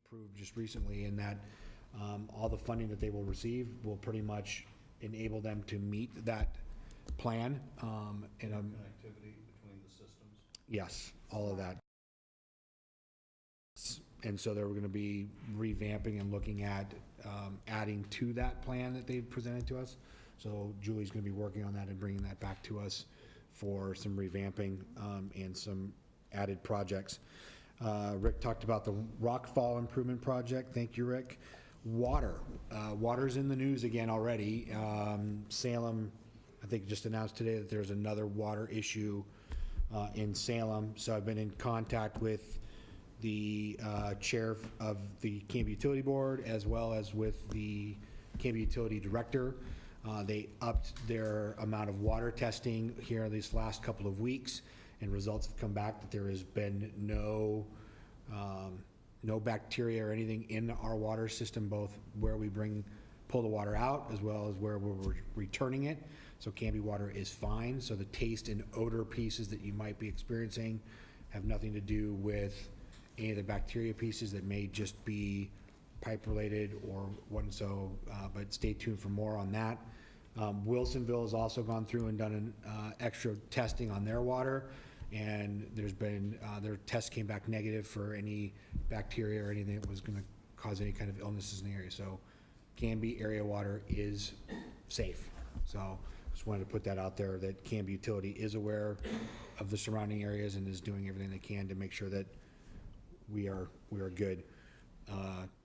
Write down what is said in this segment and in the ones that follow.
approved just recently, in that all the funding that they will receive will pretty much enable them to meet that plan. In a Connectivity between the systems? Yes, all of that. And so they're going to be revamping and looking at adding to that plan that they presented to us. So Julie's going to be working on that and bringing that back to us for some revamping and some added projects. Rick talked about the Rockfall Improvement Project. Thank you, Rick. Water. Water's in the news again already. Salem, I think, just announced today that there's another water issue in Salem. So I've been in contact with the chair of the Canby Utility Board, as well as with the Canby Utility Director. They upped their amount of water testing here these last couple of weeks, and results have come back that there has been no bacteria or anything in our water system, both where we pull the water out as well as where we're returning it. So Canby water is fine. So the taste and odor pieces that you might be experiencing have nothing to do with any of the bacteria pieces that may just be pipe related or what. So, but stay tuned for more on that. Wilsonville has also gone through and done an extra testing on their water, and there's been their test came back negative for any bacteria or anything that was going to cause any kind of illnesses in the area. So Canby area water is safe. So just wanted to put that out there, that Canby Utility is aware of the surrounding areas and is doing everything they can to make sure that we are good.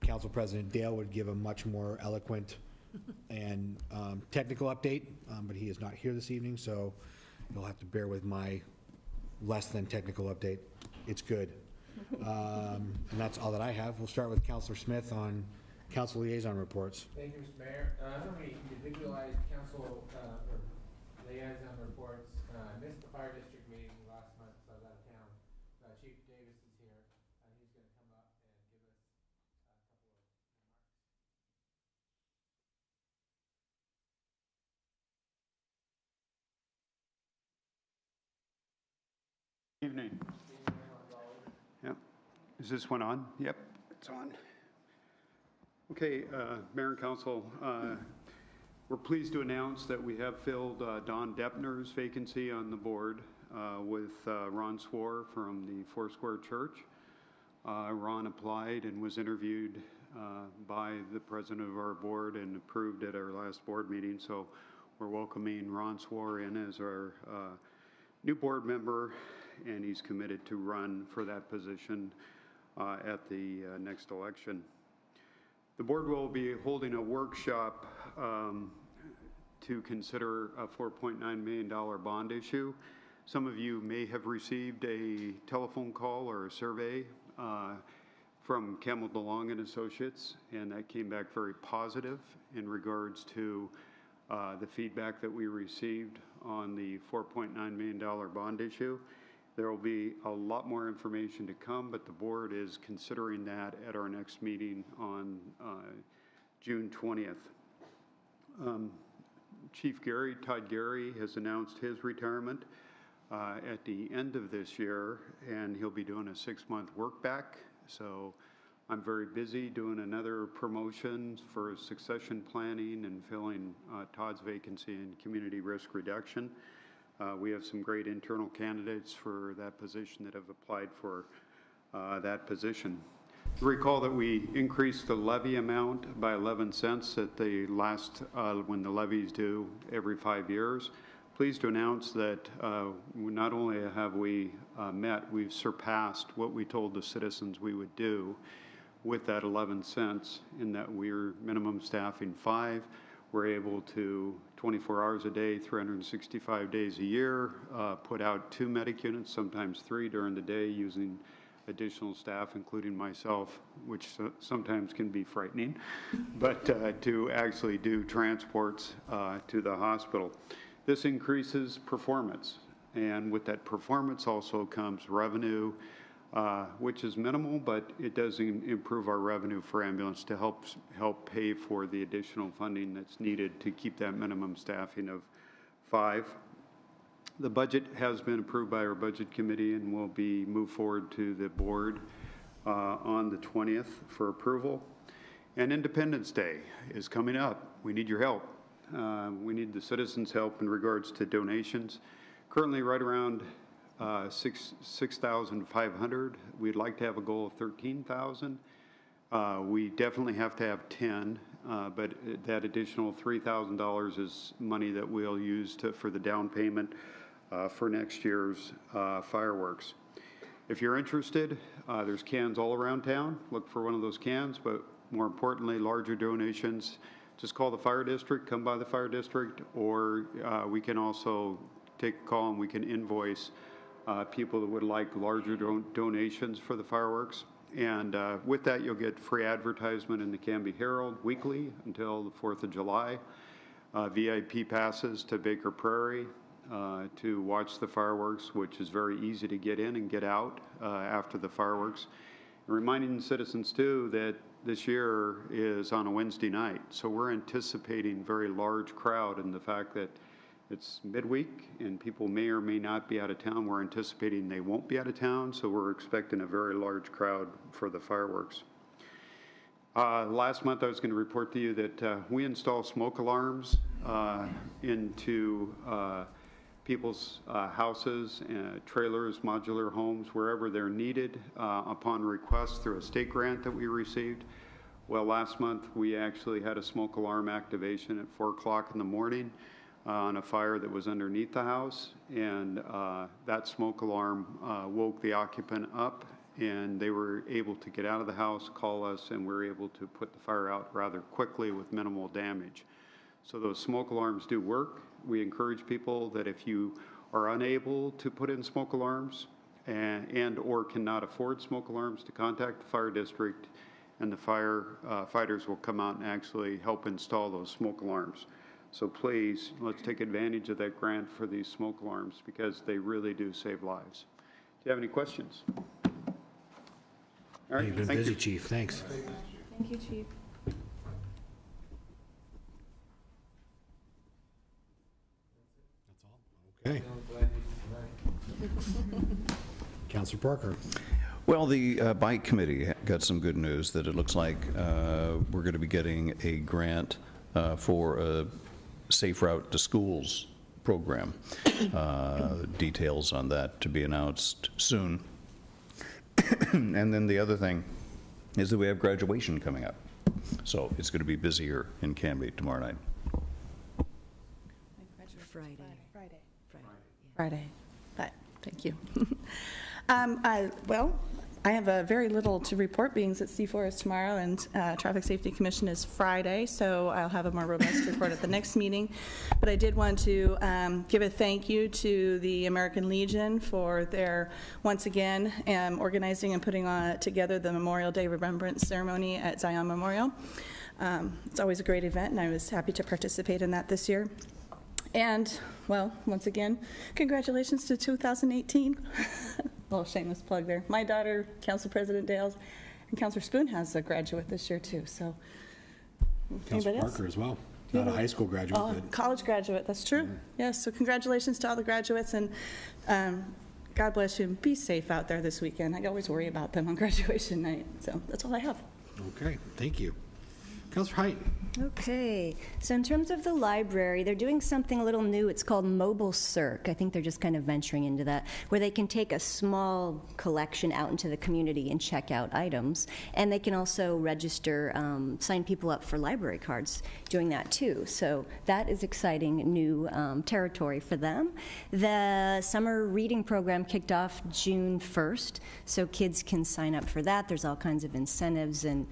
Council President Dale would give a much more eloquent and technical update, but he is not here this evening, so you'll have to bear with my less than technical update. It's good. And that's all that I have. We'll start with Councilor Smith on council liaison reports. Thank you, Mr. Mayor. I don't have any individualized council or liaison reports. I missed the fire district meeting last month, so I was out of town. Chief Davis is here, and he's going to come up and give us a couple of remarks. Evening. Yep. Is this one on? Yep, it's on. Okay, Mayor and Council, we're pleased to announce that we have filled Don Deppner's vacancy on the board with Ron Swore from the Foursquare Church. Ron applied and was interviewed by the president of our board and approved at our last board meeting. So we're welcoming Ron Swore in as our new board member, and he's committed to run for that position at the next election. The board will be holding a workshop to consider a $4.9 million bond issue. Some of you may have received a telephone call or a survey from Camel DeLong and Associates, and that came back very positive in regards to the feedback that we received on the $4.9 million bond issue. There will be a lot more information to come, but the board is considering that at our next meeting on June 20th. Chief Todd Gary has announced his retirement at the end of this year, and he'll be doing a 6-month work back. So I'm very busy doing another promotion for succession planning and filling Todd's vacancy in community risk reduction. We have some great internal candidates for that position that have applied for that position. Recall that we increased the levy amount by 11 cents at the last, when the levy is due every 5 years. Pleased to announce that not only have we we've surpassed what we told the citizens we would do with that 11 cents, in that we're minimum staffing 5. We're able to, 24 hours a day, 365 days a year, put out 2 medic units, sometimes 3 during the day, using additional staff, including myself, which sometimes can be frightening, but to actually do transports to the hospital. This increases performance, and with that performance also comes revenue, which is minimal, but it does improve our revenue for ambulance to help pay for the additional funding that's needed to keep that minimum staffing of 5. The budget has been approved by our budget committee and will be moved forward to the board on the 20th for approval. And Independence Day is coming up. We need your help. We need the citizens' help in regards to donations. Currently right around 6,500. We'd like to have a goal of 13,000. We definitely have to have 10, but that additional $3,000 is money that we'll use for the down payment for next year's fireworks. If you're interested, there's cans all around town. Look for one of those cans, but more importantly, larger donations. Just call the fire district, come by the fire district, or we can also take a call and we can invoice people that would like larger donations for the fireworks. And with that, you'll get free advertisement in the Canby Herald weekly until the 4th of July, VIP passes to Baker Prairie to watch the fireworks, which is very easy to get in and get out after the fireworks. And reminding citizens, too, that this year is on a Wednesday night, so we're anticipating very large crowd, and the fact that it's midweek and people may or may not be out of town. We're anticipating they won't be out of town, so we're expecting a very large crowd for the fireworks. Last month I was going to report to you that we install smoke alarms into people's houses, trailers, modular homes, wherever they're needed upon request through a state grant that we received. Well, last month we actually had a smoke alarm activation at 4 o'clock in the morning on a fire that was underneath the house, and that smoke alarm woke the occupant up, and they were able to get out of the house, call us, and we were able to put the fire out rather quickly with minimal damage. So those smoke alarms do work. We encourage people that if you are unable to put in smoke alarms and or cannot afford smoke alarms, to contact the fire district, and the fighters will come out and actually help install those smoke alarms. So please, let's take advantage of that grant for these smoke alarms because they really do save lives. Do you have any questions? All right, You've been thank busy, you. Chief. Thanks. Thank you, Chief. Okay. Councilor Parker. Well, the bike committee got some good news that it looks like we're going to be getting a grant for a Safe Route to Schools program. Details on that to be announced soon. And then the other thing is that we have graduation coming up. So it's going to be busier in Canby tomorrow night. Friday. But, thank you. Well, I have very little to report, being that C4 is tomorrow and Traffic Safety Commission is Friday, so I'll have a more robust report at the next meeting. But I did want to give a thank you to the American Legion for their, once again, organizing and putting together the Memorial Day Remembrance Ceremony at Zion Memorial. It's always a great event, and I was happy to participate in that this year. And, well, once again, congratulations to 2018. Little shameless plug there. My daughter, Council President Dales, and Councilor Spoon has a graduate this year, too. So, Councilor Parker as well. Not a high school graduate, but college graduate, that's true. Yes, so congratulations to all the graduates, and God bless you, and be safe out there this weekend. I always worry about them on graduation night. So that's all I have. okay. Thank you. Councilor Height. Okay, so in terms of the library, they're doing something a little new. It's called Mobile Circ. I think they're just kind of venturing into that, where they can take a small collection out into the community and check out items. And they can also register, sign people up for library cards, doing that too. So that is exciting new territory for them. The summer reading program kicked off June 1st, so kids can sign up for that. There's all kinds of incentives and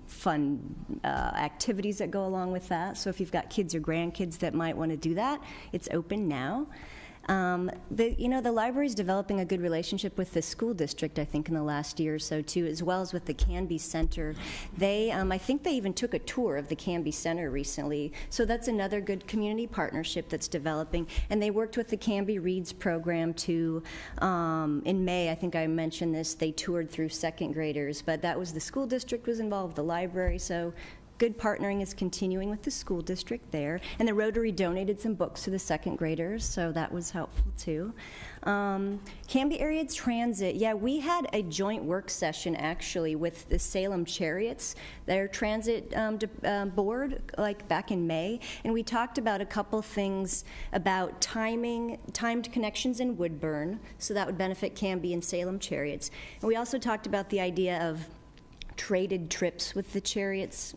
fun activities that go along with that. So if you've got kids or grandkids that might want to do that, it's open now. The library's developing a good relationship with the school district, I think, in the last year or so, too, as well as with the Canby Center. They, I think they even took a tour of the Canby Center recently, so that's another good community partnership that's developing. And they worked with the Canby Reads program, too. In May, I think I mentioned this, they toured through second graders, but that was the school district was involved, the library, so Good partnering is continuing with the school district there, and the Rotary donated some books to the second graders, so that was helpful too. Canby Area Transit, yeah, we had a joint work session actually with the Salem Chariots, their transit board, like back in May, and we talked about a couple things about timed connections in Woodburn, so that would benefit Canby and Salem Chariots. And we also talked about the idea of traded trips with the Chariots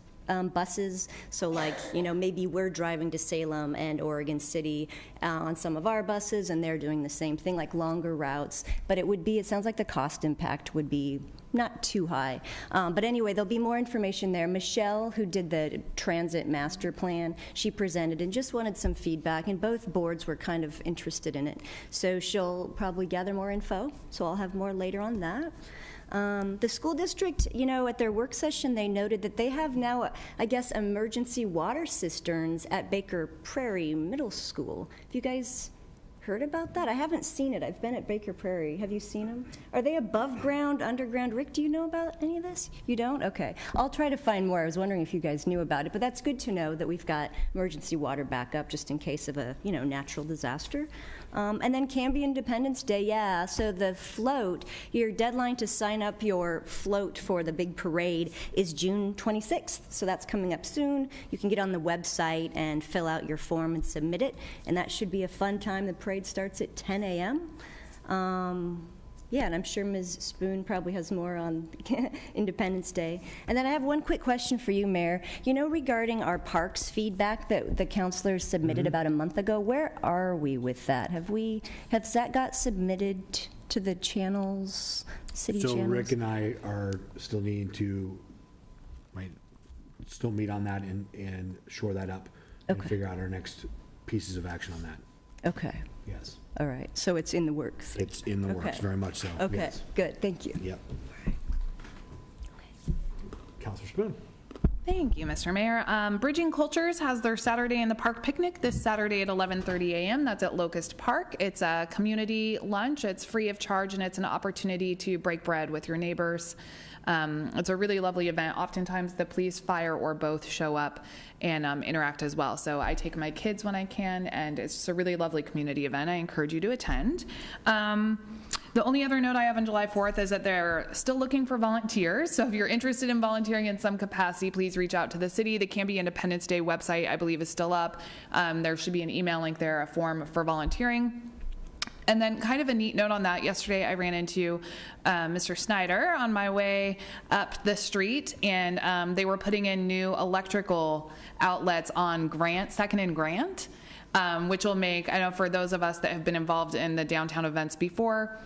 buses, so like, you know, maybe we're driving to Salem and Oregon City on some of our buses, and they're doing the same thing, like longer routes, but it sounds like the cost impact would be not too high. But anyway, there'll be more information there. Michelle, who did the transit master plan, she presented and just wanted some feedback, and both boards were kind of interested in it. So she'll probably gather more info, so I'll have more later on that. The school district, you know, at their work session, they noted that they have now, I guess, emergency water cisterns at Baker Prairie Middle School. Have you guys heard about that? I haven't seen it. I've been at Baker Prairie. Have you seen them? Are they above ground, underground? Rick, do you know about any of this? You don't? Okay. I'll try to find more. I was wondering if you guys knew about it, but that's good to know that we've got emergency water backup just in case of a, you know, natural disaster. And then Canby Independence Day, yeah, so the float, your deadline to sign up your float for the big parade is June 26th, so that's coming up soon. You can get on the website and fill out your form and submit it, and that should be a fun time. The parade starts at 10 a.m. Yeah, and I'm sure Ms. Spoon probably has more on Independence Day. And then I have one quick question for you, Mayor. You know, regarding our parks feedback that the councilors submitted about a month ago, where are we with that? Has that got submitted to the channels, city channels? So Rick and I are still needing to, still meet on that and shore that up and figure out our next pieces of action on that. Okay. Yes. All right, so it's in the works. It's in the works, very much so. Okay, yes. good, thank you. Yep. Counselor Spoon. Thank you, Mr. Mayor. Bridging Cultures has their Saturday in the Park picnic this Saturday at 11:30 a.m. That's at Locust Park. It's a community lunch. It's free of charge, and it's an opportunity to break bread with your neighbors. It's a really lovely event. Oftentimes the police, fire, or both show up and interact as well. So I take my kids when I can, and it's just a really lovely community event. I encourage you to attend. The only other note I have on July 4th is that they're still looking for volunteers. So if you're interested in volunteering in some capacity, please reach out to the city. The Canby Independence Day website, I believe, is still up. There should be an email link there, a form for volunteering. And then kind of a neat note on that, yesterday I ran into Mr. Snyder on my way up the street, and they were putting in new electrical outlets on Grant, 2nd and Grant, which will make, I know for those of us that have been involved in the downtown events before,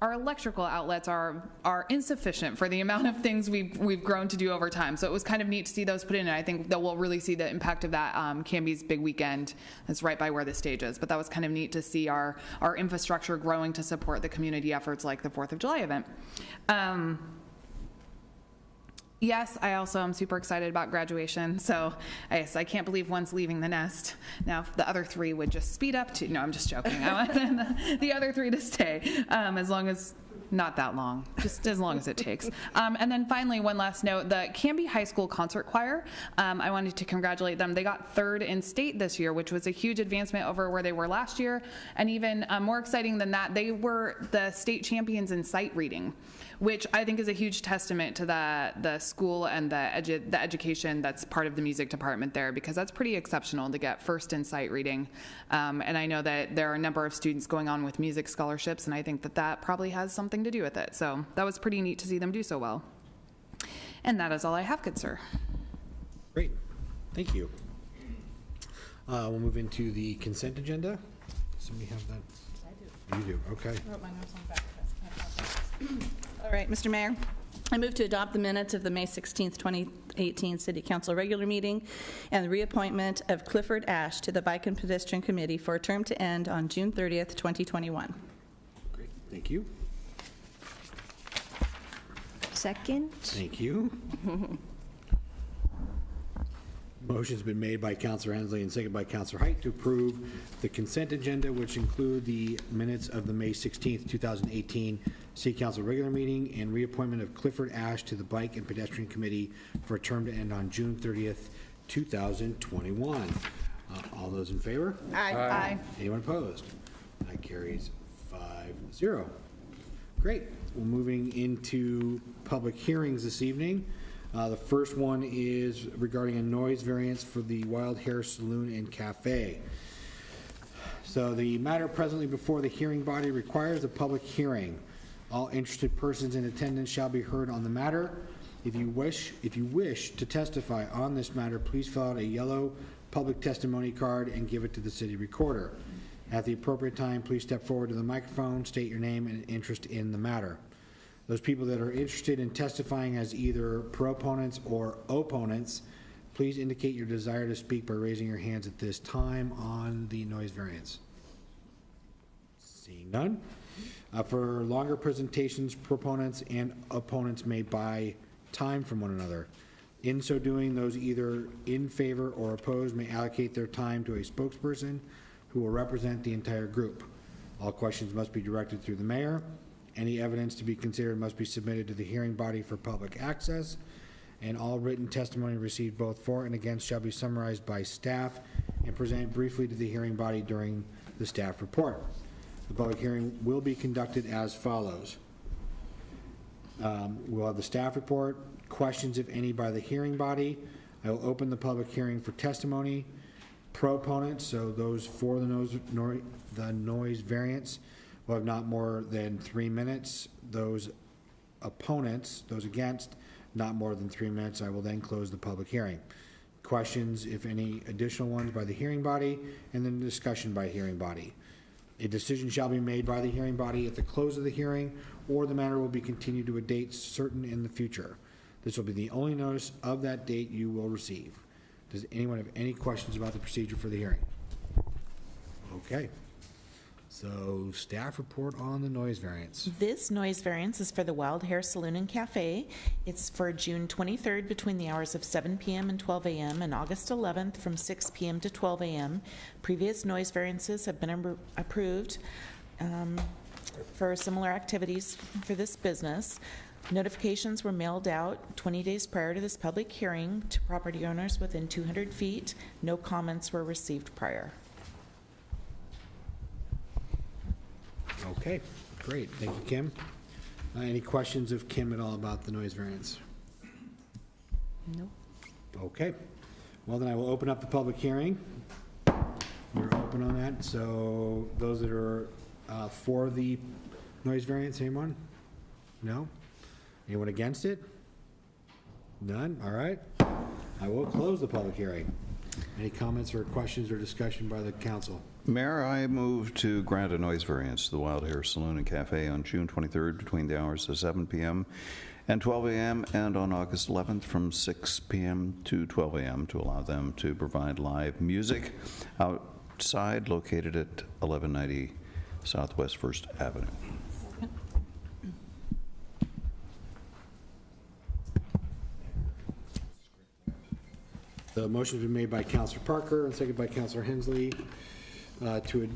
our electrical outlets are insufficient for the amount of things we've grown to do over time. So it was kind of neat to see those put in, and I think that we'll really see the impact of that Canby's big weekend. It's right by where the stage is, but that was kind of neat to see our infrastructure growing to support the community efforts like the 4th of July event. Yes, I also am super excited about graduation. So I can't believe one's leaving the nest. Now, if the other 3 would just speed up to, no, I'm just joking. I want the other 3 to stay, as long as, not that long, just as long as it takes. And then finally, one last note, the Canby High School Concert Choir, I wanted to congratulate them. They got 3rd in state this year, which was a huge advancement over where they were last year. And even more exciting than that, they were the state champions in sight reading, which I think is a huge testament to the school and the education that's part of the music department there, because that's pretty exceptional to get 1st in sight reading. And I know that there are a number of students going on with music scholarships, and I think that probably has something to do with it. So that was pretty neat to see them do so well. And that is all I have, good sir. Great, thank you. We'll move into the consent agenda. Somebody have that? I do. You do, okay. I wrote my notes on back. All right, Mr. Mayor, I move to adopt the minutes of the May 16th, 2018 City Council regular meeting and the reappointment of Clifford Ash to the Bike and Pedestrian Committee for a term to end on June 30th, 2021. Great, thank you. Second. Thank you. Motion's been made by Counselor Hensley and seconded by Counselor Height to approve the consent agenda, which include the minutes of the May 16th, 2018 City Council regular meeting and reappointment of Clifford Ash to the Bike and Pedestrian Committee for a term to end on June 30th, 2021. All those in favor? Aye. Anyone opposed? That carries 5-0. Great. We're moving into public hearings this evening. The first one is regarding a noise variance for the Wild Hair Saloon and Cafe. So the matter presently before the hearing body requires a public hearing. All interested persons in attendance shall be heard on the matter. If you wish to testify on this matter, please fill out a yellow public testimony card and give it to the city recorder. At the appropriate time, please step forward to the microphone, state your name and interest in the matter. Those people that are interested in testifying as either proponents or opponents, please indicate your desire to speak by raising your hands at this time on the noise variance. Seeing none. For longer presentations, proponents and opponents may buy time from one another. In so doing, those either in favor or opposed may allocate their time to a spokesperson who will represent the entire group. All questions must be directed through the mayor. Any evidence to be considered must be submitted to the hearing body for public access, and all written testimony received both for and against shall be summarized by staff and presented briefly to the hearing body during the staff report. The public hearing will be conducted as follows. We'll have the staff report, questions, if any, by the hearing body. I will open the public hearing for testimony. Proponents, so those for the noise variance, will have not more than 3 minutes. Those opponents, those against, not more than 3 minutes. I will then close the public hearing. Questions, if any additional ones, by the hearing body, and then discussion by hearing body. A decision shall be made by the hearing body at the close of the hearing, or the matter will be continued to a date certain in the future. This will be the only notice of that date you will receive. Does anyone have any questions about the procedure for the hearing? Okay. So, staff report on the noise variance. This noise variance is for the Wild Hair Saloon and Cafe. It's for June 23rd between the hours of 7 p.m. and 12 a.m. and August 11th from 6 p.m. to 12 a.m. Previous noise variances have been approved for similar activities for this business. Notifications were mailed out 20 days prior to this public hearing to property owners within 200 feet. No comments were received prior. Okay, great. Thank you, Kim. Any questions of Kim at all about the noise variance? No. Okay. Well, then I will open up the public hearing. We're open on that. So those that are for the noise variance, anyone? No? Anyone against it? None? All right. I will close the public hearing. Any comments or questions or discussion by the council? Mayor, I move to grant a noise variance to the Wild Hair Saloon and Cafe on June 23rd between the hours of 7 p.m. and 12 a.m. and on August 11th from 6 p.m. to 12 a.m. to allow them to provide live music outside located at 1190 Southwest 1st Avenue. The motion has been made by Councilor Parker and seconded by Councilor Hensley to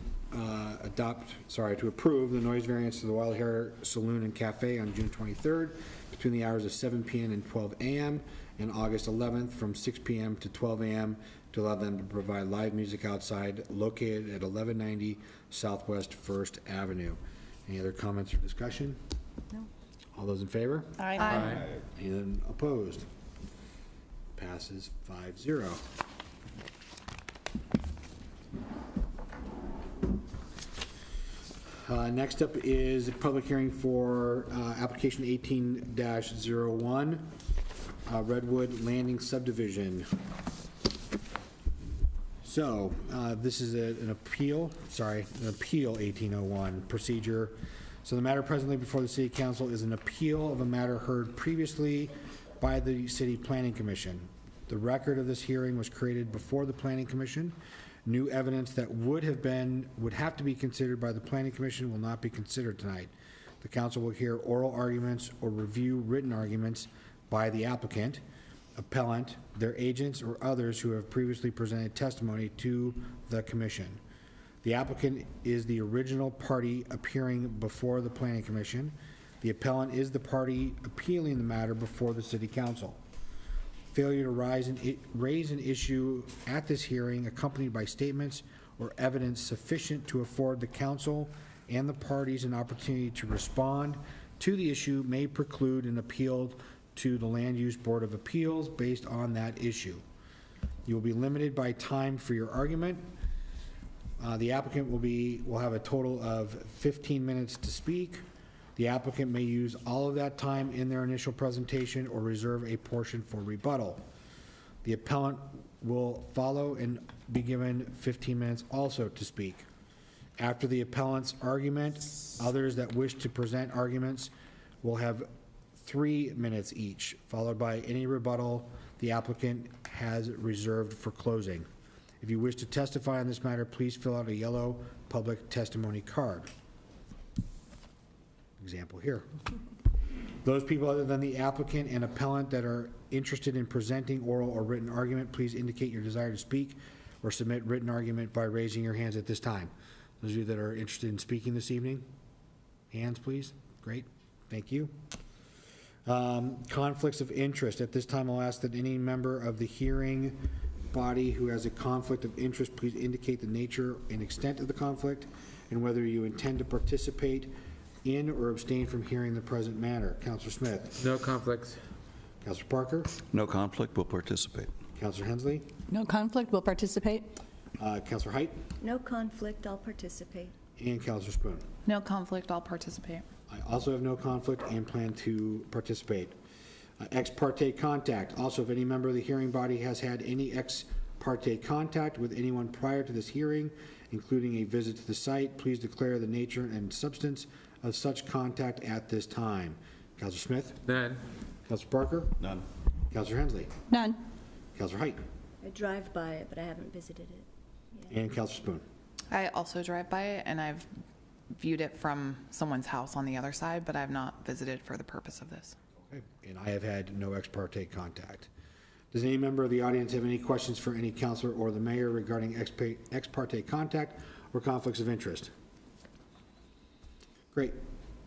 approve the noise variance to the Wild Hair Saloon and Cafe on June 23rd between the hours of 7 p.m. and 12 a.m. and August 11th from 6 p.m. to 12 a.m. to allow them to provide live music outside located at 1190 Southwest 1st Avenue. Any other comments or discussion? No. All those in favor? Aye. Anyone opposed? Passes 5-0. Next up is a public hearing for application 18-01, Redwood Landing subdivision. So this is an appeal 1801 procedure. So the matter presently before the City Council is an appeal of a matter heard previously by the City Planning Commission. The record of this hearing was created before the Planning Commission. New evidence that would have to be considered by the Planning Commission will not be considered tonight. The council will hear oral arguments or review written arguments by the applicant. appellant, their agents, or others who have previously presented testimony to the commission. The applicant is the original party appearing before the planning commission. The appellant is the party appealing the matter before the city council. Failure to raise an issue at this hearing accompanied by statements or evidence sufficient to afford the council and the parties an opportunity to respond to the issue may preclude an appeal to the Land Use Board of Appeals based on that issue. You will be limited by time for your argument. The applicant will have a total of 15 minutes to speak. The applicant may use all of that time in their initial presentation or reserve a portion for rebuttal. The appellant will follow and be given 15 minutes also to speak. After the appellant's argument, others that wish to present arguments will have 3 minutes each, followed by any rebuttal the applicant has reserved for closing. If you wish to testify on this matter, please fill out a yellow public testimony card. Example here. Those people other than the applicant and appellant that are interested in presenting oral or written argument, please indicate your desire to speak or submit written argument by raising your hands at this time. Those of you that are interested in speaking this evening, hands please. Great, thank you. Conflicts of interest. At this time, I'll ask that any member of the hearing body who has a conflict of interest, please indicate the nature and extent of the conflict and whether you intend to participate in or abstain from hearing the present matter. Councilor Smith. No conflicts. Councilor Parker. No conflict, will participate. Councilor Hensley. No conflict, will participate. Councilor Height. No conflict, I'll participate. And Councilor Spoon. No conflict, I'll participate. I also have no conflict and plan to participate. Ex parte contact. Also, if any member of the hearing body has had any ex parte contact with anyone prior to this hearing, including a visit to the site, please declare the nature and substance of such contact at this time. Councilor Smith? None. Councilor Parker? None. Councilor Hensley? None. Councilor Height? I drive by it, but I haven't visited it. And Councilor Spoon? I also drive by it, and I've viewed it from someone's house on the other side, but I've not visited for the purpose of this. Okay. And I have had no ex parte contact. Does any member of the audience have any questions for any councilor or the mayor regarding ex parte contact or conflicts of interest? Great.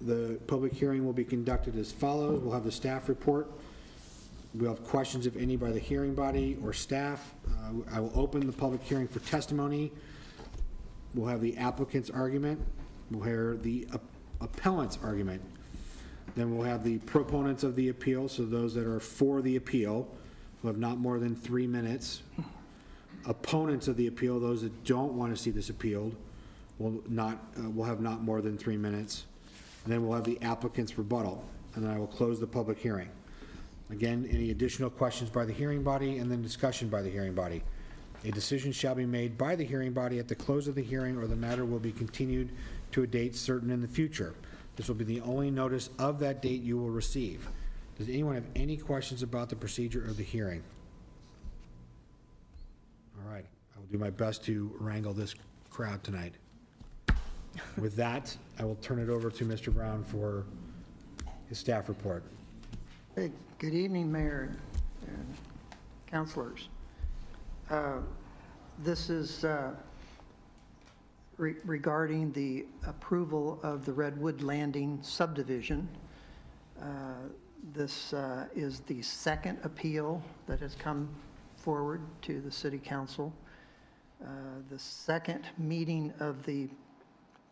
The public hearing will be conducted as follows. We'll have the staff report. We'll have questions, if any, by the hearing body or staff. I will open the public hearing for testimony. We'll have the applicant's argument. We'll hear the appellant's argument. Then we'll have the proponents of the appeal, so those that are for the appeal will have not more than 3 minutes. Opponents of the appeal, those that don't want to see this appealed, will have not more than 3 minutes. And then we'll have the applicant's rebuttal, and then I will close the public hearing. Again, any additional questions by the hearing body, and then discussion by the hearing body. A decision shall be made by the hearing body at the close of the hearing, or the matter will be continued to a date certain in the future. This will be the only notice of that date you will receive. Does anyone have any questions about the procedure of the hearing? All right, I will do my best to wrangle this crowd tonight. With that, I will turn it over to Mr. Brown for his staff report. Hey, good evening, Mayor and councilors. This is regarding the approval of the Redwood Landing subdivision. This is the second appeal that has come forward to the City Council. The second meeting of the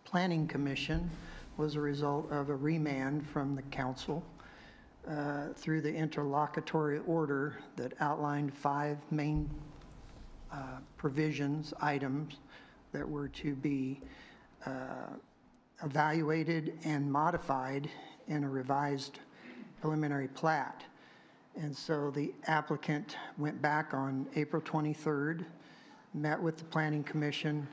Planning Commission was a result of a remand from the council through the interlocutory order that outlined 5 main provisions, items that were to be evaluated and modified in a revised preliminary plat. And so the applicant went back on April 23rd, met with the Planning Commission,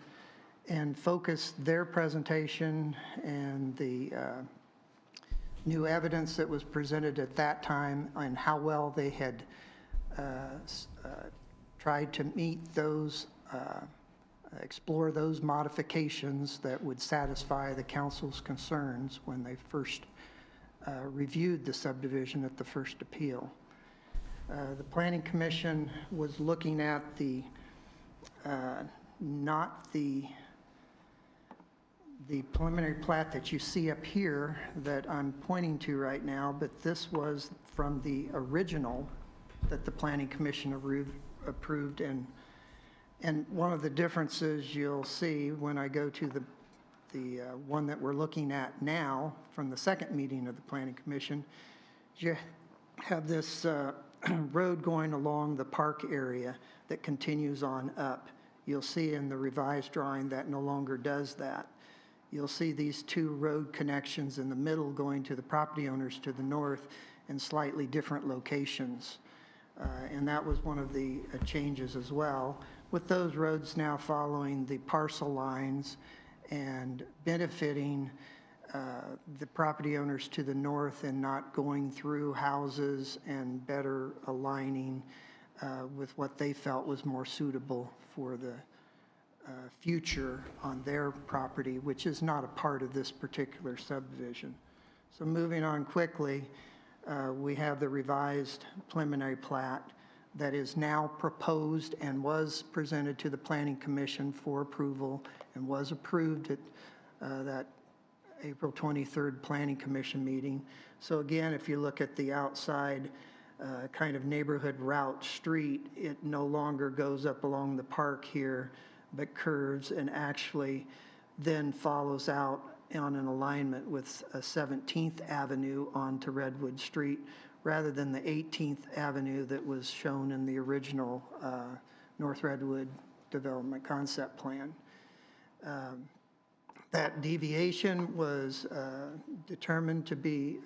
and focused their presentation and the new evidence that was presented at that time on how well they had tried to meet those, explore those modifications that would satisfy the council's concerns when they first reviewed the subdivision at the first appeal. The Planning Commission was looking at not the preliminary plat that you see up here that I'm pointing to right now, but this was from the original that the Planning Commission approved. And one of the differences you'll see when I go to the one that we're looking at now from the second meeting of the Planning Commission, you have this road going along the park area that continues on up. You'll see in the revised drawing that no longer does that. You'll see these two road connections in the middle going to the property owners to the north in slightly different locations. And that was one of the changes as well, with those roads now following the parcel lines and benefiting the property owners to the north and not going through houses and better aligning with what they felt was more suitable for the future on their property, which is not a part of this particular subdivision. So moving on quickly, we have the revised preliminary plat that is now proposed and was presented to the Planning Commission for approval and was approved at that April 23rd Planning Commission meeting. So again, if you look at the outside kind of neighborhood route street, it no longer goes up along the park here, but curves and actually then follows out on an alignment with 17th Avenue onto Redwood Street, rather than the 18th Avenue that was shown in the original North Redwood Development Concept Plan. That deviation was determined to be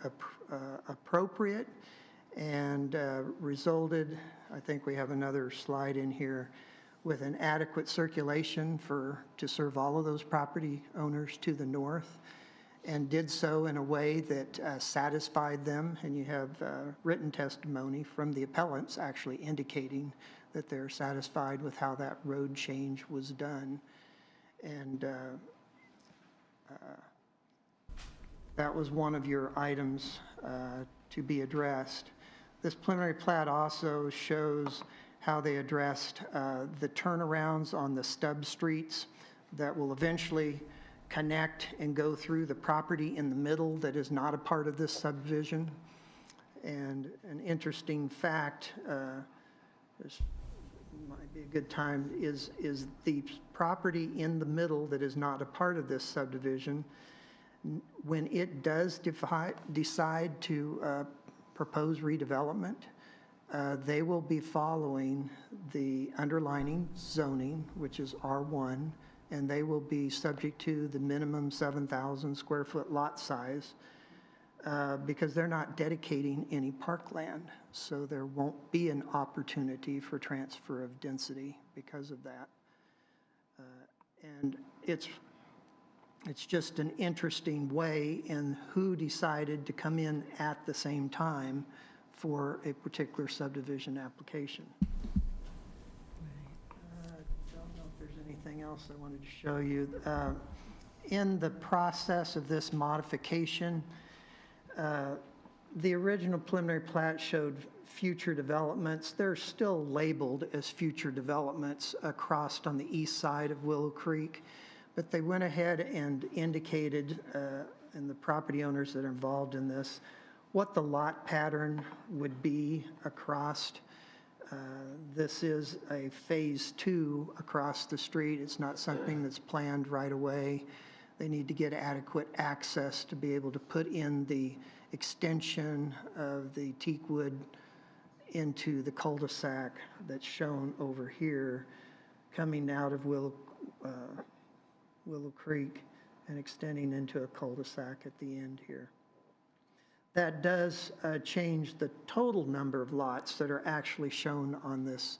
appropriate and resulted, I think we have another slide in here, with an adequate circulation to serve all of those property owners to the north, and did so in a way that satisfied them. And you have written testimony from the appellants actually indicating that they're satisfied with how that road change was done. And that was one of your items to be addressed. This preliminary plat also shows how they addressed the turnarounds on the stub streets that will eventually connect and go through the property in the middle that is not a part of this subdivision. And an interesting fact, this might be a good time, is the property in the middle that is not a part of this subdivision, when it does decide to propose redevelopment, they will be following the underlining zoning, which is R1, and they will be subject to the minimum 7,000 square foot lot size because they're not dedicating any parkland. So there won't be an opportunity for transfer of density because of that. And it's just an interesting way in who decided to come in at the same time for a particular subdivision application. I don't know if there's anything else I wanted to show you. In the process of this modification, the original preliminary plat showed future developments. They're still labeled as future developments across on the east side of Willow Creek, but they went ahead and indicated, and the property owners that are involved in this, what the lot pattern would be across. This is a phase 2 across the street. It's not something that's planned right away. They need to get adequate access to be able to put in the extension of the teak wood into the cul-de-sac that's shown over here, coming out of Willow Creek and extending into a cul-de-sac at the end here. That does change the total number of lots that are actually shown on this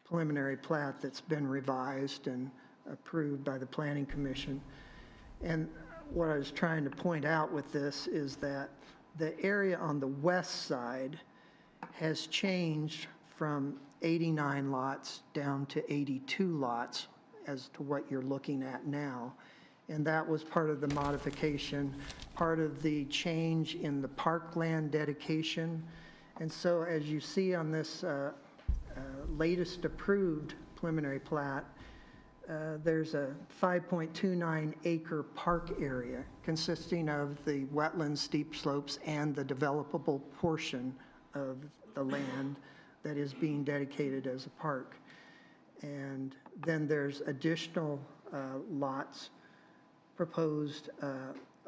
preliminary plat that's been revised and approved by the Planning Commission. And what I was trying to point out with this is that the area on the west side has changed from 89 lots down to 82 lots as to what you're looking at now. And that was part of the modification, part of the change in the parkland dedication And so as you see on this latest approved preliminary plat, there's a 5.29 acre park area consisting of the wetlands, steep slopes, and the developable portion of the land that is being dedicated as a park. And then there's additional lots proposed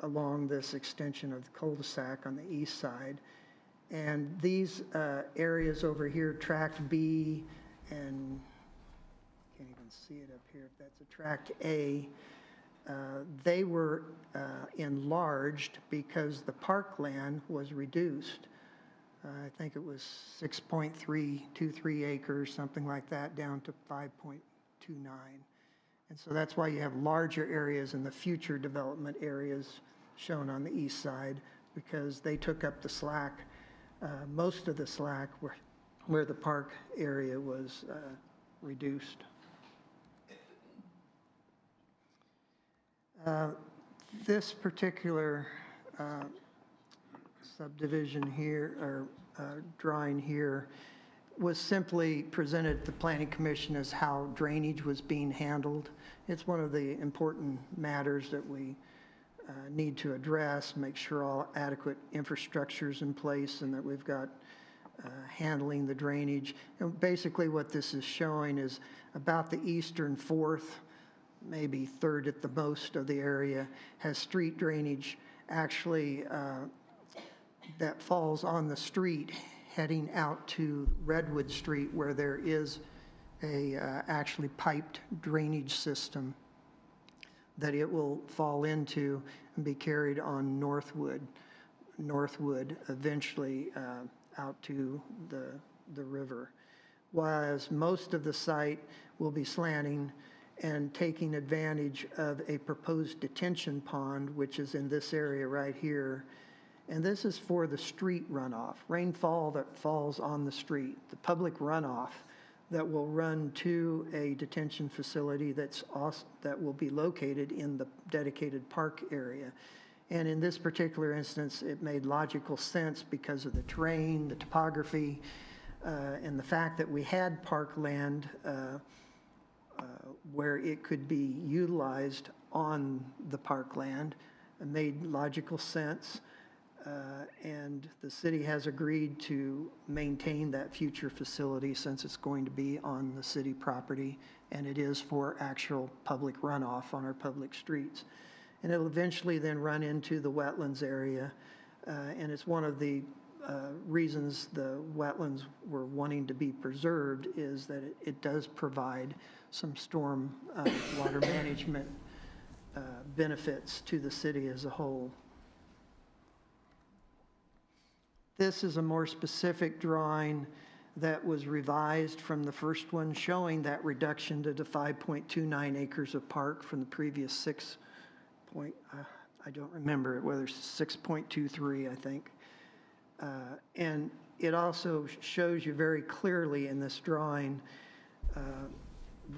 along this extension of the cul-de-sac on the east side. And these areas over here, Tract B, and can't even see it up here, if that's a Tract A, they were enlarged because the parkland was reduced. I think it was 6.323 acres, something like that, down to 5.29. And so that's why you have larger areas in the future development areas shown on the east side, because they took up the slack, most of the slack where the park area was reduced. This particular subdivision here, or drawing here, was simply presented to the Planning Commission as how drainage was being handled. It's one of the important matters that we need to address, make sure all adequate infrastructure is in place and that we've got handling the drainage. And basically what this is showing is about the eastern fourth, maybe third at the most of the area, has street drainage actually that falls on the street heading out to Redwood Street, where there is a actually piped drainage system that it will fall into and be carried on Northwood, eventually out to the river. Whereas most of the site will be slanting and taking advantage of a proposed detention pond, which is in this area right here. And this is for the street runoff, rainfall that falls on the street, the public runoff that will run to a detention facility that will be located in the dedicated park area. And in this particular instance, it made logical sense because of the terrain, the topography, and the fact that we had parkland where it could be utilized on the parkland. It made logical sense. And the city has agreed to maintain that future facility since it's going to be on the city property, and it is for actual public runoff on our public streets. And it'll eventually then run into the wetlands area, and it's one of the reasons the wetlands were wanting to be preserved is that it does provide some storm water management benefits to the city as a whole. This is a more specific drawing that was revised from the first one, showing that reduction to the 5.29 acres of park from the previous 6 point, I don't remember whether it's 6.23, I think. And it also shows you very clearly in this drawing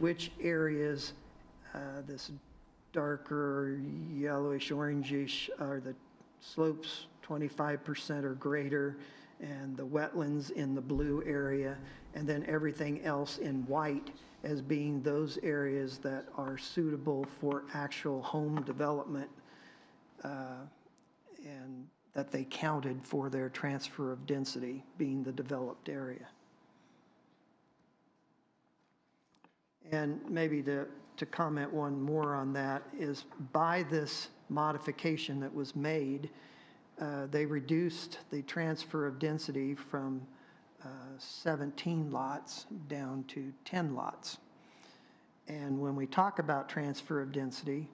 which areas, this darker yellowish, orangish, are the slopes 25% or greater, and the wetlands in the blue area, and then everything else in white as being those areas that are suitable for actual home development, and that they counted for their transfer of density being the developed area. And maybe to comment one more on that is, by this modification that was made, they reduced the transfer of density from 17 lots down to 10 lots. And when we talk about transfer of density,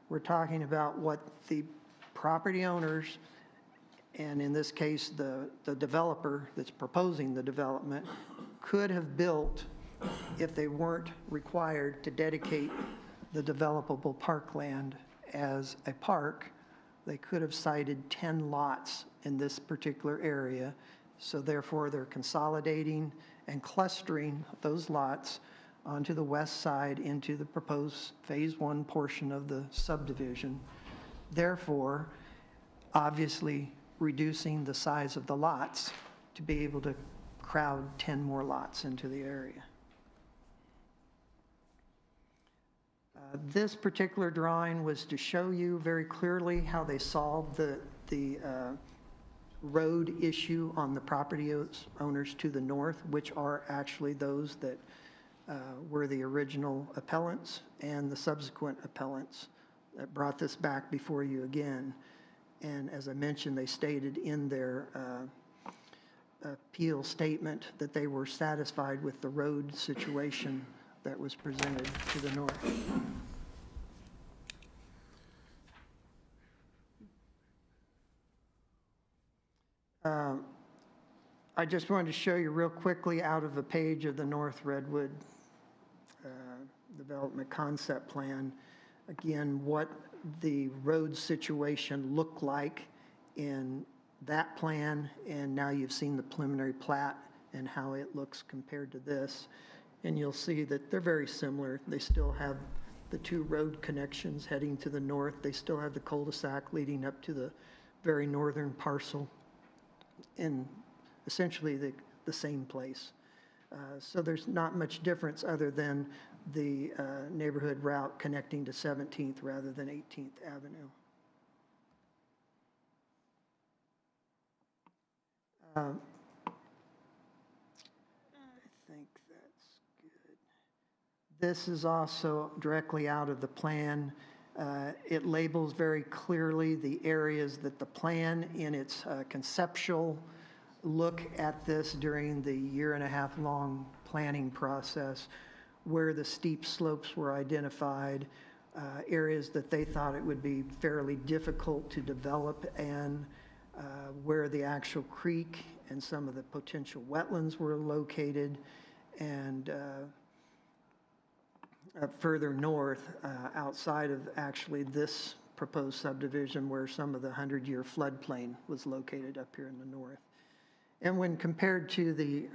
we're talking about what the property owners, and in this case the developer that's proposing the development, could have built if they weren't required to dedicate the developable parkland as a park. They could have cited 10 lots in this particular area, so therefore they're consolidating and clustering those lots onto the west side into the proposed phase 1 portion of the subdivision, therefore obviously reducing the size of the lots to be able to crowd 10 more lots into the area. This particular drawing was to show you very clearly how they solved the road issue on the property owners to the north, which are actually those that were the original appellants and the subsequent appellants that brought this back before you again. And as I mentioned, they stated in their appeal statement that they were satisfied with the road situation that was presented to the north. I just wanted to show you real quickly out of a page of the North Redwood Development Concept Plan, again, what the road situation looked like in that plan, and now you've seen the preliminary plat and how it looks compared to this. And you'll see that they're very similar. They still have the two road connections heading to the north. They still have the cul-de-sac leading up to the very northern parcel in essentially the same place. So there's not much difference other than the neighborhood route connecting to 17th rather than 18th Avenue. I think that's good. This is also directly out of the plan. It labels very clearly the areas that the plan in its conceptual look at this during the year-and-a-half-long planning process, where the steep slopes were identified, areas that they thought it would be fairly difficult to develop, and where the actual creek and some of the potential wetlands were located, and further north, outside of actually this proposed subdivision, where some of the 100-year floodplain was located up here in the north. And when compared to the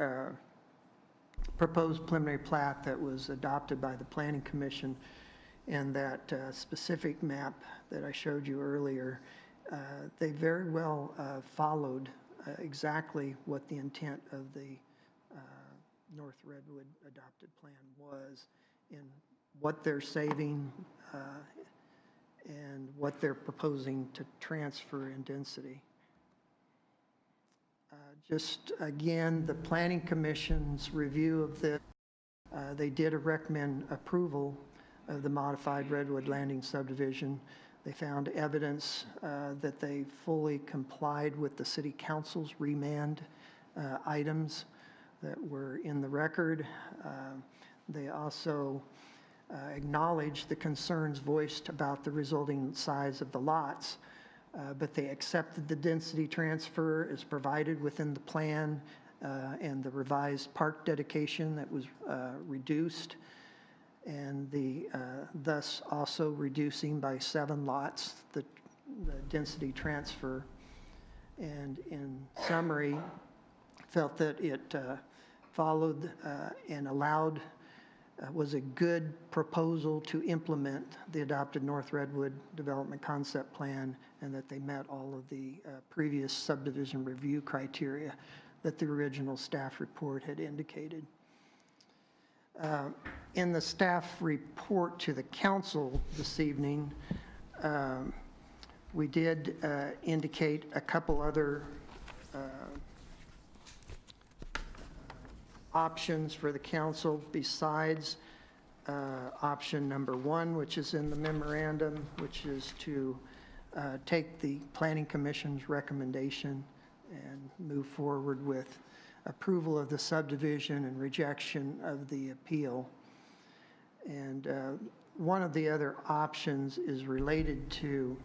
proposed preliminary plat that was adopted by the Planning Commission and that specific map that I showed you earlier, they very well followed exactly what the intent of the North Redwood adopted plan was in what they're saving and what they're proposing to transfer in density. Just again, the Planning Commission's review of this, they did recommend approval of the modified Redwood Landing subdivision. They found evidence that they fully complied with the City Council's remand items that were in the record. They also acknowledged the concerns voiced about the resulting size of the lots, but they accepted the density transfer as provided within the plan and the revised park dedication that was reduced, and thus also reducing by 7 lots the density transfer. And in summary, felt that it followed and allowed, was a good proposal to implement the adopted North Redwood Development Concept Plan, and that they met all of the previous subdivision review criteria that the original staff report had indicated. In the staff report to the council this evening, we did indicate a couple other options for the council besides option number 1, which is in the memorandum, which is to take the Planning Commission's recommendation and move forward with approval of the subdivision and rejection of the appeal. And one of the other options is related to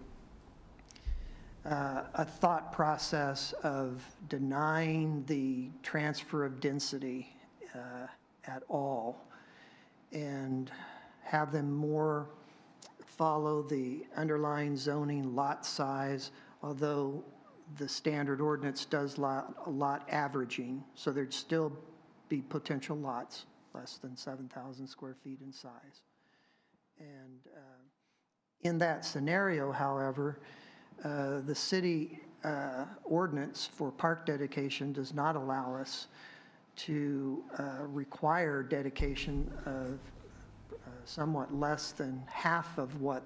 a thought process of denying the transfer of density at all, and have them more follow the underlying zoning lot size, although the standard ordinance does lot averaging, so there'd still be potential lots less than 7,000 square feet in size. And in that scenario, however, the city ordinance for park dedication does not allow us to require dedication of somewhat less than half of what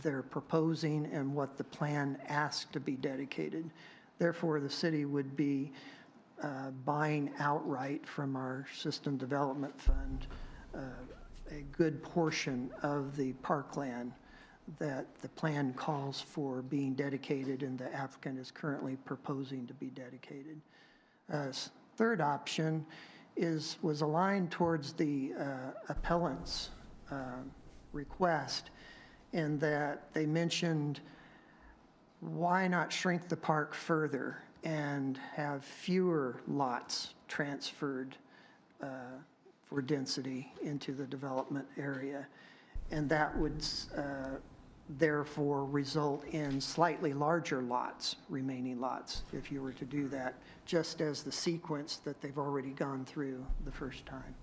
they're proposing and what the plan asks to be dedicated. Therefore, the city would be buying outright from our System Development Fund a good portion of the parkland that the plan calls for being dedicated and the applicant is currently proposing to be dedicated. Third option was aligned towards the appellant's request in that they mentioned why not shrink the park further and have fewer lots transferred for density into the development area. And that would therefore result in slightly larger lots, remaining lots, if you were to do that, just as the sequence that they've already gone through the first time.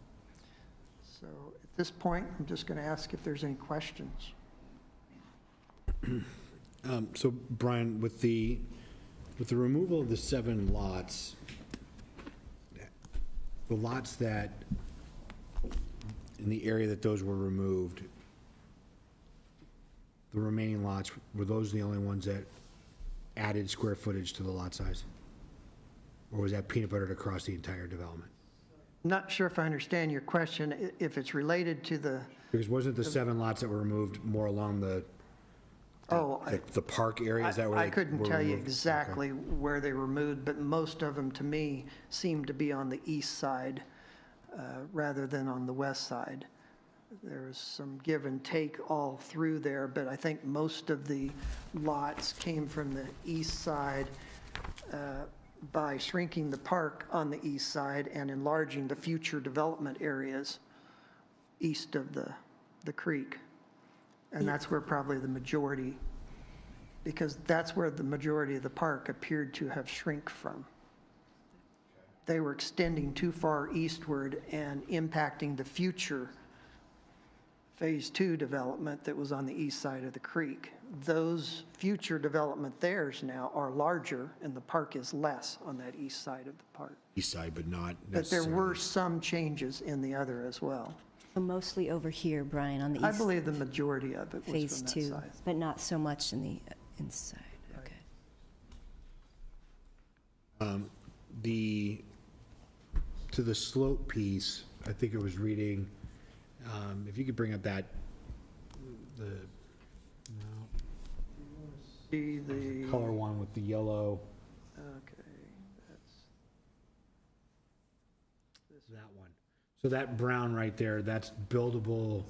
So at this point, I'm just going to ask if there's any questions. So Brian, with the removal of the 7 lots, the lots that, in the area that those were removed, the remaining lots, were those the only ones that added square footage to the lot size? Or was that peanut buttered across the entire development? Not sure if I understand your question, if it's related to the, Because wasn't the 7 lots that were removed more along the park area? Is that where I they couldn't were tell you removed? exactly where they were moved, but most of them, to me, seem to be on the east side rather than on the west side. There was some give and take all through there, but I think most of the lots came from the east side by shrinking the park on the east side and enlarging the future development areas east of the creek. And that's where probably the majority, because that's where the majority of the park appeared to have shrunk from. They were extending too far eastward and impacting the future Phase 2 development that was on the east side of the creek. Those future development theirs now are larger, and the park is less on that east side of the park. East side, but not But there necessarily. were some changes in the other as well. So mostly over here, Brian, on the I east, believe the majority of it was Phase from that 2, side. but not so much in the inside. Okay. To the slope piece, I think it was reading, if you could bring up the See the, color one with the yellow, okay, that's, that one. So that brown right there, that's buildable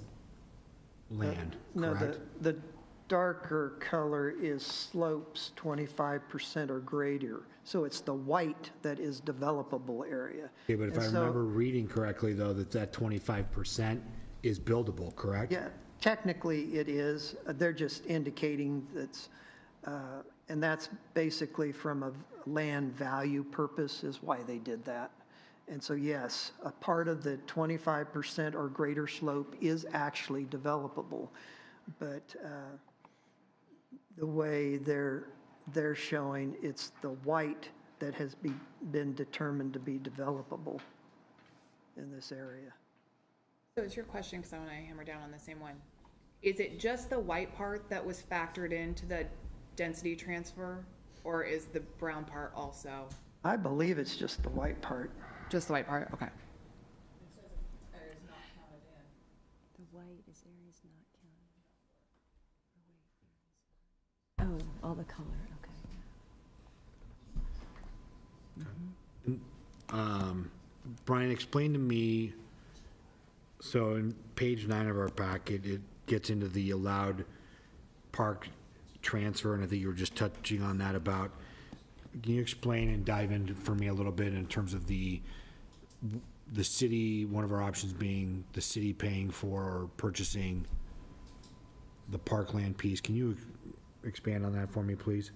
land, no, correct? the darker color is slopes 25% or greater. So it's the white that is developable area. Okay, but if And I so- remember reading correctly, though, that 25% is buildable, correct? Yeah, technically it is. They're just indicating that's, and that's basically from a land value purpose is why they did that. And so, yes, a part of the 25% or greater slope is actually developable. But the way they're showing, it's the white that has been determined to be developable in this area. So it's your question, because I want to hammer down on the same one. Is it just the white part that was factored into the density transfer, or is the brown part also? I believe it's just the white part. Just the white part, okay. The white is areas not counted. Oh, all the color, okay. Brian, explain to me, so in page 9 of our packet, it gets into the allowed park transfer, and I think you were just touching on that about, can you explain and dive into for me a little bit in terms of the city, one of our options being the city paying for or purchasing the parkland piece? Can you expand on that for me, please?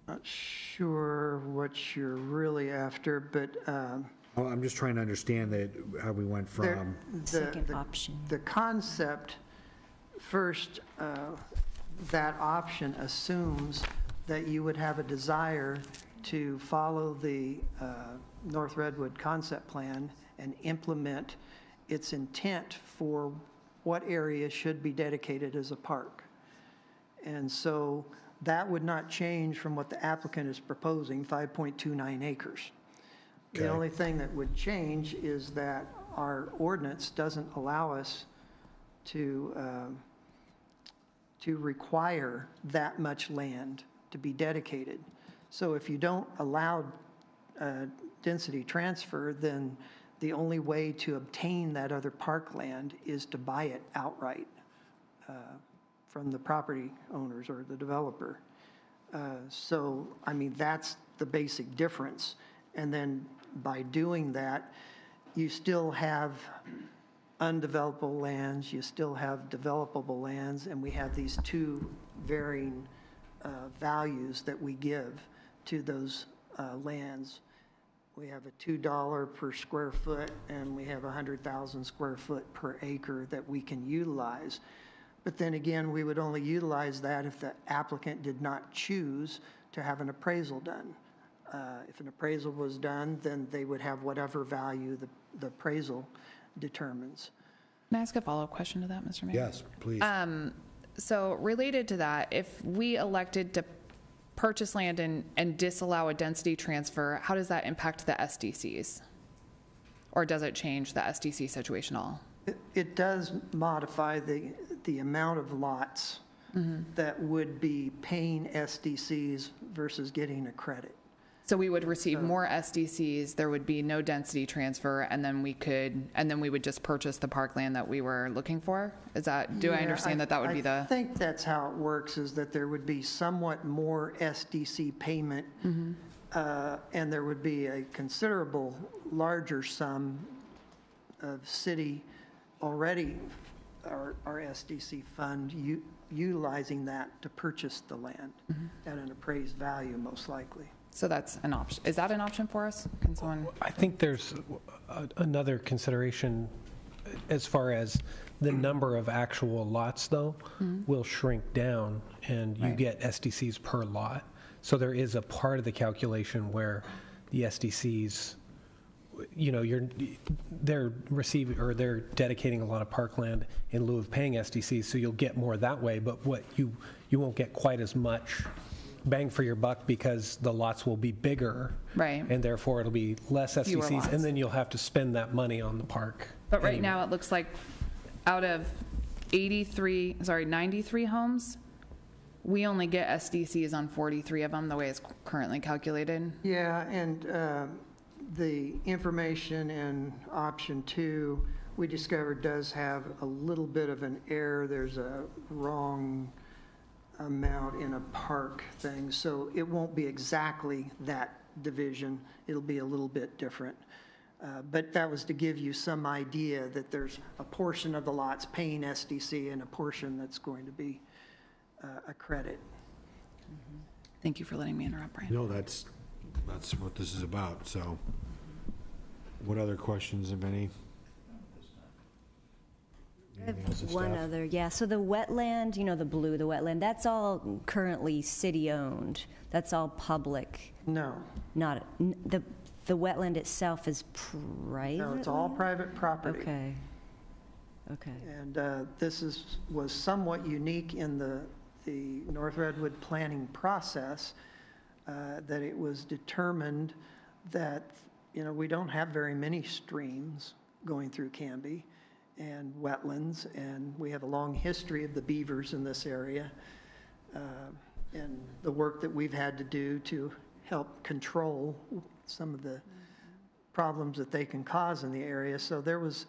Not sure what you're really after, but Oh, I'm just trying to understand that, how we went there- from, Second option. The concept, first, that option assumes that you would have a desire to follow the North Redwood concept plan and implement its intent for what area should be dedicated as a park. And so that would not change from what the applicant is proposing, 5.29 acres. The Okay. only thing that would change is that our ordinance doesn't allow us to require that much land to be dedicated. So if you don't allow density transfer, then the only way to obtain that other parkland is to buy it outright from the property owners or the developer. So, I mean, that's the basic difference. And then by doing that, you still have undevelopable lands, you still have developable lands, and we have these two varying values that we give to those lands. We have a $2 per square foot, and we have 100,000 square foot per acre that we can utilize. But then again, we would only utilize that if the applicant did not choose to have an appraisal done. If an appraisal was done, then they would have whatever value the appraisal determines. Can I ask a follow-up question to that, Mr. Mayor? Yes, please. So related to that, if we elected to purchase land and disallow a density transfer, how does that impact the SDCs? Or does it change the SDC situation at all? It does modify the amount of lots that would be paying SDCs versus getting a credit. So we would receive more SDCs, there would be no density transfer, and then we would just purchase the parkland that we were looking for? Is that, do I understand that would be the? I think that's how it works, is that there would be somewhat more SDC payment, and there would be a considerable larger sum of city already, our SDC fund, utilizing that to purchase the land at an appraised value, most likely. So that's an option. Is that an option for us? Can someone? I think there's another consideration as far as the number of actual lots, though, will shrink down, and you get SDCs per lot. So there is a part of the calculation where the SDCs, you know, they're receiving, or they're dedicating a lot of parkland in lieu of paying SDCs, so you'll get more that way, but what you won't get quite as much bang for your buck because the lots will be bigger. Right. And therefore it'll be less Fewer SDCs, lots. and then you'll have to spend that money on the park. But right anyway. now, it looks like out of 93 homes, we only get SDCs on 43 of them, the way it's currently calculated. Yeah, and the information in option 2, we discovered does have a little bit of an error. There's a wrong amount in a park thing, so it won't be exactly that division. It'll be a little bit different. But that was to give you some idea that there's a portion of the lots paying SDC and a portion that's going to be a credit. Thank you for letting me interrupt, Brian. No, that's what this is about, so. What other questions, if any? I have Anything else, one staff? other, yeah, so the wetland, you know, the wetland, that's all currently city-owned. That's all public, No, the wetland itself is private? no, it's all private property. Okay. And this was somewhat unique in the North Redwood planning process, that it was determined that, you know, we don't have very many streams going through Canby and wetlands, and we have a long history of the beavers in this area, and the work that we've had to do to help control some of the problems that they can cause in the area. So there was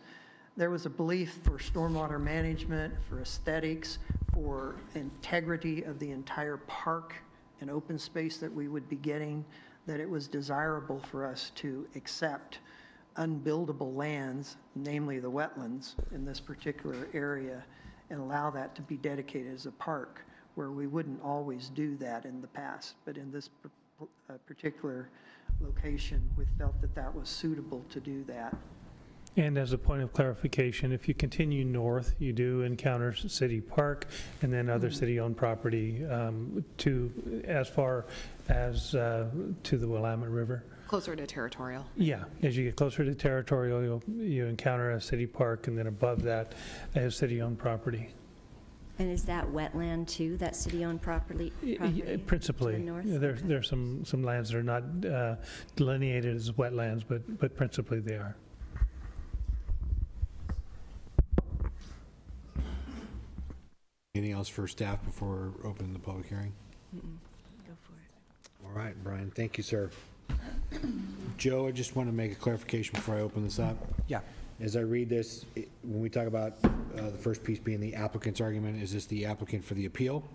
a belief for stormwater management, for aesthetics, for integrity of the entire park and open space that we would be getting, that it was desirable for us to accept unbuildable lands, namely the wetlands in this particular area, and allow that to be dedicated as a park, where we wouldn't always do that in the past. But in this particular location, we felt that that was suitable to do that. And as a point of clarification, if you continue north, you do encounter City Park and then other city-owned property as far as to the Willamette River. Closer to territorial. Yeah, as you get closer to territorial, you encounter a city park, and then above that, is city-owned property. And is that wetland too, that city-owned property? Principally. To the north? There's some lands that are not delineated as wetlands, but principally they are. Anything else for staff before opening the public hearing? Go for it. All right, Brian, thank you, sir. Joe, I just want to make a clarification before I open this up. Yeah. As I read this, when we talk about the first piece being the applicant's argument, is this the applicant for the appeal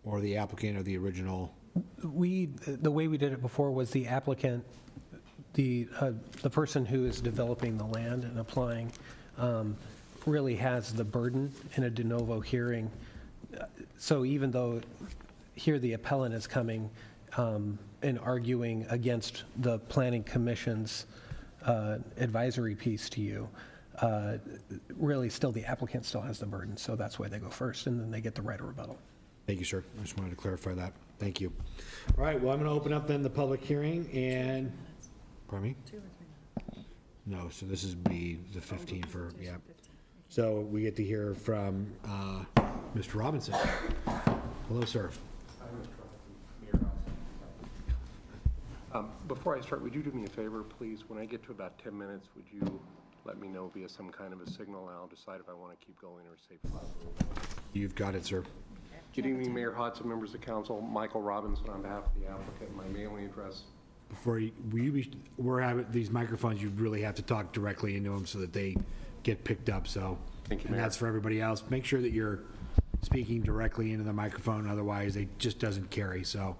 or the applicant of the original? The way we did it before was the applicant, the person who is developing the land and applying, really has the burden in a de novo hearing. So even though here the appellant is coming and arguing against the Planning Commission's advisory piece to you, really still the applicant still has the burden. So that's why they go first, and then they get the right of rebuttal. Thank you, sir. I just wanted to clarify that. Thank you. All right, well, I'm going to open up then the public hearing, and, pardon me? 2 or 3 minutes. No, so this is be the 15 for, yeah. So we get to hear from Mr. Robinson. Hello, sir. Before I start, would you do me a favor, please? When I get to about 10 minutes, would you let me know via some kind of a signal, and I'll decide if I want to keep going or save 5 minutes. You've got it, sir. Good evening, Mayor Hodson, members of council. Michael Robinson on behalf of the applicant. My mailing address. Before we're having these microphones, you really have to talk directly into them so that they get picked up. So, thank you, and Mayor. that's for everybody else. Make sure that you're speaking directly into the microphone, otherwise it just doesn't carry. So,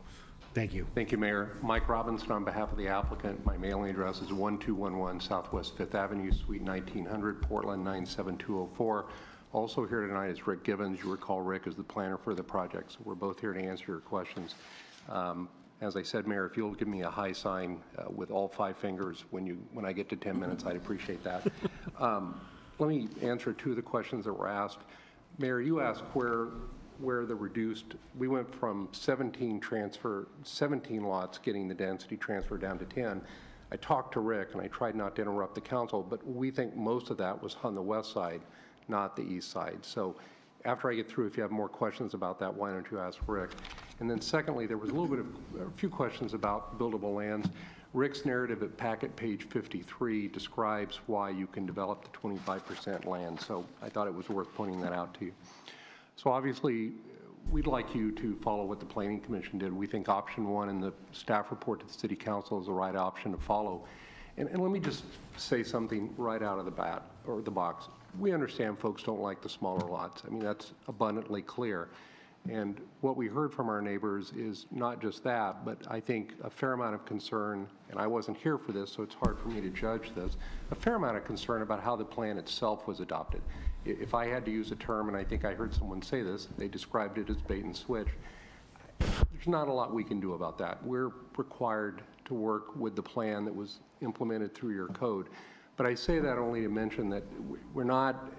thank you. Thank you, Mayor. Mike Robinson on behalf of the applicant. My mailing address is 1211 Southwest 5th Avenue, Suite 1900, Portland 97204. Also here tonight is Rick Gibbons. You recall Rick is the planner for the project, so we're both here to answer your questions. As I said, Mayor, if you'll give me a high sign with all 5 fingers when I get to 10 minutes, I'd appreciate that. Let me answer 2 of the questions that were asked. Mayor, you asked where the reduced, we went from 17 lots getting the density transfer down to 10. I talked to Rick and I tried not to interrupt the council, but we think most of that was on the west side, not the east side. So after I get through, if you have more questions about that, why don't you ask Rick? And then secondly, there was a few questions about buildable lands. Rick's narrative at packet page 53 describes why you can develop the 25% land. So I thought it was worth pointing that out to you. So obviously, we'd like you to follow what the Planning Commission did. We think option 1 in the staff report to the City Council is the right option to follow. And let me just say something right out of the box. We understand folks don't like the smaller lots. I mean, that's abundantly clear. And what we heard from our neighbors is not just that, but I think a fair amount of concern, and I wasn't here for this, so it's hard for me to judge this, a fair amount of concern about how the plan itself was adopted. If I had to use a term, and I think I heard someone say this, they described it as bait and switch. There's not a lot we can do about that. We're required to work with the plan that was implemented through your code. But I say that only to mention that we're not,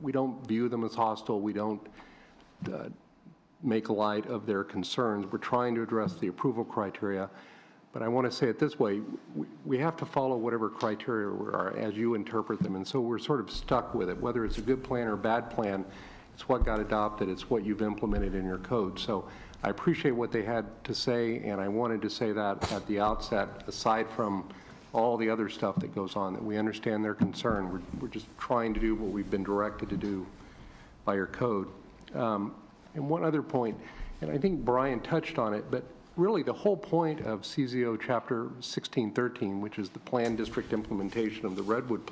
we don't view them as hostile. We don't make light of their concerns. We're trying to address the approval criteria. But I want to say it this way, we have to follow whatever criteria are as you interpret them. And so we're sort of stuck with it. Whether it's a good plan or a bad plan, it's what got adopted. It's what you've implemented in your code. So I appreciate what they had to say, and I wanted to say that at the outset, aside from all the other stuff that goes on, that we understand their concern. We're just trying to do what we've been directed to do by your code. And one other point, and I think Brian touched on it, but really the whole point of CZO Chapter 1613, which is the plan district implementation of the Redwood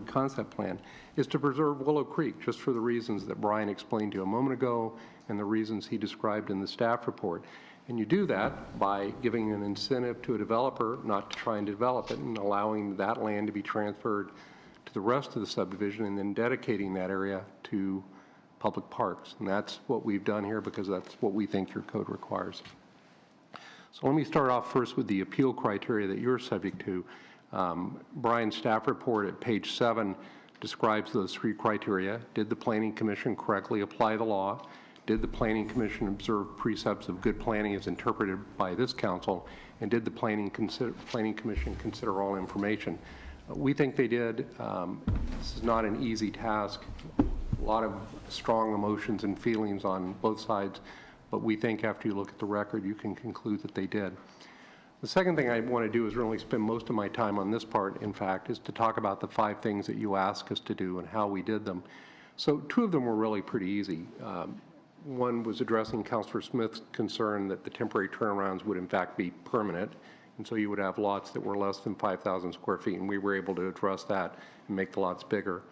Concept Plan, is to preserve Willow Creek, just for the reasons that Brian explained to you a moment ago and the reasons he described in the staff report. And you do that by giving an incentive to a developer not to try and develop it and allowing that land to be transferred to the rest of the subdivision and then dedicating that area to public parks. And that's what we've done here because that's what we think your code requires. So let me start off first with the appeal criteria that you're subject to. Brian's staff report at page 7 describes those 3 criteria. Did the Planning Commission correctly apply the law? Did the Planning Commission observe precepts of good planning as interpreted by this council? And did the Planning Commission consider all information? We think they did. This is not an easy task. A lot of strong emotions and feelings on both sides, but we think after you look at the record, you can conclude that they did. The second thing I want to do is really spend most of my time on this part, in fact, is to talk about the 5 things that you asked us to do and how we did them. So 2 of them were really pretty easy. One was addressing Councilor Smith's concern that the temporary turnarounds would in fact be permanent, and so you would have lots that were less than 5,000 square feet, and we were able to address that and make the lots bigger.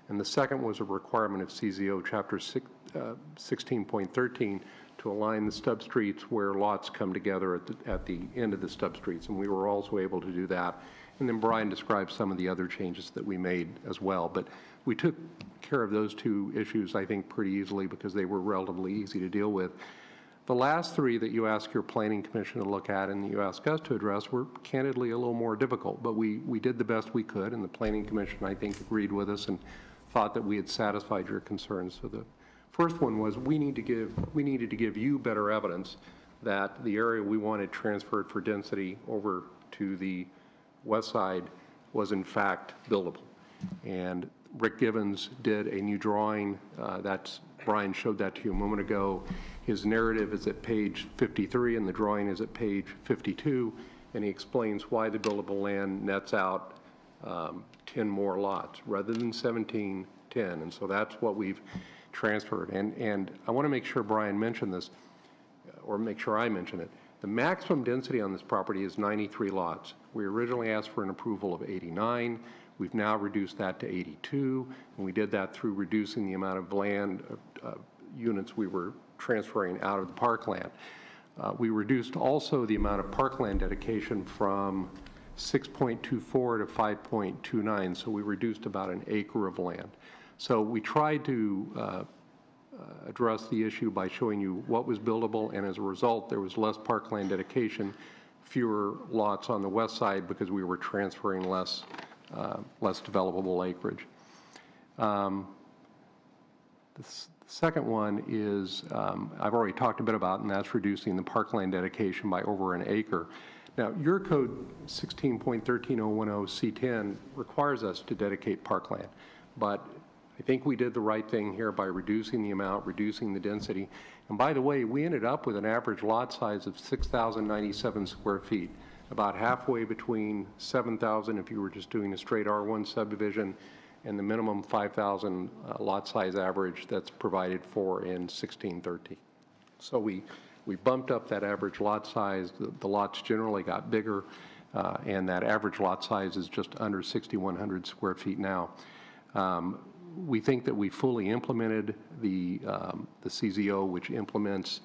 And the second was a requirement of CZO Chapter 16.13 to align the stub streets where lots come together at the end of the stub streets, and we were also able to do that. And then Brian described some of the other changes that we made as well, but we took care of those 2 issues, I think, pretty easily because they were relatively easy to deal with. The last 3 that you asked your Planning Commission to look at and you asked us to address were candidly a little more difficult, but we did the best we could, and the Planning Commission, I think, agreed with us and thought that we had satisfied your concerns. So the first one was we needed to give you better evidence that the area we wanted transferred for density over to the west side was in fact buildable. And Rick Gibbons did a new drawing. Brian showed that to you a moment ago. His narrative is at page 53 and the drawing is at page 52, and he explains why the buildable land nets out 10 more lots rather than 17, 10. And so that's what we've transferred. And I want to make sure Brian mentioned this, or make sure I mention it. The maximum density on this property is 93 lots. We originally asked for an approval of 89. We've now reduced that to 82, and we did that through reducing the amount of land units we were transferring out of the parkland. We reduced also the amount of parkland dedication from 6.24 to 5.29, so we reduced about an acre of land. So we tried to address the issue by showing you what was buildable, and as a result, there was less parkland dedication, fewer lots on the west side because we were transferring less developable acreage. The second one is, I've already talked a bit about, and that's reducing the parkland dedication by over an acre. Now, your code 16.13010C10 requires us to dedicate parkland, but I think we did the right thing here by reducing the amount, reducing the density. And by the way, we ended up with an average lot size of 6,097 square feet, about halfway between 7,000 if you were just doing a straight R1 subdivision and the minimum 5,000 lot size average that's provided for in 1613. So we bumped up that average lot size. The lots generally got bigger, and that average lot size is just under 6,100 square feet now. We think that we fully implemented the CZO, which implements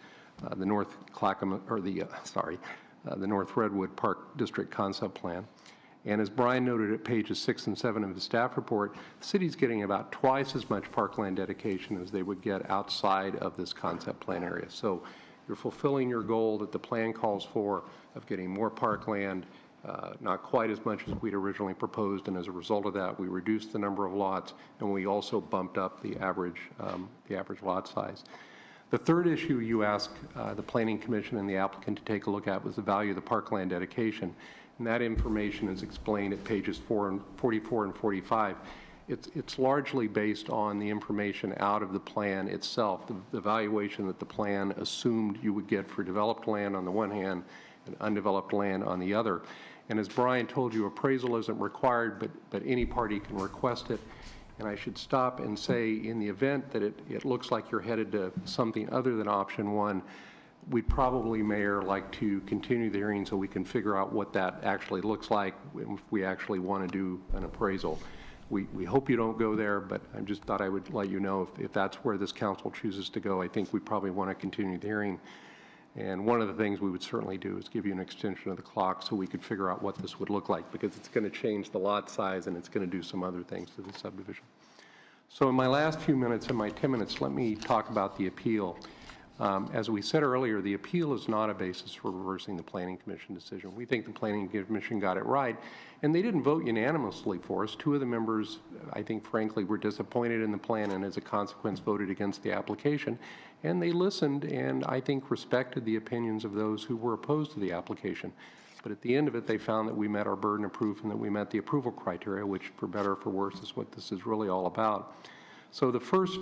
the North Clackamas, or the North Redwood Park District Concept Plan. And as Brian noted at pages 6 and 7 of the staff report, the city's getting about twice as much parkland dedication as they would get outside of this concept plan area. So you're fulfilling your goal that the plan calls for of getting more parkland, not quite as much as we'd originally proposed, and as a result of that, we reduced the number of lots, and we also bumped up the average lot size. The third issue you asked the Planning Commission and the applicant to take a look at was the value of the parkland dedication, and that information is explained at pages 44 and 45. It's largely based on the information out of the plan itself, the valuation that the plan assumed you would get for developed land on the one hand and undeveloped land on the other. And as Brian told you, appraisal isn't required, but any party can request it. And I should stop and say, in the event that it looks like you're headed to something other than option one, we'd probably, Mayor, like to continue the hearing so we can figure out what that actually looks like if we actually want to do an appraisal. We hope you don't go there, but I just thought I would let you know if that's where this council chooses to go. I think we probably want to continue the hearing. And one of the things we would certainly do is give you an extension of the clock so we could figure out what this would look like, because it's going to change the lot size and it's going to do some other things to the subdivision. So in my last few minutes, in my 10 minutes, let me talk about the appeal. As we said earlier, the appeal is not a basis for reversing the Planning Commission decision. We think the Planning Commission got it right, and they didn't vote unanimously for us. Two of the members, I think, frankly, were disappointed in the plan and as a consequence voted against the application. And they listened and I think respected the opinions of those who were opposed to the application. But at the end of it, they found that we met our burden of proof and that we met the approval criteria, which for better or for worse is what this is really all about. So the first,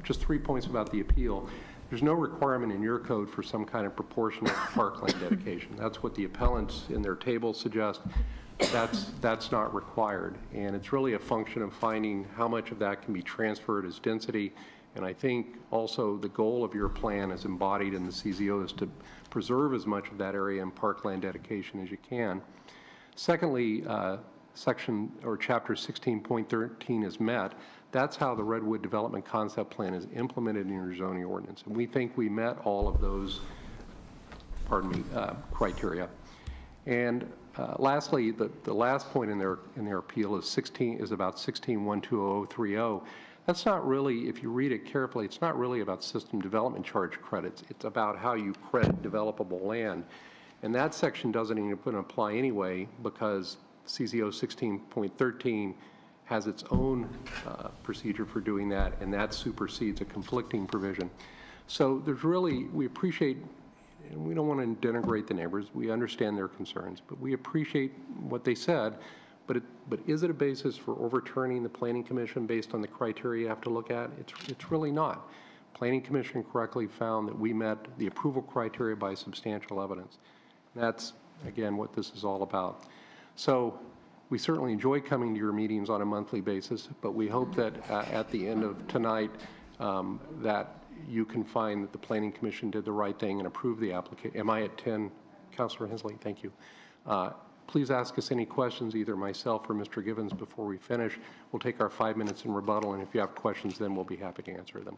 just 3 points about the appeal. There's no requirement in your code for some kind of proportionate parkland dedication. That's what the appellants in their table suggest. That's not required. And it's really a function of finding how much of that can be transferred as density. And I think also the goal of your plan as embodied in the CZO is to preserve as much of that area in parkland dedication as you can. Secondly, section or chapter 16.13 is met. That's how the Redwood Development Concept Plan is implemented in your zoning ordinance. And we think we met all of those, criteria. And lastly, the last point in their appeal is about 16.12030. That's not really, if you read it carefully, it's not really about system development charge credits. It's about how you credit developable land. And that section doesn't even apply anyway because CZO 16.13 has its own procedure for doing that, and that supersedes a conflicting provision. So there's really, we appreciate, and we don't want to denigrate the neighbors, we understand their concerns, but we appreciate what they said, but is it a basis for overturning the Planning Commission based on the criteria you have to look at? It's really not. Planning Commission correctly found that we met the approval criteria by substantial evidence. That's, again, what this is all about. So we certainly enjoy coming to your meetings on a monthly basis, but we hope that at the end of tonight that you can find that the Planning Commission did the right thing and approved the application. Am I at 10? Councilor Hensley, thank you. Please ask us any questions, either myself or Mr. Givens, before we finish. We'll take our 5 minutes in rebuttal, and if you have questions, then we'll be happy to answer them.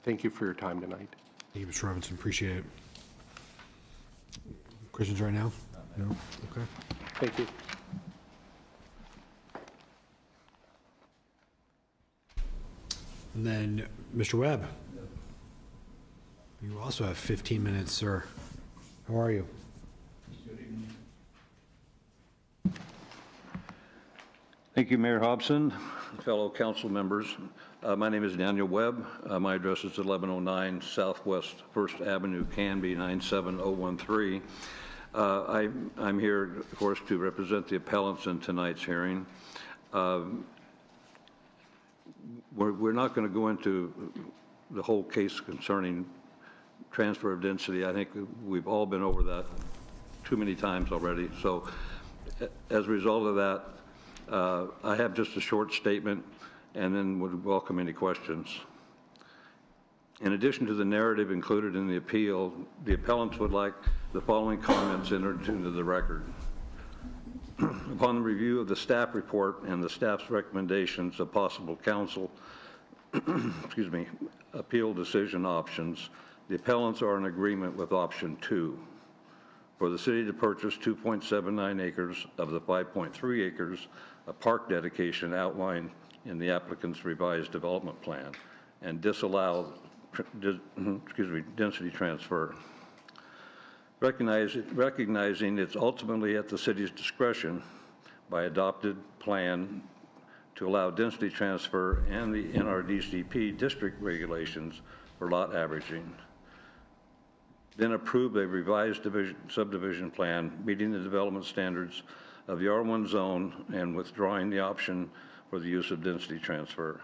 Thank you for your time tonight. Thank you, Mr. Robinson. Appreciate it. Questions right now? No? Okay. Thank you. And then, Mr. Webb. You also have 15 minutes, sir. How are you? Thank you, Mayor Hobson, fellow council members. My name is Daniel Webb. My address is 1109 Southwest 1st Avenue, Canby, 97013. I'm here, of course, to represent the appellants in tonight's hearing. We're not going to go into the whole case concerning transfer of density. I think we've all been over that too many times already. So as a result of that, I have just a short statement and then would welcome any questions. In addition to the narrative included in the appeal, the appellants would like the following comments entered into the record. Upon the review of the staff report and the staff's recommendations of possible council, excuse me, appeal decision options, the appellants are in agreement with option 2 for the city to purchase 2.79 acres of the 5.3 acres of park dedication outlined in the applicant's revised development plan and disallow, density transfer. Recognizing it's ultimately at the city's discretion by adopted plan to allow density transfer and the NRDCP district regulations for lot averaging. Then approve a revised subdivision plan meeting the development standards of the R1 zone and withdrawing the option for the use of density transfer.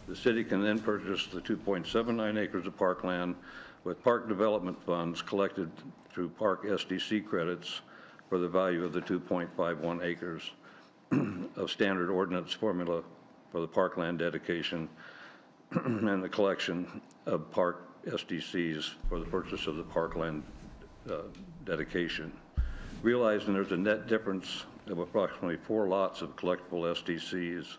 The city can then purchase the 2.79 acres of parkland with park development funds collected through park SDC credits for the value of the 2.51 acres of standard ordinance formula for the parkland dedication and the collection of park SDCs for the purchase of the parkland dedication. Realizing there's a net difference of approximately 4 lots of collectible SDCs,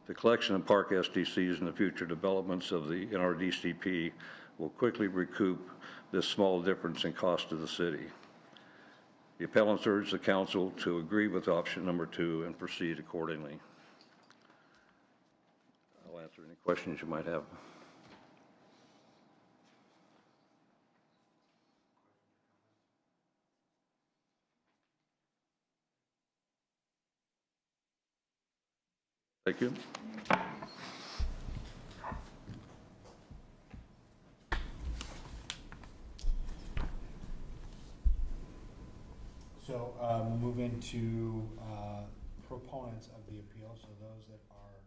the collection of park SDCs and the future developments of the NRDCP will quickly recoup this small difference in cost to the city. The appellants urge the council to agree with option number 2 and proceed accordingly. I'll answer any questions you might have. Thank you. So we'll move into proponents of the appeal, so those that are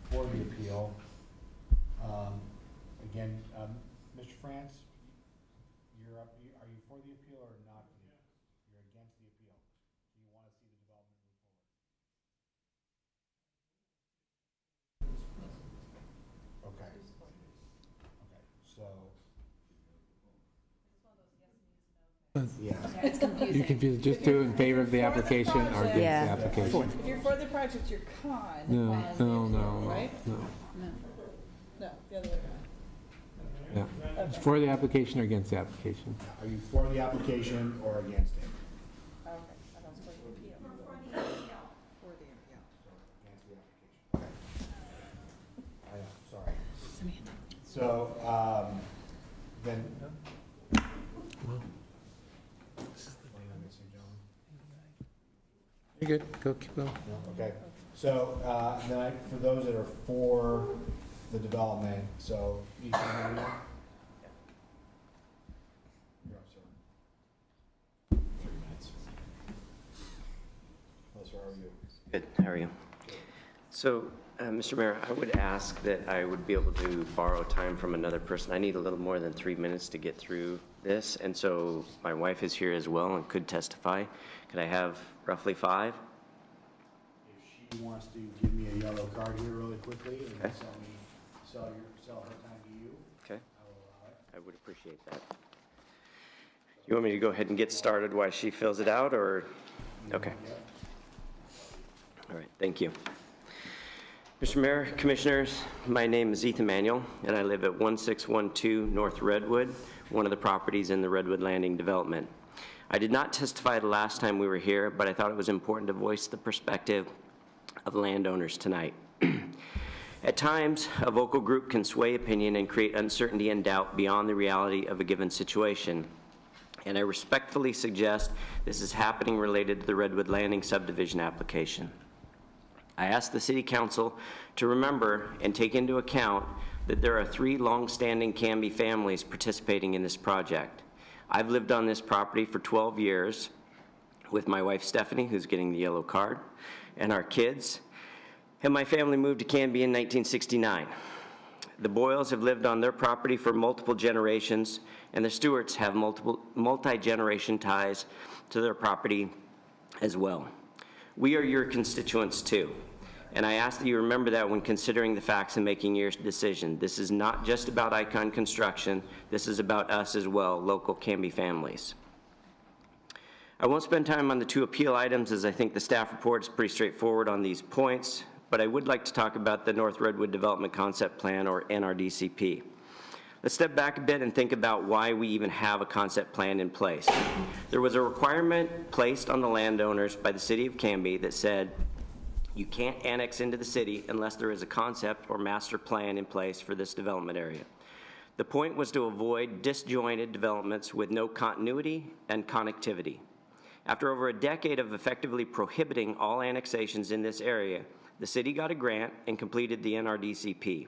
for the appeal. Again, Mr. France, you're up. Are you for the appeal or not for the appeal? You're against the appeal. Do you want to see the development move forward? Okay. Okay, so. Yeah. It's confusing. You're confused. Just do in favor of the application or against the Yeah. application. If you're for the project, you're con. No, on the no, appeal, no, right? no. No, the other way around. Yeah. It's for the application or against the application. Are you for the application or against it? Okay, I thought it was for the appeal. For the appeal. Against the application. Okay. I know, sorry. So, then. You're good. Go, keep going. Okay, so, then for those that are for the development, so, you can hear me now? You're up, sir. 3 minutes. Hello, sir, how are you? Good, how are you? So, Mr. Mayor, I would ask that I would be able to borrow time from another person. I need a little more than 3 minutes to get through this, and so my wife is here as well and could testify. Could I have roughly 5? If she wants to give me a yellow card here really quickly and Okay. sell her time to you, Okay, I will allow it. I would appreciate that. You want me to go ahead and get started while she fills it out, or? Okay. All right, thank you. Mr. Mayor, Commissioners, my name is Ethan Manuel, and I live at 1612 North Redwood, one of the properties in the Redwood Landing development. I did not testify the last time we were here, but I thought it was important to voice the perspective of landowners tonight. At times, a vocal group can sway opinion and create uncertainty and doubt beyond the reality of a given situation. And I respectfully suggest this is happening related to the Redwood Landing subdivision application. I ask the City Council to remember and take into account that there are 3 long-standing Canby families participating in this project. I've lived on this property for 12 years with my wife Stephanie, who's getting the yellow card, and our kids, and my family moved to Canby in 1969. The Boyles have lived on their property for multiple generations, and the Stewarts have multi-generation ties to their property as well. We are your constituents too, and I ask that you remember that when considering the facts and making your decision. This is not just about Icon Construction, this is about us as well, local Canby families. I won't spend time on the 2 appeal items, as I think the staff report is pretty straightforward on these points, but I would like to talk about the North Redwood Development Concept Plan, or NRDCP. Let's step back a bit and think about why we even have a concept plan in place. There was a requirement placed on the landowners by the City of Canby that said you can't annex into the city unless there is a concept or master plan in place for this development area. The point was to avoid disjointed developments with no continuity and connectivity. After over a decade of effectively prohibiting all annexations in this area, the city got a grant and completed the NRDCP.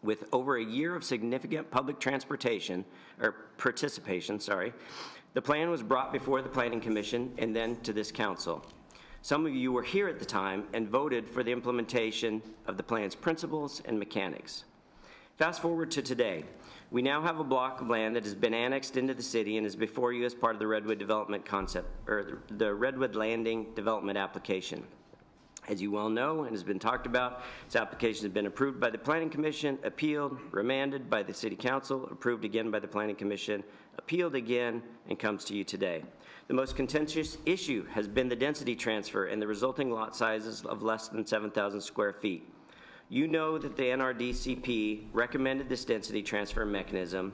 With over a year of significant public participation, the plan was brought before the Planning Commission and then to this council. Some of you were here at the time and voted for the implementation of the plan's principles and mechanics. Fast forward to today. We now have a block of land that has been annexed into the city and is before you as part of the Redwood Development Concept, or the Redwood Landing Development Application. As you well know and has been talked about, this application has been approved by the Planning Commission, appealed, remanded by the City Council, approved again by the Planning Commission, appealed again, and comes to you today. The most contentious issue has been the density transfer and the resulting lot sizes of less than 7,000 square feet. You know that the NRDCP recommended this density transfer mechanism,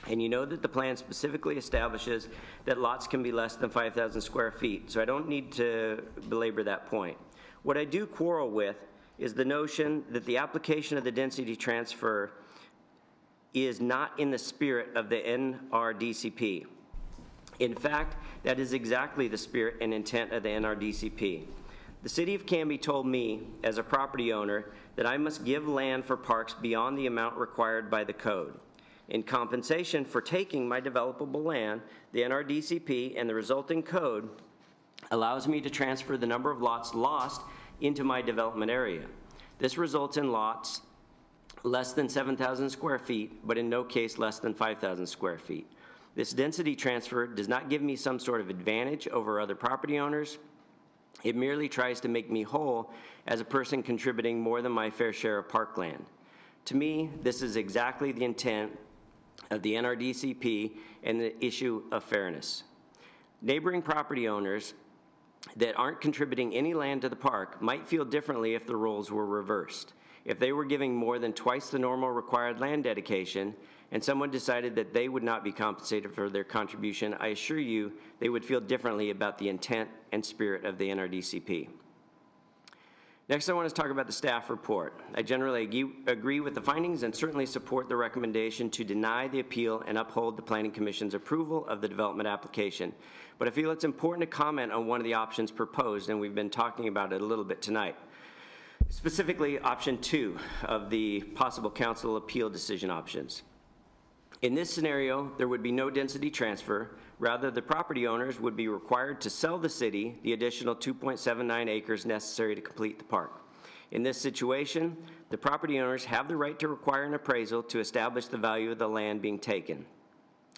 and you know that the plan specifically establishes that lots can be less than 5,000 square feet, so I don't need to belabor that point. What I do quarrel with is the notion that the application of the density transfer is not in the spirit of the NRDCP. In fact, that is exactly the spirit and intent of the NRDCP. The City of Canby told me, as a property owner, that I must give land for parks beyond the amount required by the code. In compensation for taking my developable land, the NRDCP and the resulting code allows me to transfer the number of lots lost into my development area. This results in lots less than 7,000 square feet, but in no case less than 5,000 square feet. This density transfer does not give me some sort of advantage over other property owners. It merely tries to make me whole as a person contributing more than my fair share of parkland. To me, this is exactly the intent of the NRDCP and the issue of fairness. Neighboring property owners that aren't contributing any land to the park might feel differently if the roles were reversed. If they were giving more than twice the normal required land dedication and someone decided that they would not be compensated for their contribution, I assure you they would feel differently about the intent and spirit of the NRDCP. Next, I want to talk about the staff report. I generally agree with the findings and certainly support the recommendation to deny the appeal and uphold the Planning Commission's approval of the development application. But I feel it's important to comment on one of the options proposed, and we've been talking about it a little bit tonight. Specifically, option 2 of the possible council appeal decision options. In this scenario, there would be no density transfer. Rather, the property owners would be required to sell the city the additional 2.79 acres necessary to complete the park. In this situation, the property owners have the right to require an appraisal to establish the value of the land being taken.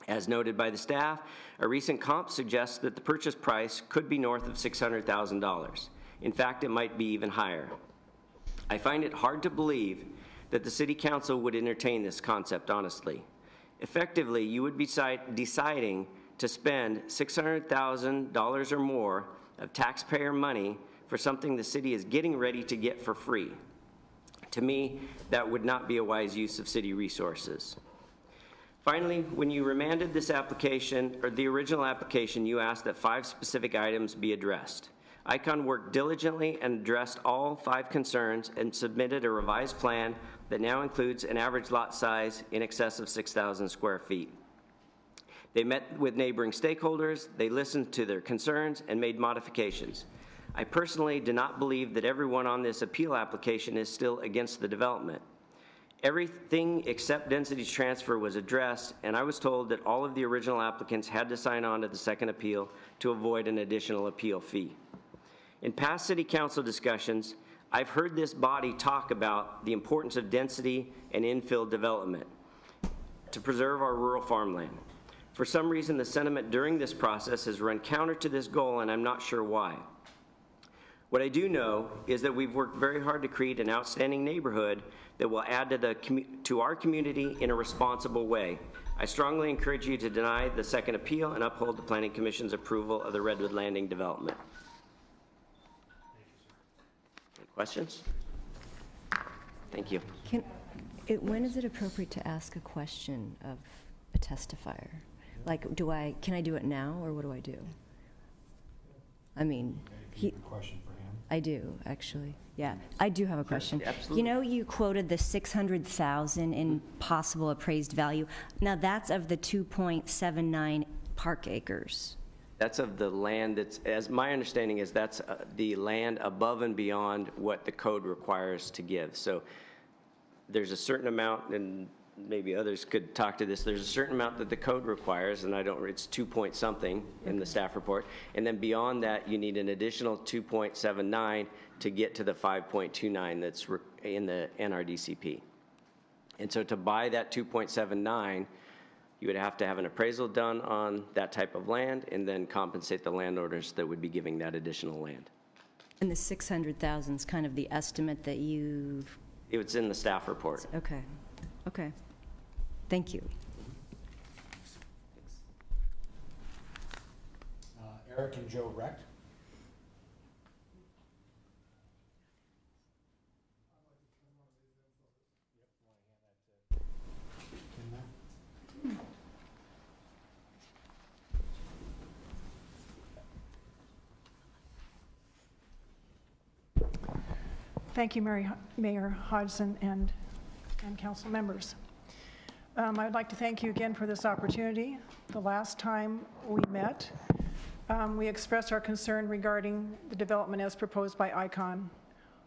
As noted by the staff, a recent comp suggests that the purchase price could be north of $600,000. In fact, it might be even higher. I find it hard to believe that the City Council would entertain this concept honestly. Effectively, you would be deciding to spend $600,000 or more of taxpayer money for something the city is getting ready to get for free. To me, that would not be a wise use of city resources. Finally, when you remanded this application, or the original application, you asked that 5 specific items be addressed. ICON worked diligently and addressed all 5 concerns and submitted a revised plan that now includes an average lot size in excess of 6,000 square feet. They met with neighboring stakeholders, they listened to their concerns, and made modifications. I personally do not believe that everyone on this appeal application is still against the development. Everything except density transfer was addressed, and I was told that all of the original applicants had to sign on to the second appeal to avoid an additional appeal fee. In past City Council discussions, I've heard this body talk about the importance of density and infill development to preserve our rural farmland. For some reason, the sentiment during this process has run counter to this goal, and I'm not sure why. What I do know is that we've worked very hard to create an outstanding neighborhood that will add to our community in a responsible way. I strongly encourage you to deny the second appeal and uphold the Planning Commission's approval of the Redwood Landing development. Any questions? Thank you. When is it appropriate to ask a question of a testifier? Like, can I do it now, or what do I do? I mean, Question for him. I do, actually. Yeah, I do have a question. Absolutely. You know, you quoted the 600,000 in possible appraised value. Now, that's of the 2.79 park acres. That's of the land that's, as my understanding is, that's the land above and beyond what the code requires to give. So there's a certain amount, and maybe others could talk to this, there's a certain amount that the code requires, and it's 2 point something in the staff report, and then beyond that you need an additional 2.79 to get to the 5.29 that's in the NRDCP. And so to buy that 2.79, you would have to have an appraisal done on that type of land and then compensate the landowners that would be giving that additional land. And the 600,000 is kind of the estimate that you've... It's in the staff report. Okay, okay. Thank you. Eric and Joe Recht. Thank you, Mayor Hodgson and council members. I'd like to thank you again for this opportunity. The last time we met, we expressed our concern regarding the development as proposed by ICON.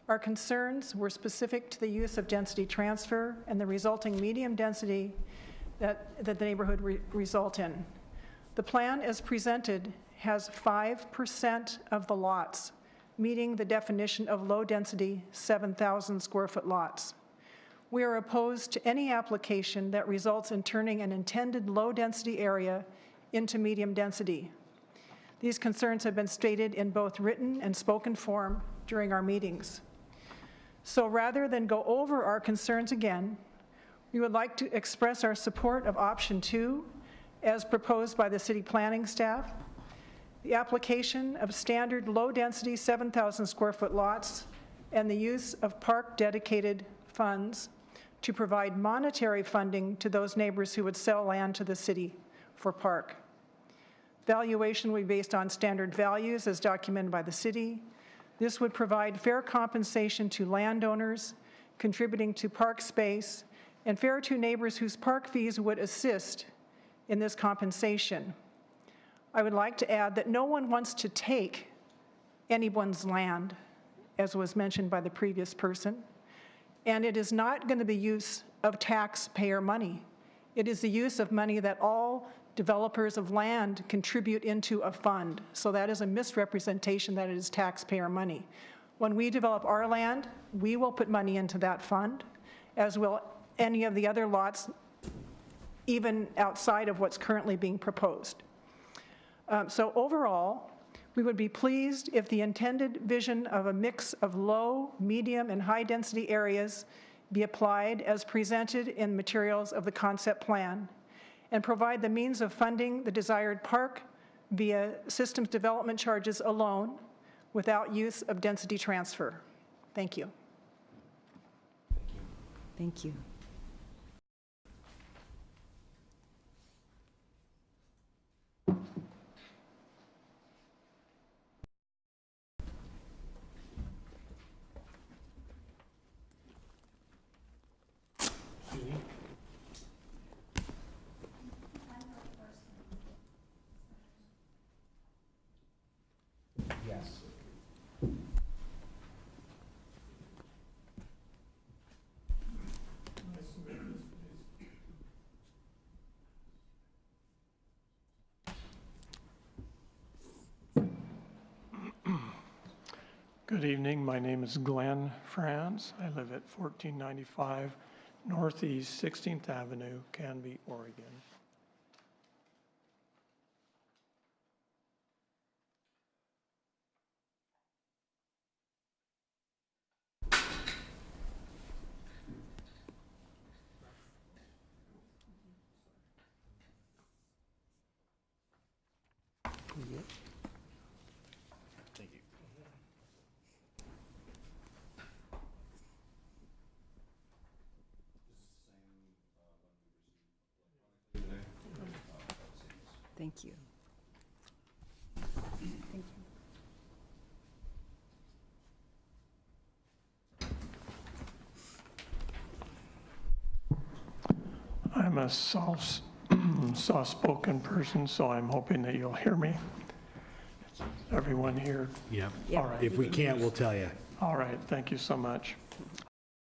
Our concerns were specific to the use of density transfer and the resulting medium density that the neighborhood result in. The plan as presented has 5% of the lots meeting the definition of low-density 7,000 square foot lots. We are opposed to any application that results in turning an intended low-density area into medium density. These concerns have been stated in both written and spoken form during our meetings. So rather than go over our concerns again, we would like to express our support of option 2 as proposed by the city planning staff. The application of standard low-density 7,000 square foot lots and the use of park-dedicated funds to provide monetary funding to those neighbors who would sell land to the city for park. Valuation would be based on standard values as documented by the city. This would provide fair compensation to landowners contributing to park space and fair to neighbors whose park fees would assist in this compensation. I would like to add that no one wants to take anyone's land, as was mentioned by the previous person, and it is not going to be use of taxpayer money. It is the use of money that all developers of land contribute into a fund. So that is a misrepresentation that it is taxpayer money. When we develop our land, we will put money into that fund, as will any of the other lots, even outside of what's currently being proposed. So overall, we would be pleased if the intended vision of a mix of low, medium, and high-density areas be applied as presented in materials of the concept plan, and provide the means of funding the desired park via systems development charges alone without use of density transfer. Thank you. Thank you. Yes. Good evening. My name is Glenn Franz. I live at 1495 Northeast 16th Avenue, Canby, Oregon. Thank you. Thank you. Thank you. I'm a soft-spoken person, so I'm hoping that you'll hear me. Everyone here? Yep. All right. If we can't, we'll tell you. All right, thank you so much.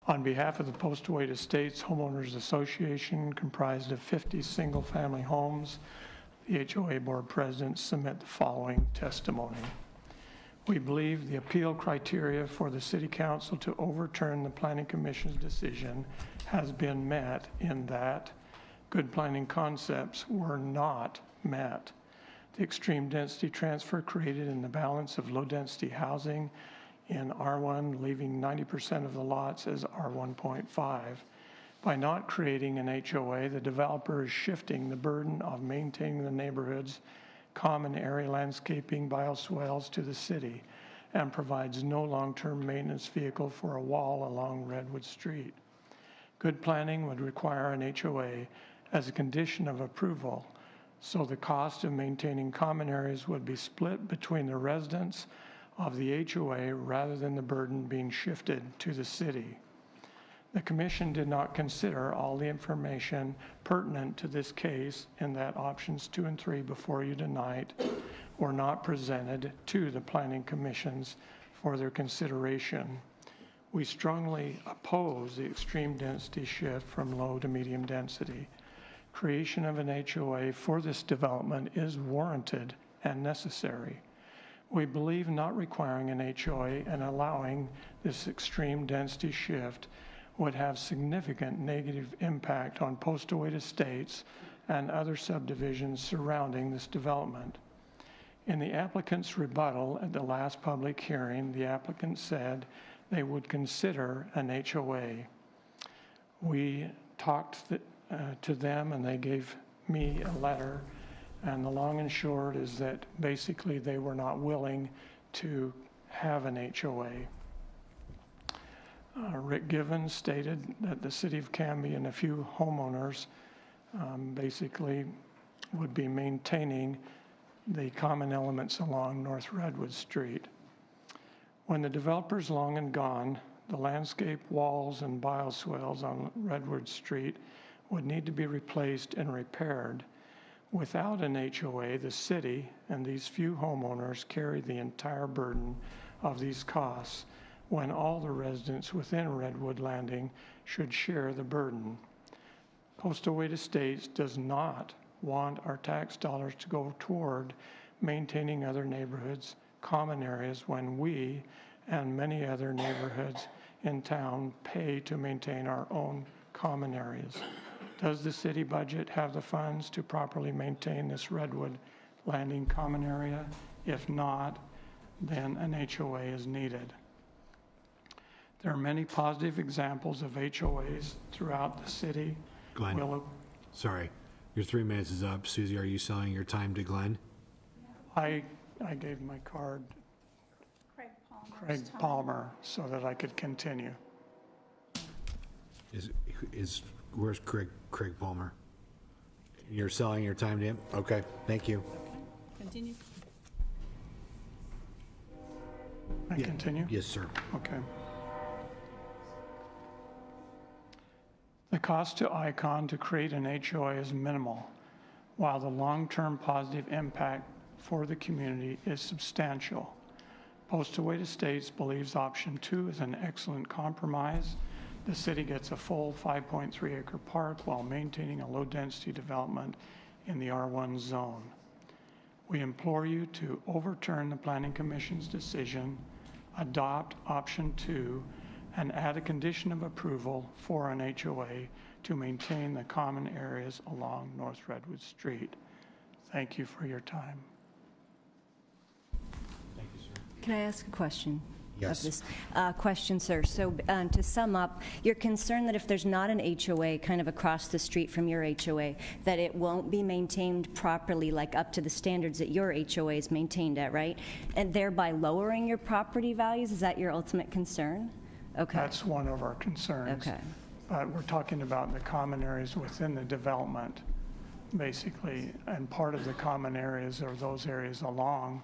On behalf of the Post-Wade Estates Homeowners Association, comprised of 50 single-family homes, the HOA Board President submit the following testimony. We believe the appeal criteria for the City Council to overturn the Planning Commission's decision has been met in that good planning concepts were not met. The extreme density transfer created in the balance of low-density housing in R1, leaving 90% of the lots as R1.5. By not creating an HOA, the developer is shifting the burden of maintaining the neighborhood's common area landscaping bioswales to the city and provides no long-term maintenance vehicle for a wall along Redwood Street. Good planning would require an HOA as a condition of approval, so the cost of maintaining common areas would be split between the residents of the HOA rather than the burden being shifted to the city. The Commission did not consider all the information pertinent to this case in that options 2 and 3 before you tonight were not presented to the planning commissions for their consideration. We strongly oppose the extreme density shift from low to medium density. Creation of an HOA for this development is warranted and necessary. We believe not requiring an HOA and allowing this extreme density shift would have significant negative impact on Post-Await estates and other subdivisions surrounding this development. In the applicant's rebuttal at the last public hearing, the applicant said they would consider an HOA. We talked to them and they gave me a letter, and the long and short is that basically they were not willing to have an HOA. Rick Givens stated that the city of Canby and a few homeowners basically would be maintaining the common elements along North Redwood Street. When the developer's long and gone, the landscape walls and bioswales on Redwood Street would need to be replaced and repaired. Without an HOA, the city and these few homeowners carry the entire burden of these costs when all the residents within Redwood Landing should share the burden. Post-Await Estates does not want our tax dollars to go toward maintaining other neighborhoods' common areas when we and many other neighborhoods in town pay to maintain our own common areas. Does the city budget have the funds to properly maintain this Redwood Landing common area? If not, then an HOA is needed. There are many positive examples of HOAs throughout the city. Glenn, sorry, your 3 minutes is up. Susie, are you selling your time to Glenn? I gave my card Craig Palmer so that I could continue. Where's Craig Palmer? You're selling your time to him? Okay, thank you. Continue. I continue? Yes, sir. Okay. The cost to ICON to create an HOA is minimal, while the long-term positive impact for the community is substantial. Post-Await Estates believes option 2 is an excellent compromise. The city gets a full 5.3 acre park while maintaining a low-density development in the R1 zone. We implore you to overturn the Planning Commission's decision, adopt option 2, and add a condition of approval for an HOA to maintain the common areas along North Redwood Street. Thank you for your time. Thank you, sir. Can I ask a question? Yes. Of this? Question, sir. So to sum up, you're concerned that if there's not an HOA kind of across the street from your HOA, that it won't be maintained properly, like up to the standards that your HOA is maintained at, right? And thereby lowering your property values? Is that your ultimate concern? Okay. That's one of our concerns. Okay. But we're talking about the common areas within the development, basically, and part of the common areas are those areas along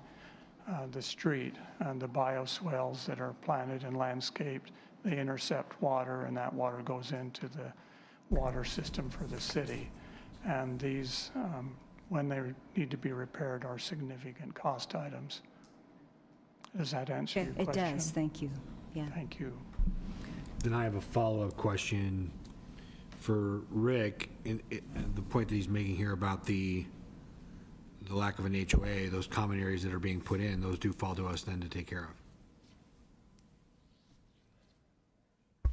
the street and the bioswales that are planted and landscaped. They intercept water, and that water goes into the water system for the city. And these, when they need to be repaired, are significant cost items. Does that answer your question? It does, thank you. Yeah. Thank you. Then I have a follow-up question for Rick, and the point that he's making here about the lack of an HOA, those common areas that are being put in, those do fall to us then to take care of.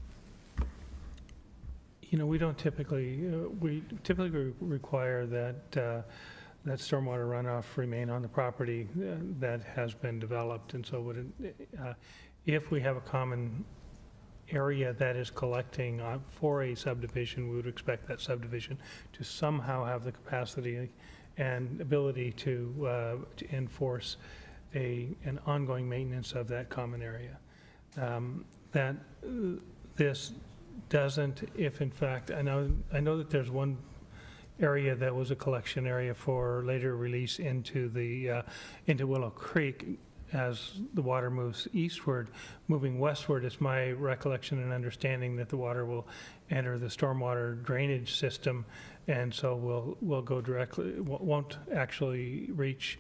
You know, we don't typically, we typically require that that stormwater runoff remain on the property that has been developed. And so if we have a common area that is collecting for a subdivision, we would expect that subdivision to somehow have the capacity and ability to enforce an ongoing maintenance of that common area. That this doesn't, if in fact, I know that there's one area that was a collection area for later release into Willow Creek as the water moves eastward. Moving westward, it's my recollection and understanding that the water will enter the stormwater drainage system, and so will go directly, won't actually reach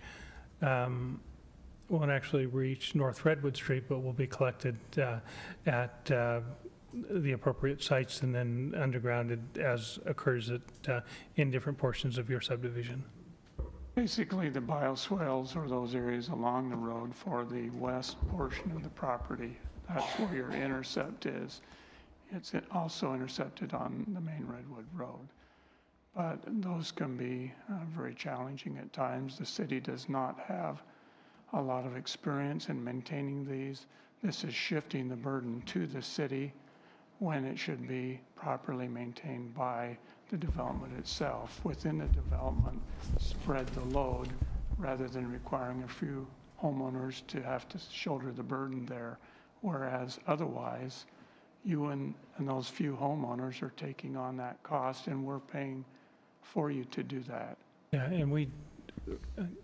won't actually reach North Redwood Street, but will be collected at the appropriate sites and then undergrounded as occurs in different portions of your subdivision. Basically, the bioswales or those areas along the road for the west portion of the property, that's where your intercept is. It's also intercepted on the main Redwood Road. But those can be very challenging at times. The city does not have a lot of experience in maintaining these. This is shifting the burden to the city when it should be properly maintained by the development itself. Within the development, spread the load rather than requiring a few homeowners to have to shoulder the burden there. Whereas otherwise, you and those few homeowners are taking on that cost, and we're paying for you to do that. Yeah, and we,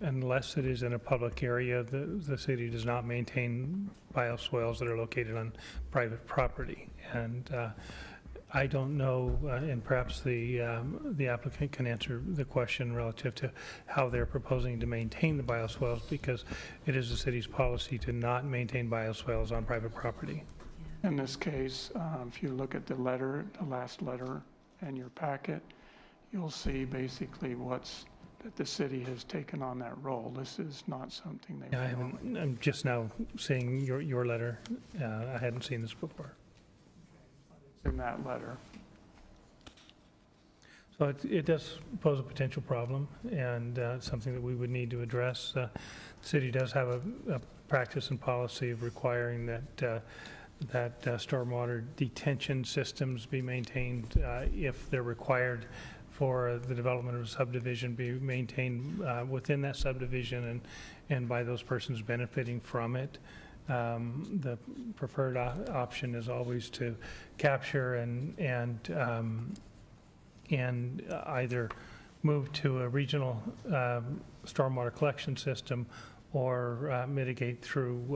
unless it is in a public area, the city does not maintain bioswales that are located on private property. And I don't know, and perhaps the applicant can answer the question relative to how they're proposing to maintain the bioswales, because it is the city's policy to not maintain bioswales on private property. In this case, if you look at the letter, the last letter in your packet, you'll see basically that the city has taken on that role. This is not something they. Yeah, I'm just now seeing your letter. I hadn't seen this before. It's in that letter. So it does pose a potential problem, and something that we would need to address. The city does have a practice and policy of requiring that stormwater detention systems be maintained if they're required for the development of a subdivision, be maintained within that subdivision and by those persons benefiting from it. The preferred option is always to capture and either move to a regional stormwater collection system or mitigate through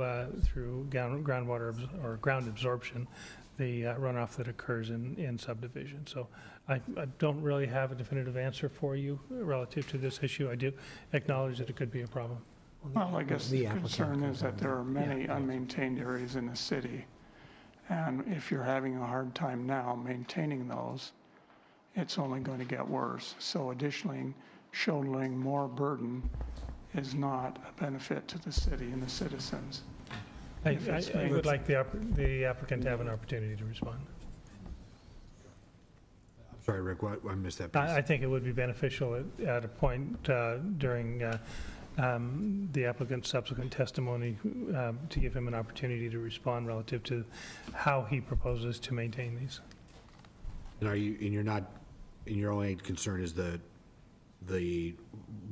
groundwater or ground absorption the runoff that occurs in subdivision. So I don't really have a definitive answer for you relative to this issue. I do acknowledge that it could be a problem. Well, I guess the concern is that there are many unmaintained areas in the city. And if you're having a hard time now maintaining those, it's only going to get worse. So additionally, shouldering more burden is not a benefit to the city and the citizens. I would like the applicant to have an opportunity to respond. I'm sorry, Rick, I missed that piece. I think it would be beneficial at a point during the applicant's subsequent testimony to give him an opportunity to respond relative to how he proposes to maintain these. And your only concern is the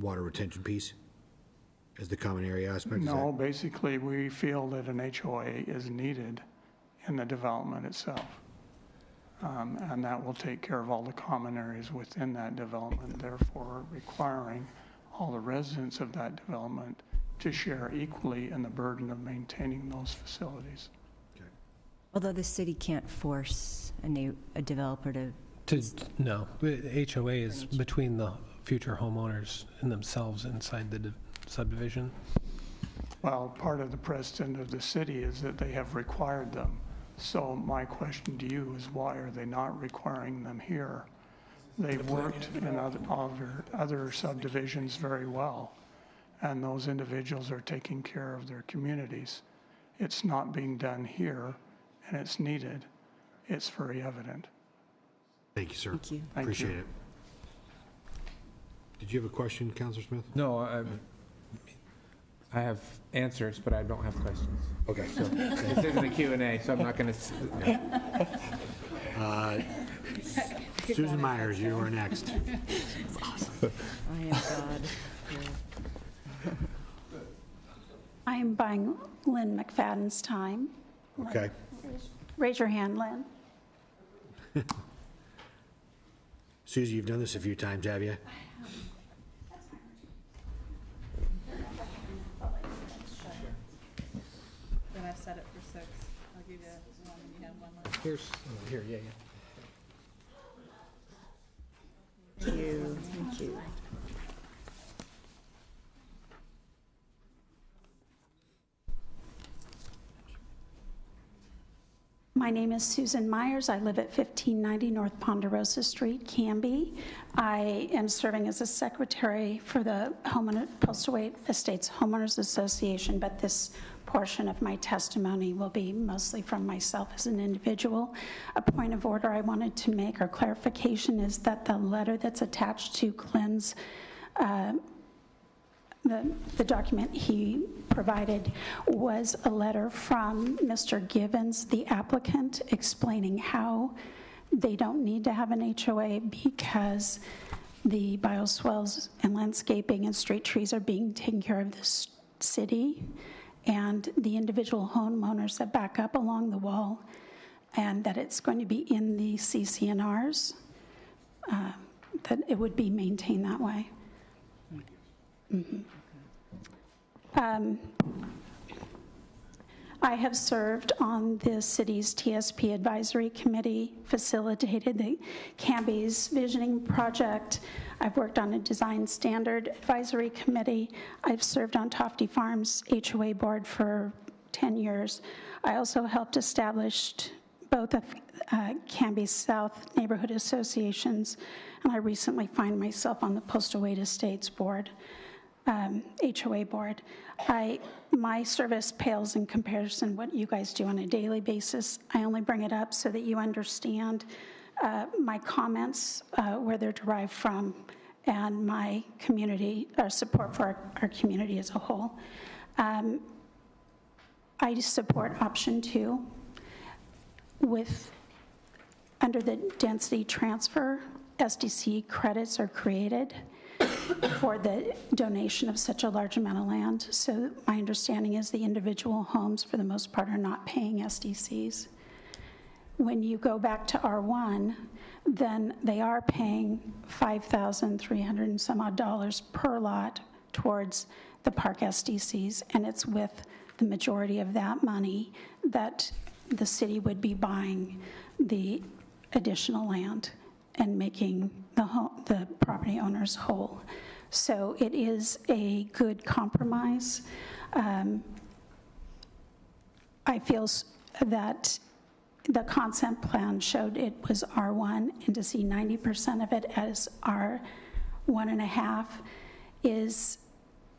water retention piece as the common area aspect? No, basically, we feel that an HOA is needed in the development itself. And that will take care of all the common areas within that development, therefore requiring all the residents of that development to share equally in the burden of maintaining those facilities. Okay. Although the city can't force a developer to. No, the HOA is between the future homeowners and themselves inside the subdivision. Well, part of the precedent of the city is that they have required them. So my question to you is, why are they not requiring them here? They've worked in other subdivisions very well, and those individuals are taking care of their communities. It's not being done here, and it's needed. It's very evident. Thank you, sir. Thank you. Appreciate it. Did you have a question, Councilor Smith? No, I have answers, but I don't have questions. Okay. So this isn't a Q&A, so I'm not going to. Susan Myers, you are next. I am God. I am buying Lynn McFadden's time. Okay. Raise your hand, Lynn. Susie, you've done this a few times, have you? Then I've set it for 6. I'll give you one and you have one left. Here, yeah. Thank you. Thank you. My name is Susan Myers. I live at 1590 North Ponderosa Street, Canby. I am serving as a secretary for the Postlethwaite Estates Homeowners Association, but this portion of my testimony will be mostly from myself as an individual. A point of order I wanted to make, or clarification, is that the letter that's attached to Glenn's the document he provided was a letter from Mr. Givens, the applicant, explaining how they don't need to have an HOA because the bioswales and landscaping and street trees are being taken care of this city, and the individual homeowners that back up along the wall, and that it's going to be in the CCNRs, that it would be maintained that way. Mm-hmm. I have served on the city's TSP advisory committee, facilitated the Canby's visioning project. I've worked on a design standard advisory committee. I've served on Tofty Farms HOA board for 10 years. I also helped establish both of Canby South neighborhood associations, and I recently find myself on the Postlethwaite Estates board. HOA board. My service pales in comparison what you guys do on a daily basis. I only bring it up so that you understand my comments, where they're derived from, and my community, or support for our community as a whole. I support option 2. Under the density transfer, SDC credits are created for the donation of such a large amount of land. So my understanding is the individual homes, for the most part, are not paying SDCs. When you go back to R1, then they are paying $5,300 and some odd per lot towards the park SDCs, and it's with the majority of that money that the city would be buying the additional land and making the property owners whole. So it is a good compromise. I feel that the concept plan showed it was R1, and to see 90% of it as R1.5 is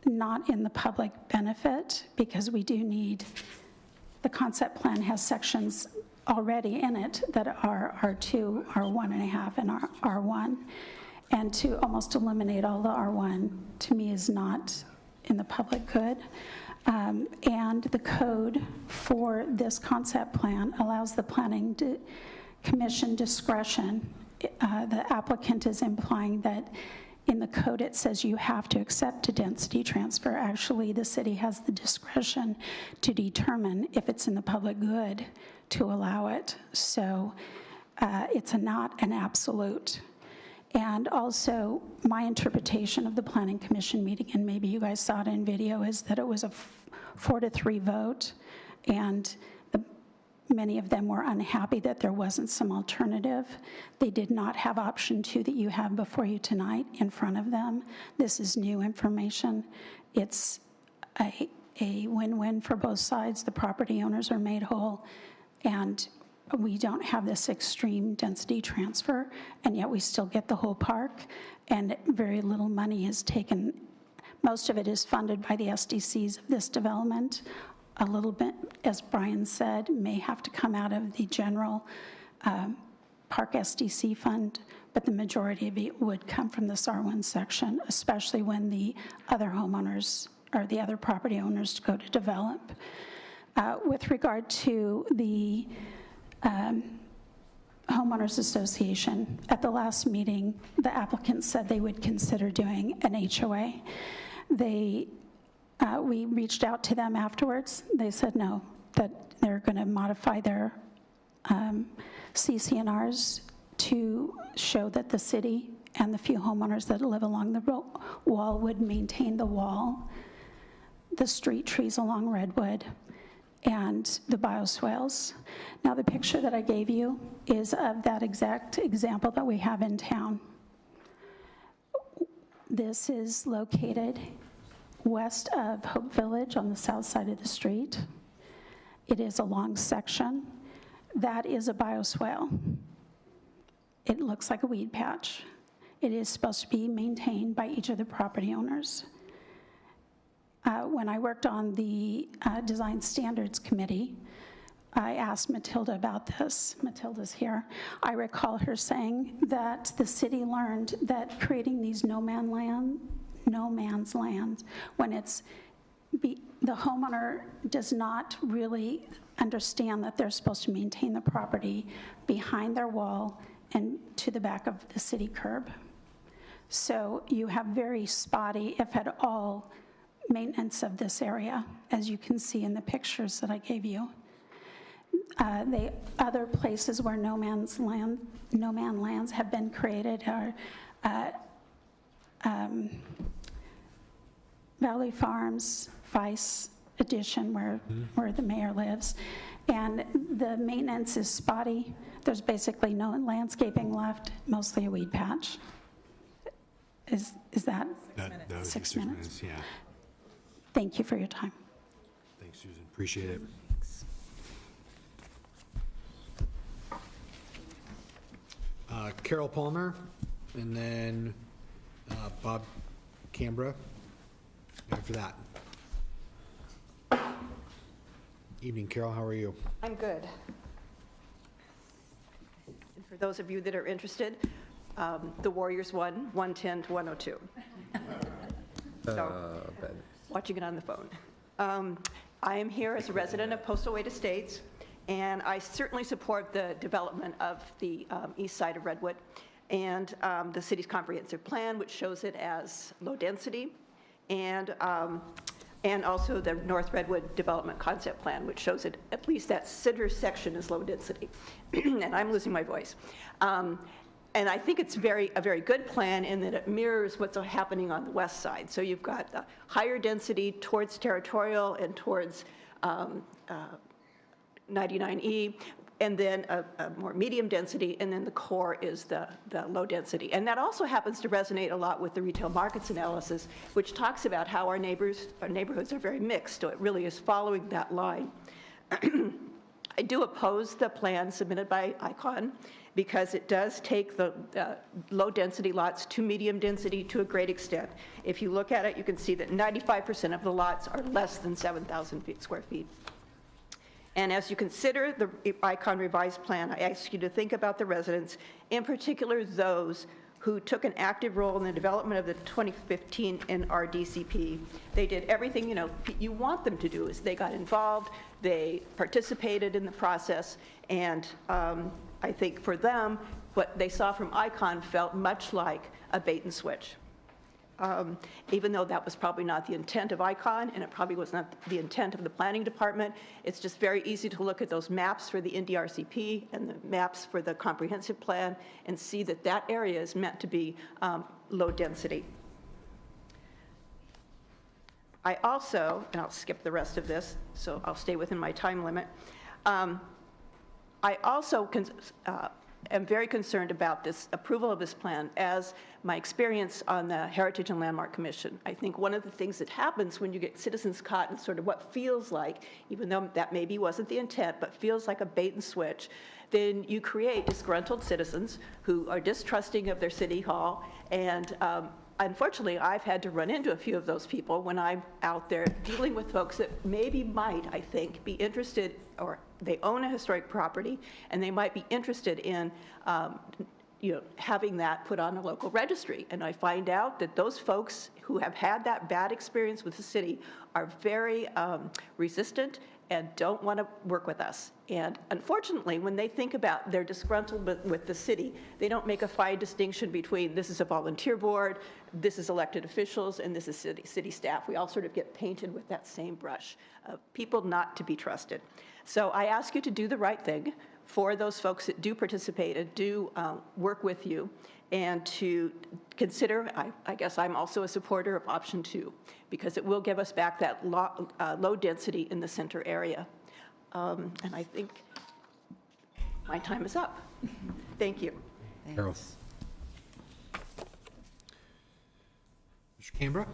not in the public benefit, because we do need, the concept plan has sections already in it that are R2, R1.5, and R1. And to almost eliminate all the R1, to me, is not in the public good. And the code for this concept plan allows the planning commission discretion. The applicant is implying that in the code it says you have to accept a density transfer. Actually, the city has the discretion to determine if it's in the public good to allow it. So it's not an absolute. And also, my interpretation of the Planning Commission meeting, and maybe you guys saw it in video, is that it was a 4-3 vote, and many of them were unhappy that there wasn't some alternative. They did not have option 2 that you have before you tonight in front of them. This is new information. It's a win-win for both sides. The property owners are made whole, and we don't have this extreme density transfer, and yet we still get the whole park, and very little money is taken. Most of it is funded by the SDCs of this development. A little bit, as Brian said, may have to come out of the general park SDC fund, but the majority of it would come from this R1 section, especially when the other homeowners or the other property owners go to develop. With regard to the Homeowners Association, at the last meeting, the applicant said they would consider doing an HOA. We reached out to them afterwards. They said no, that they're going to modify their CCNRs to show that the city and the few homeowners that live along the wall would maintain the wall, the street trees along Redwood, and the bioswales. Now, the picture that I gave you is of that exact example that we have in town. This is located west of Hope Village on the south side of the street. It is a long section. that is a bioswale. It looks like a weed patch. It is supposed to be maintained by each of the property owners. When I worked on the Design Standards Committee, I asked Matilda about this. Matilda's here. I recall her saying that the city learned that creating these no man's land, when the homeowner does not really understand that they're supposed to maintain the property behind their wall and to the back of the city curb. So you have very spotty, if at all, maintenance of this area, as you can see in the pictures that I gave you. The other places where no man's lands have been created are Valley Farms, Vice Edition, where the mayor lives, and the maintenance is spotty. There's basically no landscaping left, mostly a weed patch. Is that 6 minutes? Yeah. Thank you for your time. Thanks, Susan. Appreciate it. Carol Palmer, and then Bob Canberra after that. Evening, Carol. How are you? I'm good. And for those of you that are interested, the Warriors won 110 to 102. So, watching it on the phone. I am here as a resident of Postal Way Estates, and I certainly support the development of the east side of Redwood and the city's comprehensive plan, which shows it as low density, and also the North Redwood Development Concept Plan, which shows it, at least that center section is low density. And I'm losing my voice. And I think it's a very good plan in that it mirrors what's happening on the west side. So you've got the higher density towards Territorial and towards 99E, and then a more medium density, and then the core is the low density. And that also happens to resonate a lot with the retail markets analysis, which talks about how our neighborhoods are very mixed, so it really is following that line. I do oppose the plan submitted by ICON because it does take the low-density lots to medium density to a great extent. If you look at it, you can see that 95% of the lots are less than 7,000 square feet. And as you consider the ICON revised plan, I ask you to think about the residents, in particular those who took an active role in the development of the 2015 NRDCP. They did everything you want them to do. Is they got involved, they participated in the process, and I think for them, what they saw from ICON felt much like a bait and switch. Even though that was probably not the intent of ICON, and it probably was not the intent of the planning department, it's just very easy to look at those maps for the NDRCP and the maps for the comprehensive plan and see that that area is meant to be low density. I also, and I'll skip the rest of this, so I'll stay within my time limit. I also am very concerned about this approval of this plan as my experience on the Heritage and Landmark Commission. I think one of the things that happens when you get citizens caught in sort of what feels like, even though that maybe wasn't the intent, but feels like a bait and switch, then you create disgruntled citizens who are distrusting of their city hall. And unfortunately, I've had to run into a few of those people when I'm out there dealing with folks that maybe might, I think, be interested, or they own a historic property, and they might be interested in having that put on a local registry. And I find out that those folks who have had that bad experience with the city are very resistant and don't want to work with us. And unfortunately, when they think about their disgruntled with the city, they don't make a fine distinction between this is a volunteer board, this is elected officials, and this is city staff. We all sort of get painted with that same brush of people not to be trusted. So I ask you to do the right thing for those folks that do participate and do work with you, and to consider, I guess I'm also a supporter of option 2, because it will give us back that low density in the center area. And I think my time is up. Thank you. Carol. Mr. Canberra?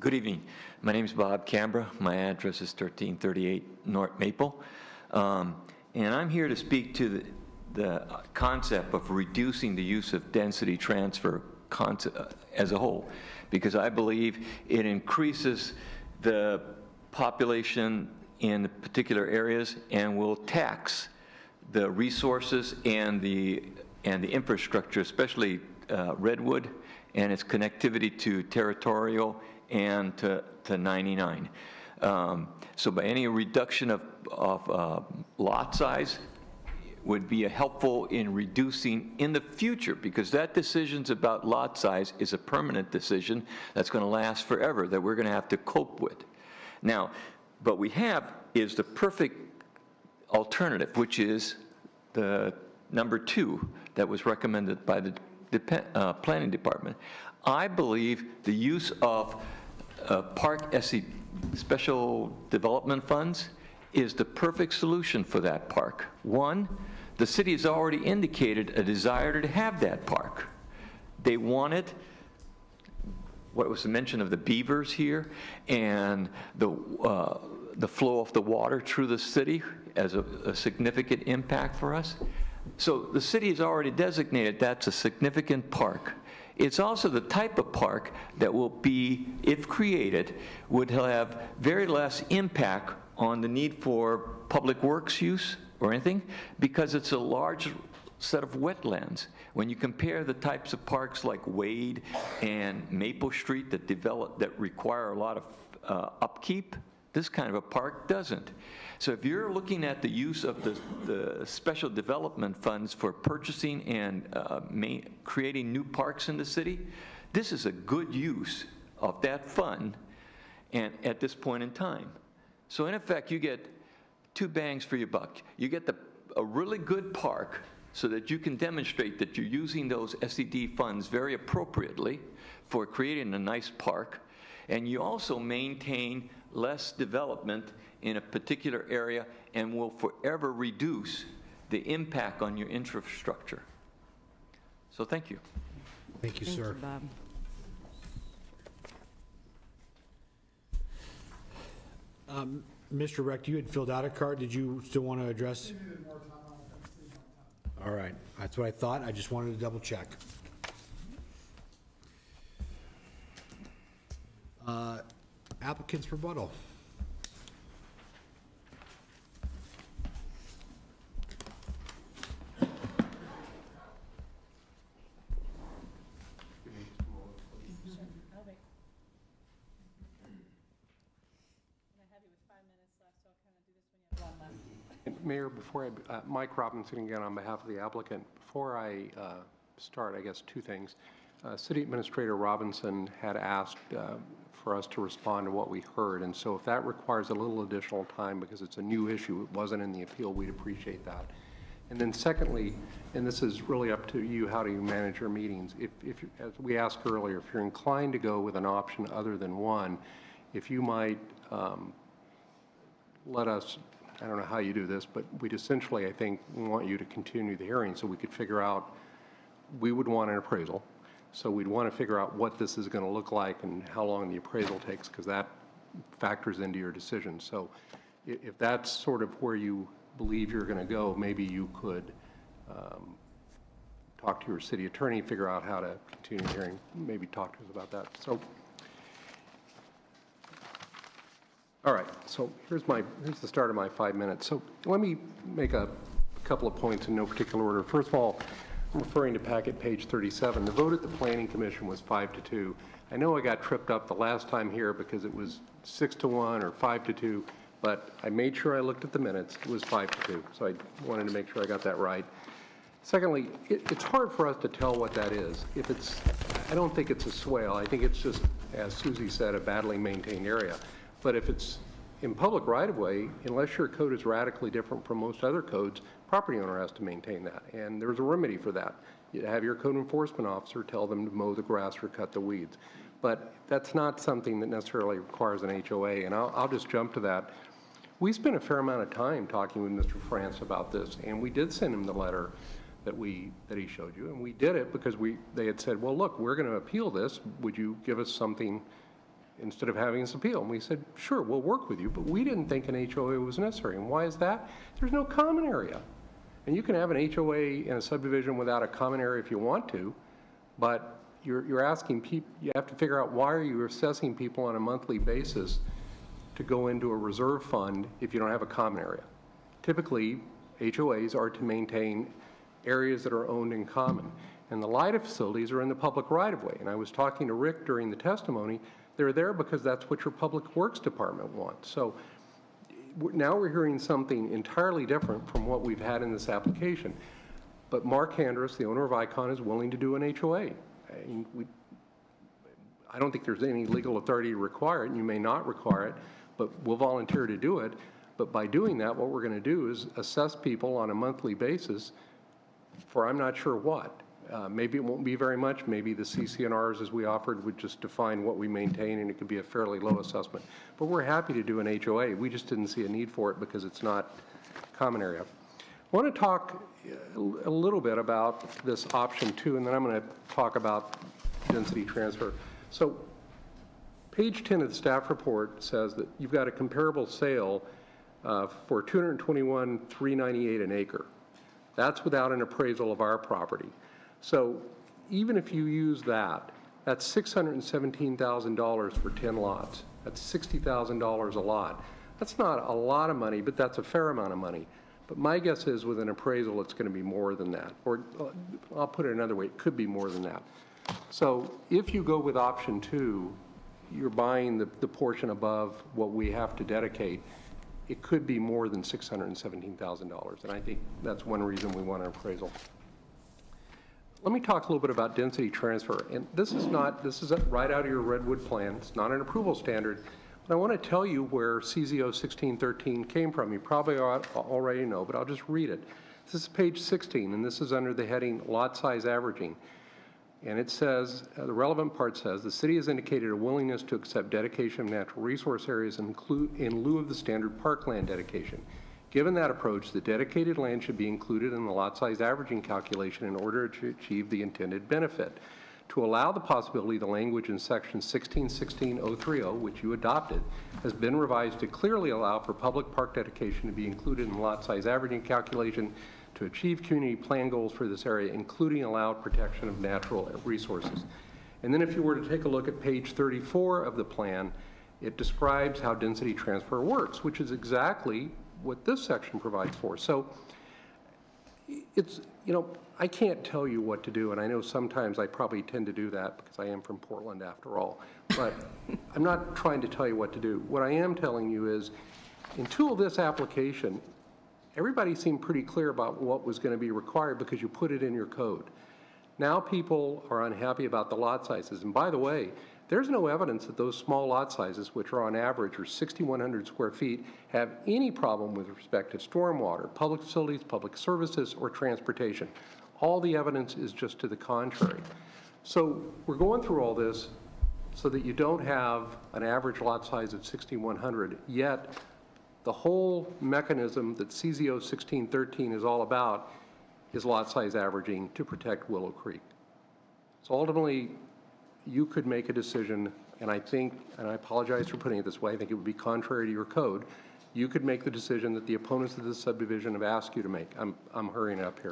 Good evening. My name is Bob Canberra. My address is 1338 North Maple. And I'm here to speak to the concept of reducing the use of density transfer as a whole, because I believe it increases the population in particular areas and will tax the resources and the infrastructure, especially Redwood and its connectivity to territorial and to 99. So by any reduction of lot size would be helpful in reducing in the future, because that decisions about lot size is a permanent decision that's going to last forever, that we're going to have to cope with. Now, what we have is the perfect alternative, which is the number 2 that was recommended by the planning department. I believe the use of park special development funds is the perfect solution for that park. One, the city has already indicated a desire to have that park. They want it. What was the mention of the beavers here and the flow of the water through the city as a significant impact for us. So the city has already designated that's a significant park. It's also the type of park that will be, if created, would have very less impact on the need for public works use or anything, because it's a large set of wetlands. When you compare the types of parks like Wade and Maple Street that require a lot of upkeep, this kind of a park doesn't. So if you're looking at the use of the special development funds for purchasing and creating new parks in the city, this is a good use of that fund and at this point in time. So in effect, you get 2 bangs for your buck. You get a really good park so that you can demonstrate that you're using those SED funds very appropriately for creating a nice park, and you also maintain less development in a particular area and will forever reduce the impact on your infrastructure. So thank you. Thank you, sir. Bob. Mr. Reck, you had filled out a card. Did you still want to address? All right, that's what I thought. I just wanted to double check. Applicant's rebuttal. Mayor, before Mike Robinson again on behalf of the applicant. Before I start, I guess 2 things. City Administrator Robinson had asked for us to respond to what we heard, and so if that requires a little additional time because it's a new issue, it wasn't in the appeal, we'd appreciate that. And then secondly, and this is really up to you, how do you manage your meetings? If as we asked earlier, if you're inclined to go with an option other than 1, if you might let us, I don't know how you do this, but we'd essentially, I think, want you to continue the hearing so we could figure out, we would want an appraisal. So we'd want to figure out what this is going to look like and how long the appraisal takes, because that factors into your decision. So if that's sort of where you believe you're going to go, maybe you could talk to your city attorney, figure out how to continue the hearing, maybe talk to us about that. So, all right, so here's the start of my 5 minutes. So let me make a couple of points in no particular order. First of all, I'm referring to packet page 37. The vote at the Planning Commission was 5-2. I know I got tripped up the last time here because it was 6-1 or 5-2, but I made sure I looked at the minutes. It was 5-2, so I wanted to make sure I got that right. Secondly, it's hard for us to tell what that is. I don't think it's a swale. I think it's just, as Susie said, a badly maintained area. But if it's in public right-of-way, unless your code is radically different from most other codes, property owner has to maintain that, and there's a remedy for that. You have your code enforcement officer tell them to mow the grass or cut the weeds. But that's not something that necessarily requires an HOA, and I'll just jump to that. We spent a fair amount of time talking with Mr. France about this, and we did send him the letter that he showed you, and we did it because they had said, well, look, we're going to appeal this. Would you give us something instead of having us appeal. And we said, sure, we'll work with you, but we didn't think an HOA was necessary. And why is that? There's no common area. And you can have an HOA in a subdivision without a common area if you want to, but you're asking people, you have to figure out why are you assessing people on a monthly basis to go into a reserve fund if you don't have a common area. Typically, HOAs are to maintain areas that are owned in common. And the LIDA facilities are in the public right-of-way. And I was talking to Rick during the testimony. They're there because that's what your Public Works Department wants. So now we're hearing something entirely different from what we've had in this application. But Mark Handress, the owner of Icon, is willing to do an HOA. I don't think there's any legal authority to require it, and you may not require it, but we'll volunteer to do it. But by doing that, what we're going to do is assess people on a monthly basis for I'm not sure what. Maybe it won't be very much. Maybe the CC&Rs, as we offered, would just define what we maintain, and it could be a fairly low assessment. But we're happy to do an HOA. We just didn't see a need for it because it's not common area. I want to talk a little bit about this option 2, and then I'm going to talk about density transfer. So page 10 of the staff report says that you've got a comparable sale for $221,398 an acre. That's without an appraisal of our property. So even if you use that, that's $617,000 for 10 lots. That's $60,000 a lot. That's not a lot of money, but that's a fair amount of money. But my guess is with an appraisal, it's going to be more than that. Or I'll put it another way, it could be more than that. So if you go with option 2, you're buying the portion above what we have to dedicate. It could be more than $617,000. And I think that's one reason we want an appraisal. Let me talk a little bit about density transfer. And this is right out of your Redwood plan. It's not an approval standard. But I want to tell you where CZO 1613 came from. You probably already know, but I'll just read it. This is page 16, and this is under the heading lot size averaging. And it says, the relevant part says, the city has indicated a willingness to accept dedication of natural resource areas in lieu of the standard parkland dedication. Given that approach, the dedicated land should be included in the lot size averaging calculation in order to achieve the intended benefit. To allow the possibility, the language in section 1616.030, which you adopted, has been revised to clearly allow for public park dedication to be included in the lot size averaging calculation to achieve community plan goals for this area, including allowed protection of natural resources. And then if you were to take a look at page 34 of the plan, it describes how density transfer works, which is exactly what this section provides for. So it's, I can't tell you what to do, and I know sometimes I probably tend to do that because I am from Portland after all, but I'm not trying to tell you what to do. What I am telling you is, until this application, everybody seemed pretty clear about what was going to be required because you put it in your code. Now people are unhappy about the lot sizes, and by the way, there's no evidence that those small lot sizes, which are on average are 6,100 square feet, have any problem with respect to stormwater, public facilities, public services, or transportation. All the evidence is just to the contrary. So we're going through all this so that you don't have an average lot size of 6,100, yet the whole mechanism that CZO 1613 is all about is lot size averaging to protect Willow Creek. So ultimately, you could make a decision, and I think, and I apologize for putting it this way, I think it would be contrary to your code, you could make the decision that the opponents of this subdivision have asked you to make. I'm hurrying up here.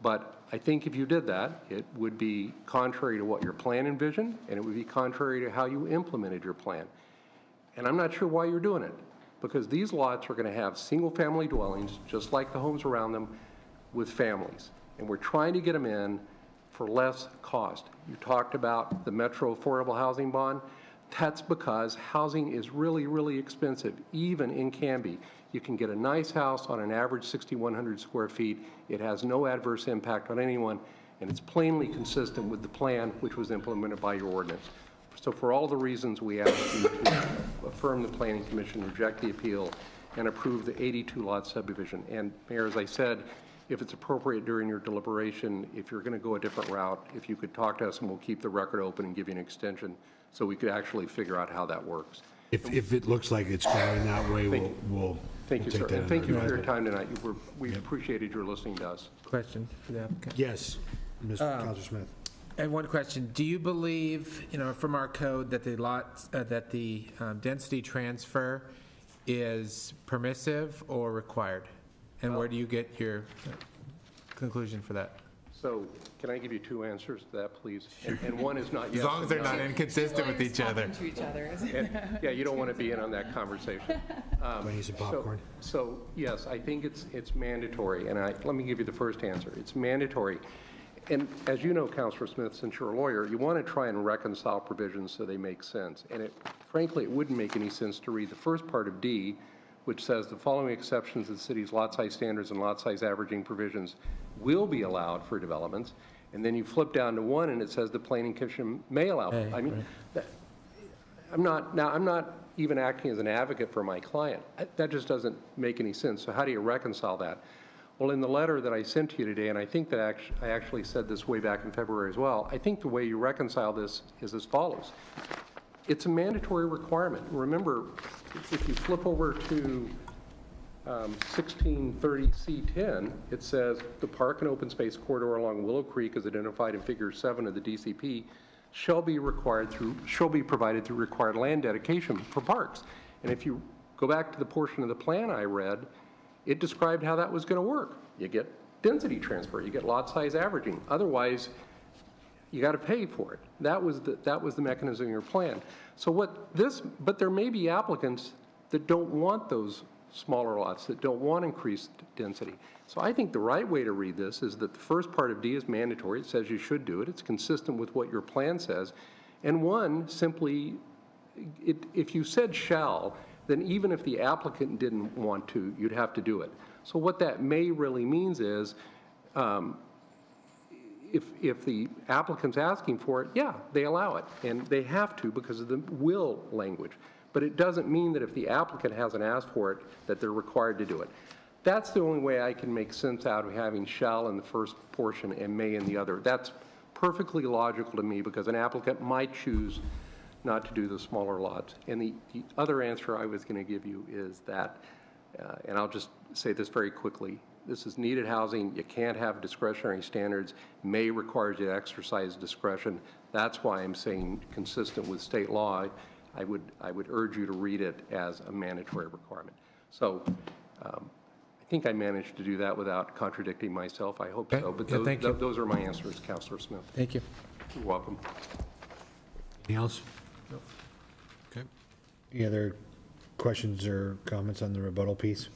But I think if you did that, it would be contrary to what your plan envisioned, and it would be contrary to how you implemented your plan. And I'm not sure why you're doing it, because these lots are going to have single-family dwellings, just like the homes around them, with families. And we're trying to get them in for less cost. You talked about the Metro Affordable Housing Bond. That's because housing is really, really expensive, even in Canby. You can get a nice house on an average 6,100 square feet. It has no adverse impact on anyone, and it's plainly consistent with the plan which was implemented by your ordinance. So for all the reasons, we ask you to affirm the Planning Commission, reject the appeal, and approve the 82-lot subdivision. And Mayor, as I said, if it's appropriate during your deliberation, if you're going to go a different route, if you could talk to us and we'll keep the record open and give you an extension so we could actually figure out how that works. If it looks like it's going that way, we'll Thank you, take sir. that And thank you for under your time tonight. We appreciated your listening to us. Question for the applicant. Yes, Mr. Counselor Smith. I have one question. Do you believe, from our code that the density transfer is permissive or required? And where do you get your conclusion for that? So can I give you two answers to that, please? And one is not yes. As long as they're and not no. inconsistent with each other. To each other. Yeah, you don't want to be in on that conversation. Want to use some popcorn? So yes, I think it's mandatory, and let me give you the first answer. It's mandatory. And as you know, Councilor Smith, since you're a lawyer, you want to try and reconcile provisions so they make sense. And frankly, it wouldn't make any sense to read the first part of D, which says the following exceptions to the city's lot size standards and lot size averaging provisions will be allowed for developments. And then you flip down to 1 and it says the planning commission may allow. I mean, I'm not even acting as an advocate for my client. That just doesn't make any sense. So how do you reconcile that? Well, in the letter that I sent to you today, and I think that I actually said this way back in February as well, I think the way you reconcile this is as follows. It's a mandatory requirement. Remember, if you flip over to 1630C10, it says the park and open space corridor along Willow Creek as identified in Figure 7 of the DCP shall be provided through required land dedication for parks. And if you go back to the portion of the plan I read, it described how that was going to work. You get density transfer, you get lot size averaging. Otherwise, you got to pay for it. That was the mechanism in your plan. So but there may be applicants that don't want those smaller lots, that don't want increased density. So I think the right way to read this is that the first part of D is mandatory. It says you should do it. It's consistent with what your plan says. And 1, simply, if you said shall, then even if the applicant didn't want to, you'd have to do it. So what that may really means is, if the applicant's asking for it, yeah, they allow it, and they have to because of the will language. But it doesn't mean that if the applicant hasn't asked for it, that they're required to do it. That's the only way I can make sense out of having shall in the first portion and may in the other. That's perfectly logical to me because an applicant might choose not to do the smaller lots. And the other answer I was going to give you is that, and I'll just say this very quickly, this is needed housing. You can't have discretionary standards. May requires you to exercise discretion. That's why I'm saying consistent with state law, I would urge you to read it as a mandatory requirement. So I think I managed to do that without contradicting myself. I hope so. But those are my answers, Councilor Smith. Thank you. You're welcome. Anything else? No. Okay. Any other questions or comments on the rebuttal piece?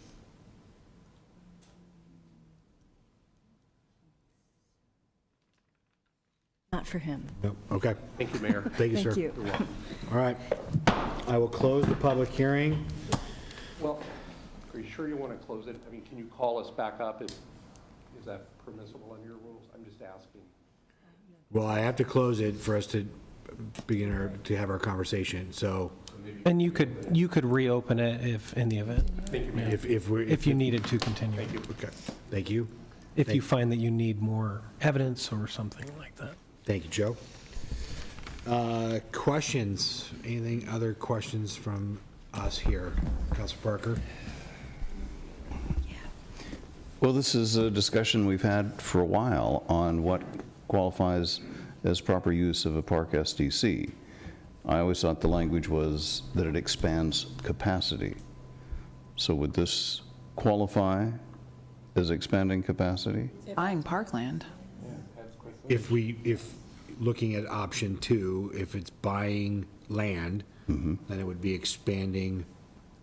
Not for him. No. Okay. Thank you, Mayor. Thank you, sir. Thank you. You're welcome. All right. I will close the public hearing. Well, are you sure you want to close it? I mean, can you call us back up? Is that permissible under your rules? I'm just asking. Well, I have to close it for us to to have our conversation, so. And you could reopen it if, in the event. Thank you, Mayor. If you needed to continue. Thank you. Okay. Thank you. If you find that you need more evidence or something like that. Thank you, Joe. Questions? Anything, other questions from us here? Councilor Parker? Well, this is a discussion we've had for a while on what qualifies as proper use of a park SDC. I always thought the language was that it expands capacity. So would this qualify as expanding capacity? Buying parkland. If looking at option 2, if it's buying land, then it would be expanding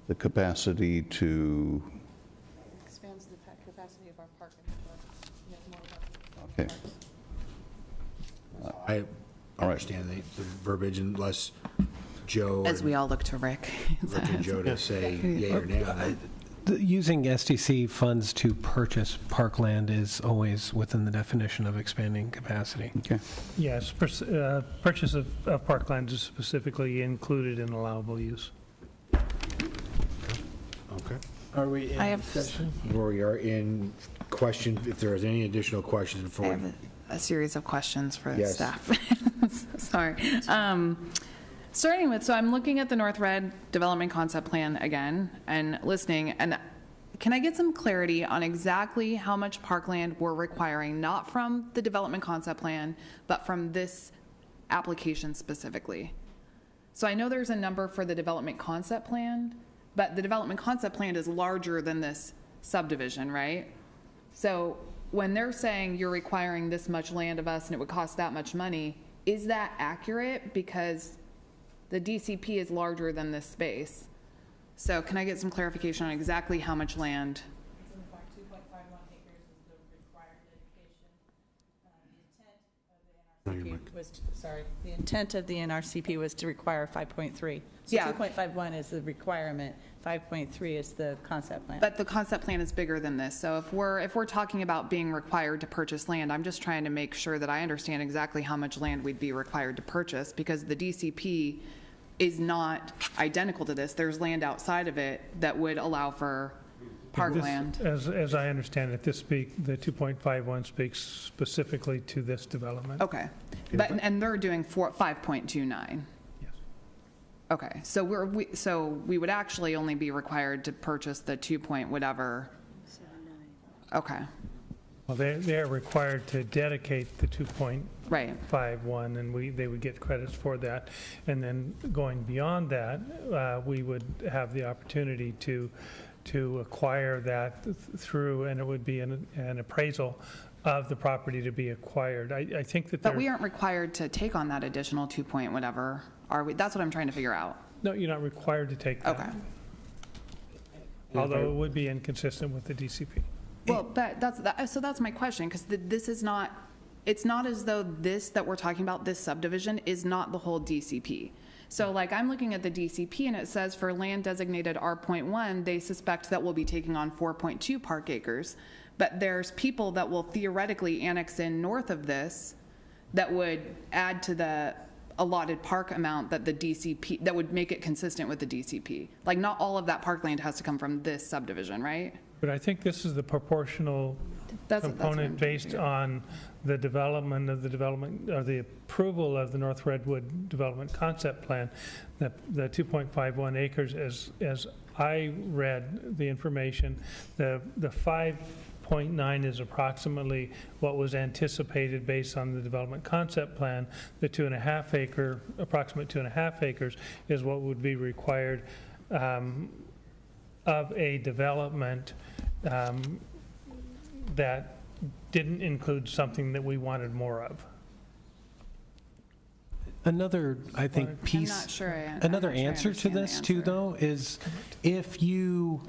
the capacity to. Expands the capacity of our park. Okay. I understand the verbiage unless Joe. As we all look to Rick. Rick and Joe to say yay or nay on that. Using SDC funds to purchase parkland is always within the definition of expanding capacity. Okay. Yes, purchase of parkland is specifically included in allowable use. Okay. Are we in discussion? We are in question, if there is any additional questions before. I have a series of questions for Yes. staff. Sorry. Starting with, so I'm looking at the North Red Development Concept Plan again and listening, and can I get some clarity on exactly how much parkland we're requiring, not from the development concept plan, but from this application specifically? So I know there's a number for the development concept plan, but the development concept plan is larger than this subdivision, right? So when they're saying you're requiring this much land of us and it would cost that much money, is that accurate? Because the DCP is larger than this space. So can I get some clarification on exactly how much land? 2.51 acres is the required dedication. The intent of the NRCP was to require 5.3. So Yeah. 2.51 is the requirement, 5.3 is the concept plan. But the concept plan is bigger than this. So if we're talking about being required to purchase land, I'm just trying to make sure that I understand exactly how much land we'd be required to purchase, because the DCP is not identical to this. There's land outside of it that would allow for parkland. As I understand it, the 2.51 speaks specifically to this development. Okay, and they're doing 5.29. Yes. Okay, so we would actually only be required to purchase the 2 point whatever. Okay. Well, they are required to dedicate the 2.51, and they would get credits for that. And then going beyond that, we would have the opportunity to acquire that through, and it would be an appraisal of the property to be acquired. I think that. But we aren't required to take on that additional 2 point whatever, are we? That's what I'm trying to figure out. No, you're not required to take that. Okay. Although it would be inconsistent with the DCP. Well, so that's my question, because this is not, it's not as though this that we're talking about, this subdivision, is not the whole DCP. So like I'm looking at the DCP and it says for land designated R.1, they suspect that we'll be taking on 4.2 park acres. But there's people that will theoretically annex in north of this that would add to the allotted park amount that the DCP, that would make it consistent with the DCP. Like not all of that parkland has to come from this subdivision, right? But I think this is the proportional component based on the development of the approval of the North Redwood Development Concept Plan. The 2.51 acres, as I read the information, the 5.9 is approximately what was anticipated based on the development concept plan. The approximate 2.5 acres is what would be required of a development that didn't include something that we wanted more of. Another, I think, piece, I'm not sure another answer to this too, though, is if you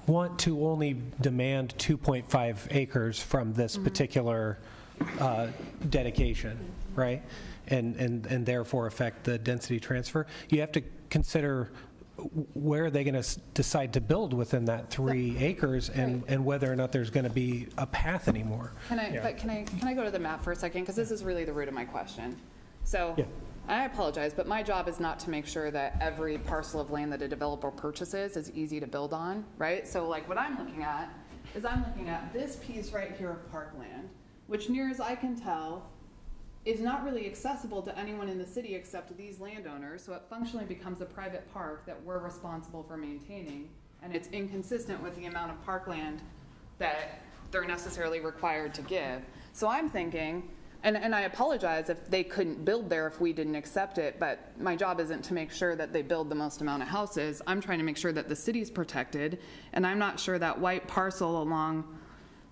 want to only demand 2.5 acres from this particular dedication, right, and therefore affect the density transfer, you have to consider where are they going to decide to build within that 3 acres, and whether or not there's going to be a path anymore. Can I go to the map for a second, because this is really the root of my question. So I apologize, but my job is not to make sure that every parcel of land that a developer purchases is easy to build on, right? So like what I'm looking at is I'm looking at this piece right here of parkland, which near as I can tell is not really accessible to anyone in the city except these landowners, so it functionally becomes a private park that we're responsible for maintaining, and it's inconsistent with the amount of parkland that they're necessarily required to give. So I'm thinking, and I apologize if they couldn't build there if we didn't accept it, but my job isn't to make sure that they build the most amount of houses. I'm trying to make sure that the city's protected, and I'm not sure that white parcel along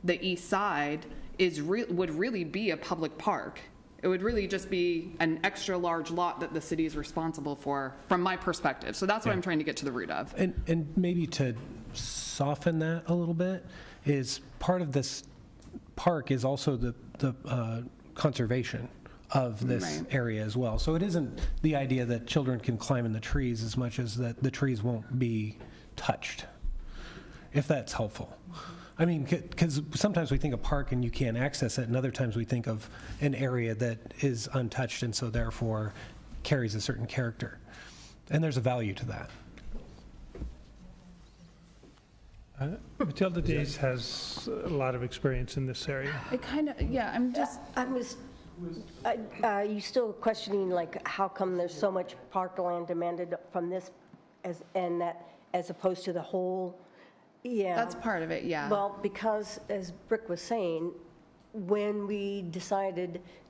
the east side would really be a public park. It would really just be an extra large lot that the city is responsible for, from my perspective. So that's what I'm trying to get to the root of. And maybe to soften that a little bit, is part of this park is also the conservation of this area as well. So it isn't the idea that children can climb in the trees as much as that the trees won't be touched, if that's helpful. I mean, because sometimes we think of park and you can't access it, and other times we think of an area that is untouched and so therefore carries a certain character. And there's a value to that. Matilda Dees has a lot of experience in this area. It kind of, I'm just... you still questioning, like, how come there's so much parkland demanded from this as opposed to the whole Yeah. That's part of it, yeah. Well, because, as Brick was saying, when we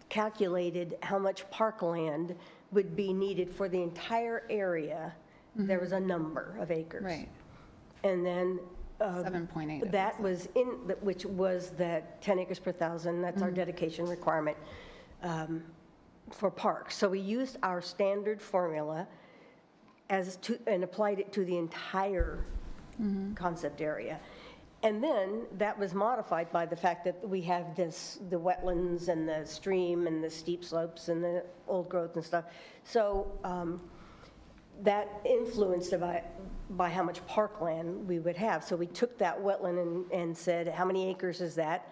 calculated how much parkland would be needed for the entire area, there was a number of acres. Right. And then 7.8. that was which was that 10 acres per thousand, that's our dedication requirement for parks. So we used our standard formula and applied it to the entire concept area. And then that was modified by the fact that we have the wetlands and the stream and the steep slopes and the old growth and stuff. So that influenced by how much parkland we would have. So we took that wetland and said, how many acres is that?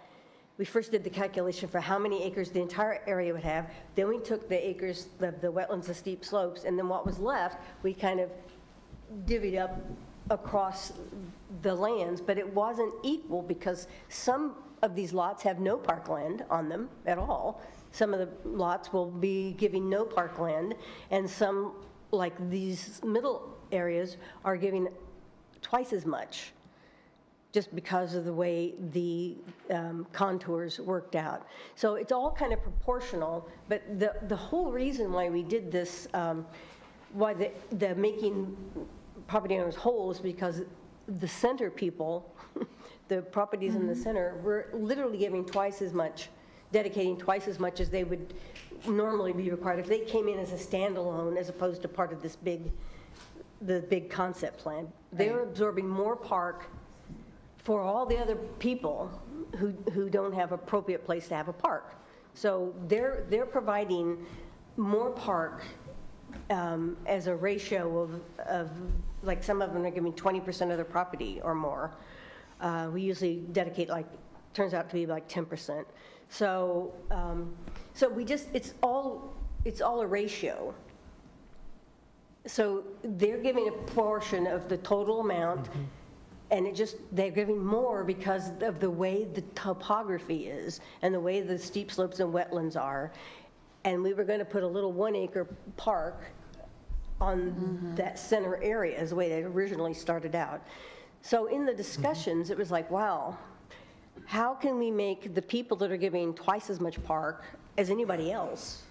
We first did the calculation for how many acres the entire area would have. Then we took the acres, the wetlands, the steep slopes, and then what was left, we kind of divvied up across the lands, but it wasn't equal because some of these lots have no parkland on them at all. Some of the lots will be giving no parkland, and some, like these middle areas, are giving twice as much, just because of the way the contours worked out. So it's all kind of proportional, but the whole reason why we did this, why the making property owners whole, is because the center people, the properties in the center, were literally giving twice as much, dedicating twice as much as they would normally be required if they came in as a standalone as opposed to part of this the big concept plan. They're absorbing more park for all the other people who don't have appropriate place to have a park. So they're providing more park as a ratio of like some of them are giving 20% of their property or more. We usually dedicate turns out to be like 10%. So we just, it's all a ratio. So they're giving a portion of the total amount, and they're giving more because of the way the topography is and the way the steep slopes and wetlands are. And we were going to put a little 1 acre park on that center area is the way they originally started out. So in the discussions, it was like, wow, how can we make the people that are giving twice as much park as anybody else,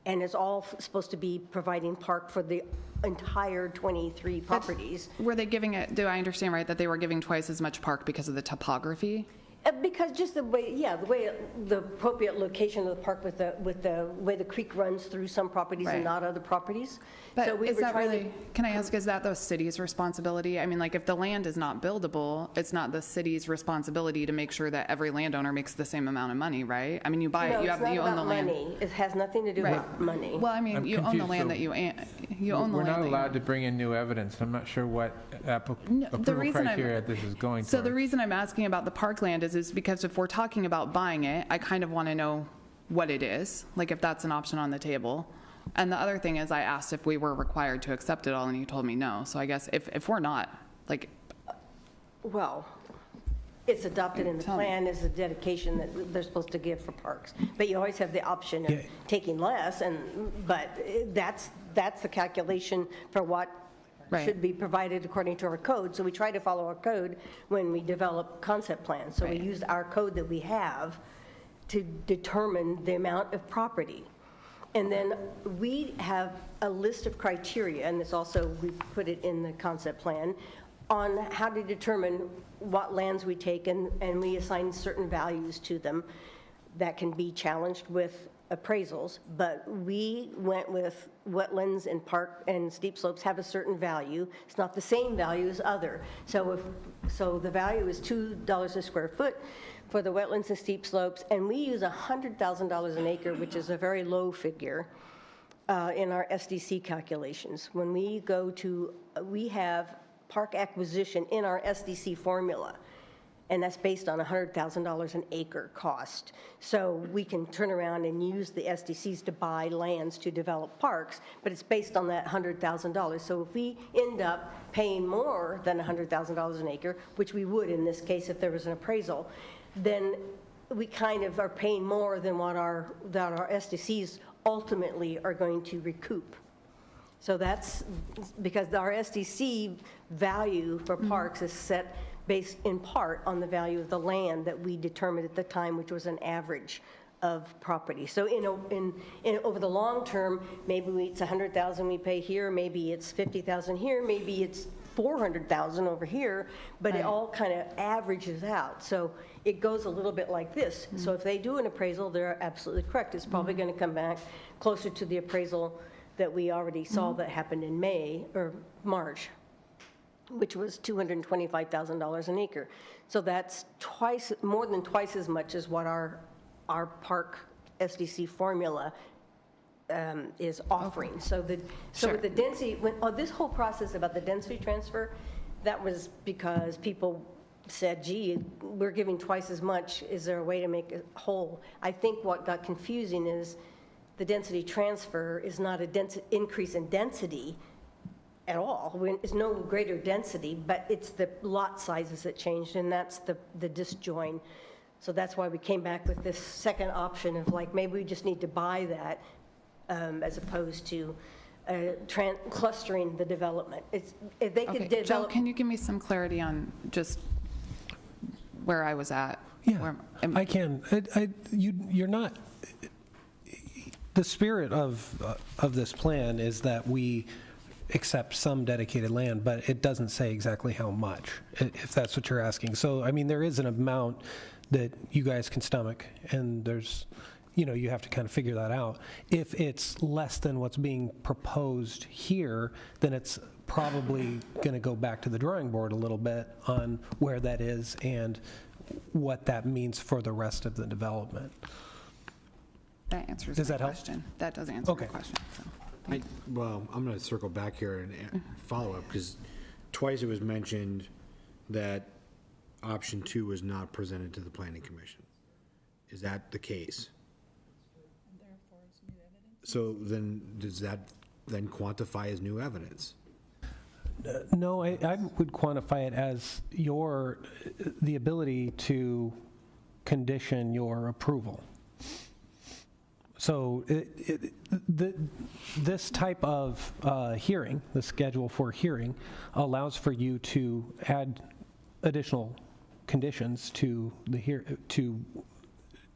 and it's all supposed to be providing park for the entire 23 properties. Were they giving it, do I understand right, that they were giving twice as much park because of the topography? Because just the way, the appropriate location of the park with the way the creek runs through some properties and not other properties. But so is that really, can I ask, is that the city's responsibility? I mean, like, if the land is not buildable, it's not the city's responsibility to make sure that every landowner makes the same amount of money, right? I mean, you buy it, you own the land. Money. It has nothing to do with money. Well, I mean, you own the land that you own the land. We're not allowed to bring in new evidence. I'm not sure what approval criteria this is going So the reason I'm asking about the parkland is because if we're talking about buying it, I kind of want to know what it is, like if that's an option on the table. And the other thing is I asked if we were required to accept it all, and you told me no. So I guess if we're not, like... Well, it's adopted in the plan as a dedication that they're supposed to give for parks. But you always have the option of taking less, but that's the calculation for what should be provided according to our code. So we try to follow our code when we develop concept plans. So we used our code that we have to determine the amount of property. And then we have a list of criteria, and this also, we put it in the concept plan, on how to determine what lands we take, and we assign certain values to them that can be challenged with appraisals. But we went with wetlands and park and steep slopes have a certain value. It's not the same value as other. So the value is $2 a square foot for the wetlands and steep slopes, and we use $100,000 an acre, which is a very low figure in our SDC calculations. When we we have park acquisition in our SDC formula, and that's based on $100,000 an acre cost. So we can turn around and use the SDCs to buy lands to develop parks, but it's based on that $100,000. So if we end up paying more than $100,000 an acre, which we would in this case if there was an appraisal, then we kind of are paying more than what our SDCs ultimately are going to recoup. So that's because our SDC value for parks is set based in part on the value of the land that we determined at the time, which was an average of property. So over the long term, maybe it's 100,000 we pay here, maybe it's 50,000 here, maybe it's 400,000 over here, but it all kind of averages out. So it goes a little bit like this. So if they do an appraisal, they're absolutely correct. It's probably going to come back closer to the appraisal that we already saw that happened in May or March, which was $225,000 an acre. So that's more than twice as much as what our park SDC formula is offering. So with the density, this whole process about the density transfer, that was because people said, gee, we're giving twice as much. Is there a way to make it whole? I think what got confusing is the density transfer is not a increase in density at all. It's no greater density, but it's the lot sizes that changed, and that's the disjoin. So that's why we came back with this second option of like, maybe we just need to buy that as opposed to clustering the development. If they could develop. Joe, can you give me some clarity on just where I was at? Yeah, I can. You're not. The spirit of this plan is that we accept some dedicated land, but it doesn't say exactly how much, if that's what you're asking. So, I mean, there is an amount that you guys can stomach, and there's, you have to kind of figure that out. If it's less than what's being proposed here, then it's probably going to go back to the drawing board a little bit on where that is and what that means for the rest of the development. That answers Does my that help? question. That does answer Okay. my question. So. Well, I'm going to circle back here and follow up, because twice it was mentioned that option 2 was not presented to the planning commission. Is that the case? So then, does that then quantify as new evidence? No, I would quantify it as the ability to condition your approval. So this type of hearing, the schedule for hearing, allows for you to add additional conditions to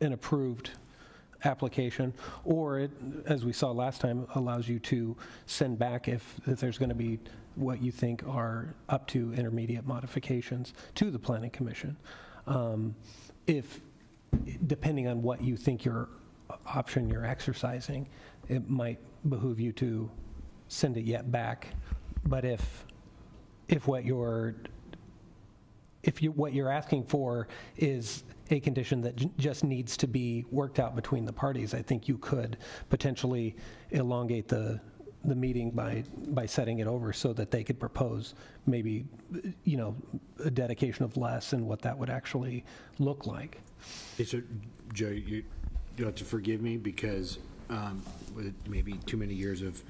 an approved application, or it, as we saw last time, allows you to send back if there's going to be what you think are up to intermediate modifications to the planning commission. If, depending on what you think your option you're exercising, it might behoove you to send it yet back. But if what you're asking for is a condition that just needs to be worked out between the parties, I think you could potentially elongate the meeting by setting it over so that they could propose maybe, a dedication of less and what that would actually look like. Okay, so, Joe, you have to forgive me with maybe too many years of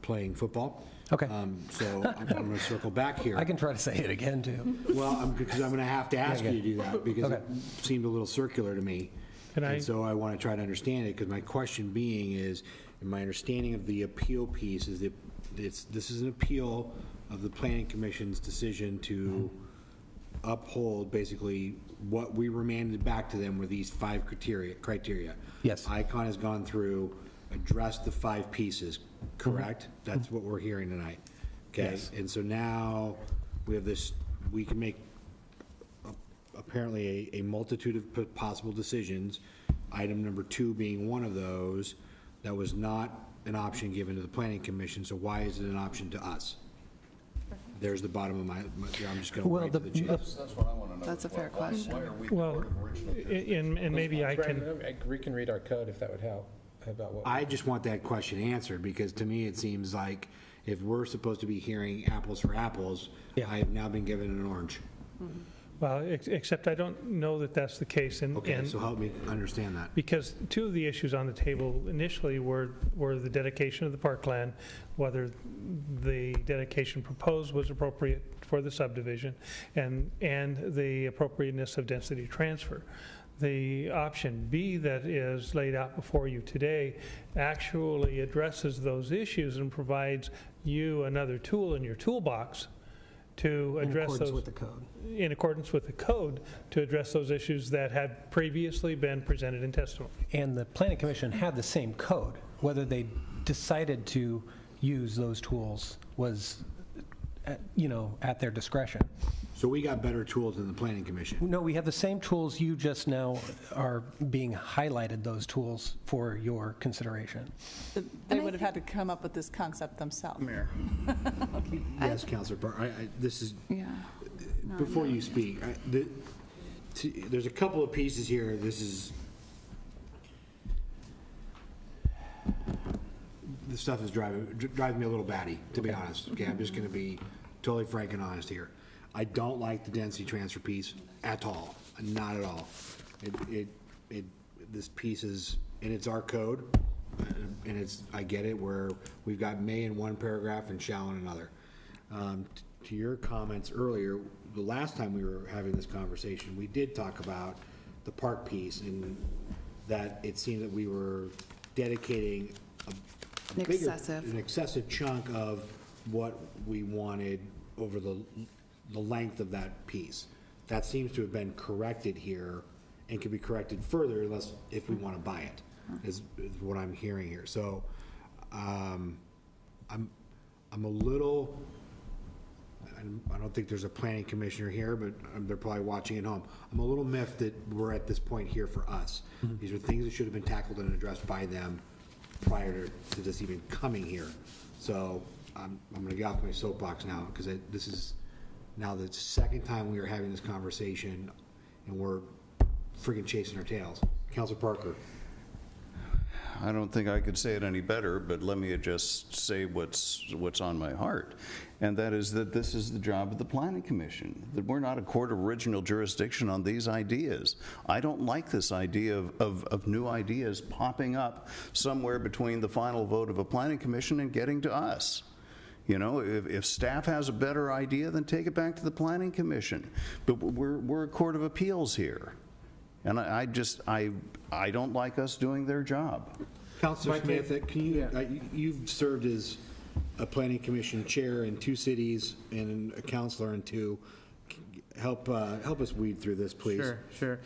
playing football. Okay. So I'm going to circle back here. I can try to say it again, too. Well, because I'm going to have to ask you to do that, because Okay. it seemed a little circular to me. And so I want to try to understand it, because my question being is, in my understanding of the appeal piece, is that this is an appeal of the planning commission's decision to uphold basically what we remanded back to them were these 5 criteria. Yes. ICON has gone through, addressed the 5 pieces, correct? That's what we're hearing tonight. Okay. Yes. And so now we have this, we can make apparently a multitude of possible decisions, item number 2 being one of those. That was not an option given to the planning commission, so why is it an option to us? There's the bottom of I'm just going to write to the chief. That's what I want to know. That's a fair question. Why are we Well, the original? and maybe I can, We can read our code if that would help about what. I just want that question answered, because to me, it seems like if we're supposed to be hearing apples for apples, I have now been given an orange. well, except I don't know that that's the case. Okay, so help me understand that. Because 2 of the issues on the table initially were the dedication of the parkland, whether the dedication proposed was appropriate for the subdivision, and the appropriateness of density transfer. The option B that is laid out before you today actually addresses those issues and provides you another tool in your toolbox to address those. In accordance with the code. In accordance with the code, to address those issues that had previously been presented in testimony. And the Planning Commission had the same code. Whether they decided to use those tools was, at their discretion. So we got better tools than the Planning Commission. No, we have the same tools. You just now are being highlighted those tools for your consideration. They would have had to come up with this concept themselves. Mayor. Yes, Councilor Parker. This is, before you speak, there's a couple of pieces here. This stuff is driving me a little batty, to be honest. Okay, I'm just going to be totally frank and honest here. I don't like the density transfer piece at all, not at all. This piece is, and it's our code, and I get it, where we've got may in one paragraph and shall in another. To your comments earlier, the last time we were having this conversation, we did talk about the park piece, and that it seemed that we were dedicating an excessive chunk of what we wanted over the length of that piece. That seems to have been corrected here and can be corrected further if we want to buy it, is what I'm hearing here. So I'm a little, I don't think there's a planning commissioner here, but they're probably watching at home. I'm a little miffed that we're at this point here for us. These are things that should have been tackled and addressed by them prior to this even coming here. So I'm going to get off my soapbox now, because this is now the second time we are having this conversation, and we're freaking chasing our tails. Councilor Parker. I don't think I could say it any better, but let me just say what's on my heart. And that is that this is the job of the Planning Commission, that we're not a court of original jurisdiction on these ideas. I don't like this idea of new ideas popping up somewhere between the final vote of a Planning Commission and getting to us. If staff has a better idea, then take it back to the Planning Commission. But we're a court of appeals here. And I don't like us doing their job. Councilor Smith, you've served as a Planning Commission chair in 2 cities and a councilor in 2. Help us weed through this, please. Sure.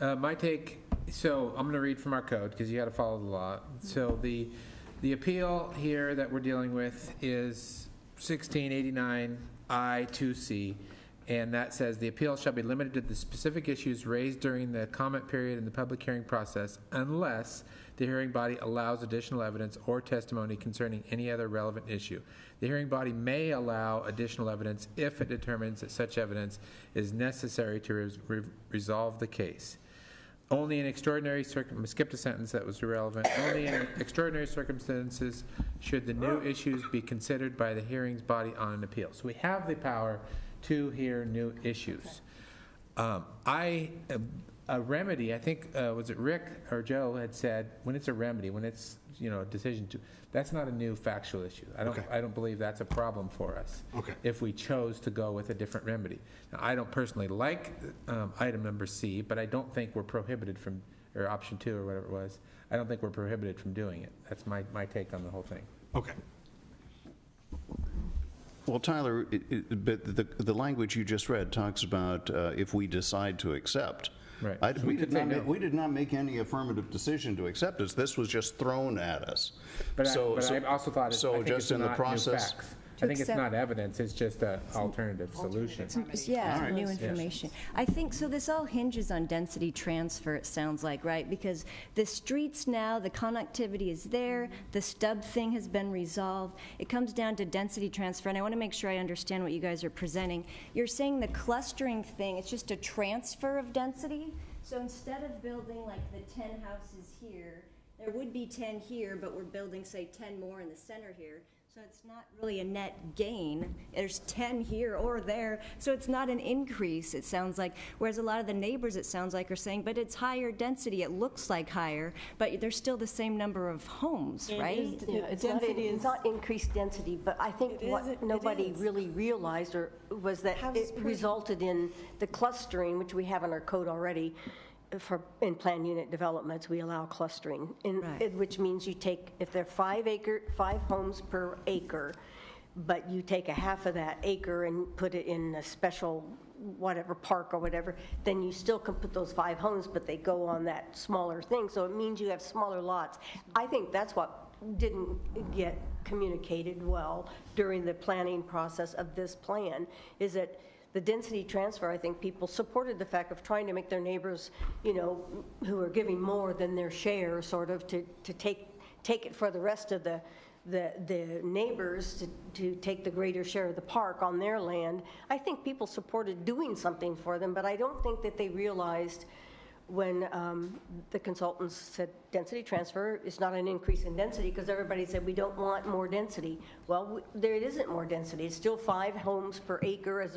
My take, so I'm going to read from our code, because you got to follow the law. So the appeal here that we're dealing with is 1689 I2C, and that says the appeal shall be limited to the specific issues raised during the comment period in the public hearing process, unless the hearing body allows additional evidence or testimony concerning any other relevant issue. The hearing body may allow additional evidence if it determines that such evidence is necessary to resolve the case. Only in extraordinary circumstances, skipped a sentence that was irrelevant. Only in extraordinary circumstances should the new issues be considered by the hearings body on an appeal. So we have the power to hear new issues. A remedy, I think, was it Rick or Joe had said, when it's a remedy, when it's, a decision to, that's not a new factual issue. I don't believe that's a problem for us. If we chose to go with a different remedy. Now, I don't personally like item number C, but I don't think we're prohibited from, or option 2 or whatever it was, I don't think we're prohibited from doing it. That's my take on the whole thing. Okay. Well, Tyler, but the language you just read talks about if we decide to accept. Right. We did not make any affirmative decision to accept this. This was just thrown at us. But I also thought so I think just it's in the not process. new facts. I think it's not evidence, it's just an alternative solution. Yeah, new information. I think, so this all hinges on density transfer, it sounds like, right? Because the streets now, the connectivity is there, the stub thing has been resolved. It comes down to density transfer, and I want to make sure I understand what you guys are presenting. You're saying the clustering thing, it's just a transfer of density? So instead of building like the 10 houses here, there would be 10 here, but we're building, say, 10 more in the center here. So it's not really a net gain. There's 10 here or there, so it's not an increase, it sounds like. Whereas a lot of the neighbors, it sounds like, are saying, but it's higher density, it looks like higher, but there's still the same number of homes, right? It's not increased density, but I think what nobody really realized was that it resulted in the clustering, which we have in our code already. In planned unit developments, we allow clustering, which means you take, if they're 5 homes per acre, but you take a half of that acre and put it in a special whatever park or whatever, then you still can put those 5 homes, but they go on that smaller thing. So it means you have smaller lots. I think that's what didn't get communicated well during the planning process of this plan, is that the density transfer, I think people supported the fact of trying to make their neighbors, you know, who are giving more than their share, sort of to take it for the rest of the neighbors to take the greater share of the park on their land. I think people supported doing something for them, but I don't think that they realized when the consultants said density transfer is not an increase in density, because everybody said we don't want more density. Well, there isn't more density. It's still 5 homes per acre,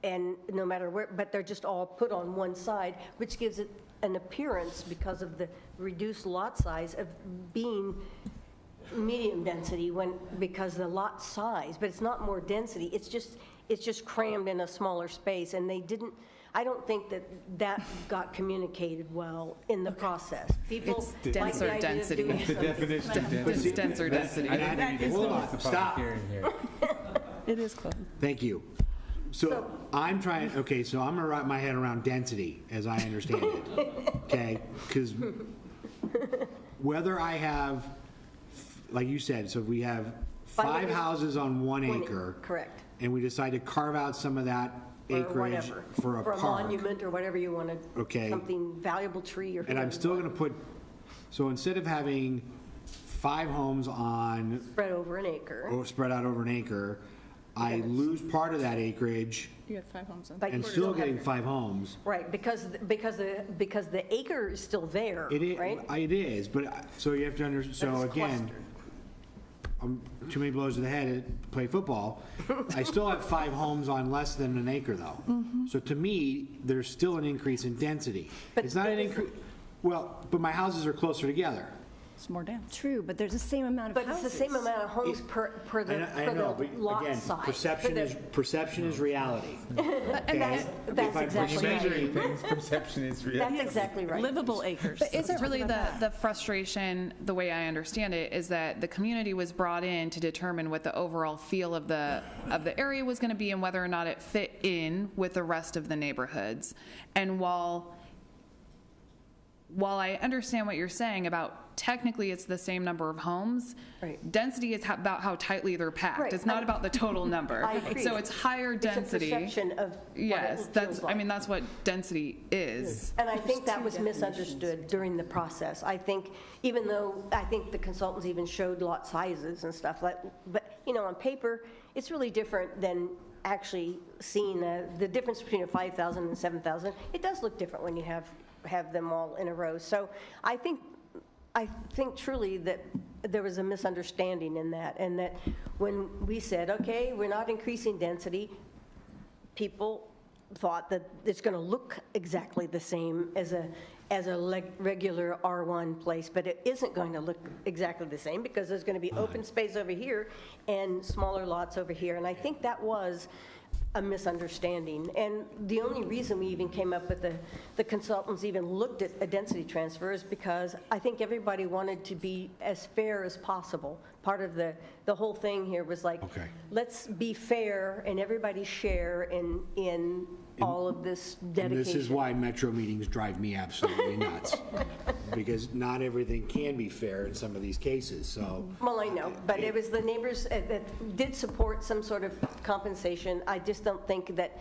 and no matter where, but they're just all put on one side, which gives it an appearance, because of the reduced lot size, of being medium density because the lot size, but it's not more density. It's just crammed in a smaller space, and I don't think that got communicated well in the process. People It's denser like the idea of density. doing It's the something. definition of density. Denser density. Hold on, stop. It is close. Thank you. So I'm trying, okay, so I'm gonna wrap my head around density, as I understand it, okay? Because whether I have, like you said, so if we have 5 houses on 1 acre. Correct. And we decide to carve out some of that Or acreage whatever. for a park. monument or whatever you want to, Okay. something valuable tree or. And I'm still gonna put, so instead of having 5 homes on, Spread over an acre. or spread out over an acre, I lose part of that acreage You have 5 homes on. and still getting 5 homes. Right, because the acre is still there, It is, right? it is, but, so you have to so it's again, too many blows to the head to play football. I still have 5 homes on less than an acre, though. So to me, there's still an increase in density. It's not an increase, well, but my houses are closer together. It's more dense. True, but there's the same amount of But houses. it's the same amount of homes per I know, the but lot again, size. perception is reality. And that's exactly right. things, perception is reality. That's exactly right. Livable acres. But isn't really the frustration, the way I understand it, is that the community was brought in to determine what the overall feel of the area was going to be and whether or not it fit in with the rest of the neighborhoods. And while I understand what you're saying about technically it's the same number of homes, density is about how tightly they're packed. Right. It's not about the total number. I agree. So it's higher density. It's a perception of what Yes, it that's, feels like. I mean, that's what density is. And I think that was misunderstood during the process. I think, even though, I think the consultants even showed lot sizes and stuff, like, but, you know, on paper, it's really different than actually seeing the difference between a 5,000 and 7,000. It does look different when you have them all in a row. So I think truly that there was a misunderstanding in that, and that when we said, okay, we're not increasing density, people thought that it's going to look exactly the same as a regular R1 place, but it isn't going to look exactly the same, because there's going to be open space over here and smaller lots over here. And I think that was a misunderstanding. And the only reason we even came up with the consultants even looked at a density transfer is because I think everybody wanted to be as fair as possible. Part of the whole thing here was like, let's be fair and everybody share in all of this dedication. And this is why metro meetings drive me absolutely nuts, because not everything can be fair in some of these cases, so. Well, I know, but it was the neighbors that did support some sort of compensation. I just don't think that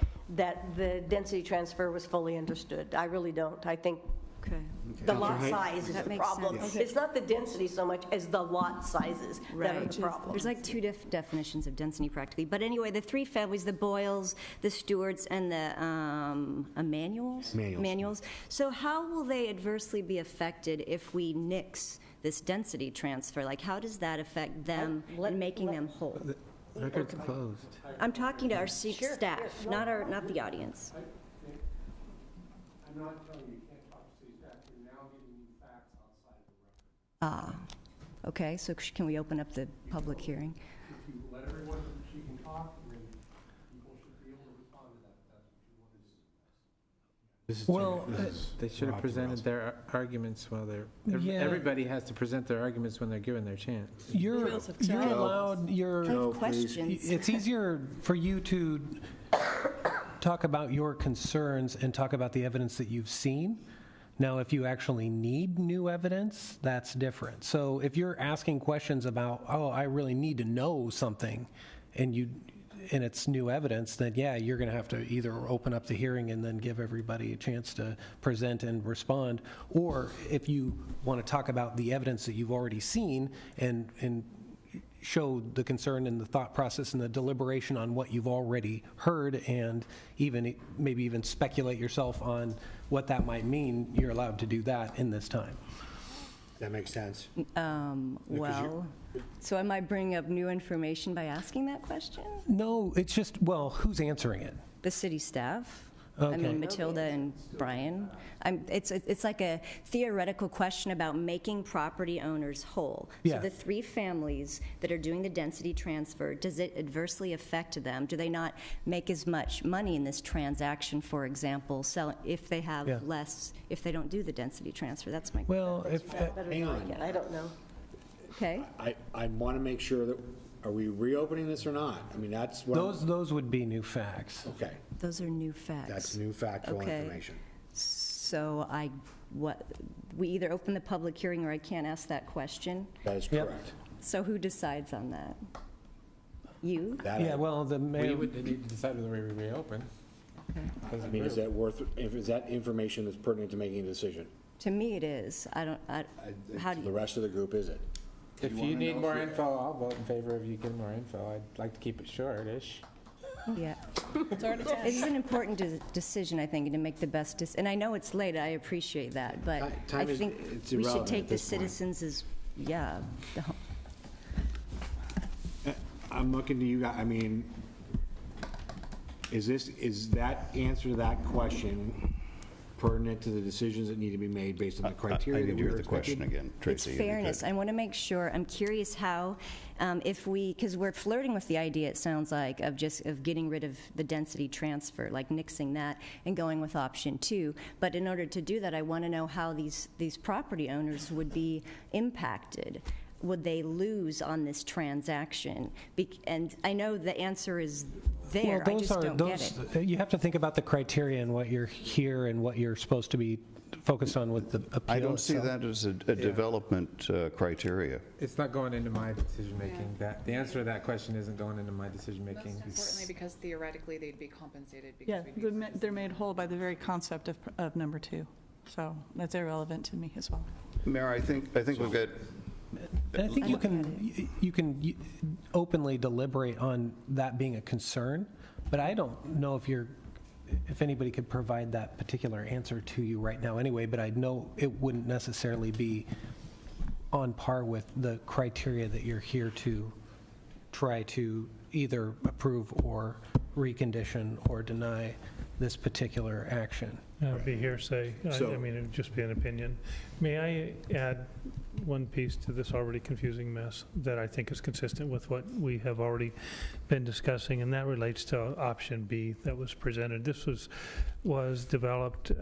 the density transfer was fully understood. I really don't. I think the lot size is the problem. It's not the density so much as the lot sizes that are the problem. There's like 2 definitions of density practically. But anyway, the 3 families, the Boyles, the Stewarts, and the Manuels. So how will they adversely be affected if we nix this density transfer? Like, how does that affect them in making them whole? Record's closed. I'm talking to our staff, not the audience. I'm not telling you can't talk to city staff. You're now giving you facts outside of the record. Okay, so can we open up the public hearing? If you let everyone, she can talk, then people should be able to respond to that if that's what you want to do. Well, They should have presented their arguments while they're, Yeah. everybody has to present their arguments when they're given their chance. You're allowed, questions. it's easier for you to talk about your concerns and talk about the evidence that you've seen. Now, if you actually need new evidence, that's different. So if you're asking questions about, oh, I really need to know something, and it's new evidence, then yeah, you're going to have to either open up the hearing and then give everybody a chance to present and respond, or if you want to talk about the evidence that you've already seen and show the concern and the thought process and the deliberation on what you've already heard, and maybe even speculate yourself on what that might mean, you're allowed to do that in this time. That makes sense. Well, so am I bringing up new information by asking that question? No, it's just, well, who's answering it? The city staff. Okay. I mean, Matilda and Brian. It's like a theoretical question about making property owners whole. Yeah. So the 3 families that are doing the density transfer, does it adversely affect them? Do they not make as much money in this transaction, for example, if they have less, if they don't do the density transfer? That's my question. Well, hang on. I don't know. Okay. I want to make sure that, are we reopening this or not? I mean, that's what. Those would be new facts. Okay. Those are new facts. That's new factual information. So we either open the public hearing or I can't ask that question? That is correct. So who decides on that? You? Well, the mayor. We would need to decide whether we reopen. I mean, is that information that's pertinent to making a decision? To me, it is. How do The rest of the group, is it? If you need more info, I'll vote in favor of you getting more info. I'd like to keep it short-ish. Yeah. It's an important decision, I think, to make the best and I know it's late, I appreciate that, but I think we should take the citizens as, I'm looking to you guys, I mean, is that answer to that question pertinent to the decisions that need to be made based on the criteria I that need to we're hear the expecting? question again, Tracy. It's fairness. I want to make sure, I'm curious how, because we're flirting with the idea, it sounds like, of getting rid of the density transfer, like nixing that and going with option 2. But in order to do that, I want to know how these property owners would be impacted. Would they lose on this transaction? And I know the answer is there, Well, I just don't get it. You have to think about the criteria and what you're here and what you're supposed to be focused on with the appeal. I don't see itself. that as a development criteria. It's not going into my decision-making. The answer to that question isn't going into my decision-making. Importantly, because theoretically, they'd be compensated. Yeah, they're made whole by the very concept of number 2. So that's irrelevant to me as well. Mayor, I think we've got. I think you can openly deliberate on that being a concern, but I don't know if anybody could provide that particular answer to you right now anyway, but I know it wouldn't necessarily be on par with the criteria that you're here to try to either approve or recondition or deny this particular action. That would be hearsay. I mean, it would just be an opinion. May I add one piece to this already confusing mess that I think is consistent with what we have already been discussing, and that relates to option B that was presented. This was developed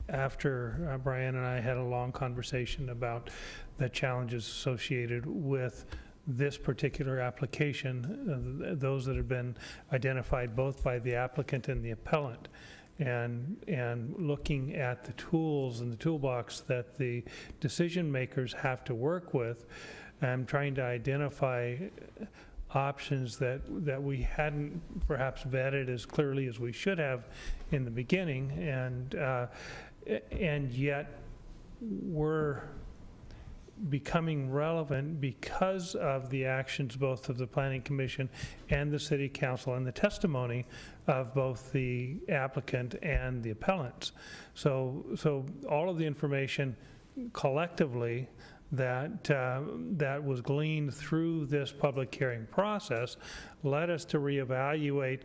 after Brian and I had a long conversation about the challenges associated with this particular application, those that have been identified both by the applicant and the appellant, and looking at the tools in the toolbox that the decision makers have to work with, and trying to identify options that we hadn't perhaps vetted as clearly as we should have in the beginning, and yet were becoming relevant because of the actions both of the Planning Commission and the City Council and the testimony of both the applicant and the appellants. So all of the information collectively that was gleaned through this public hearing process led us to reevaluate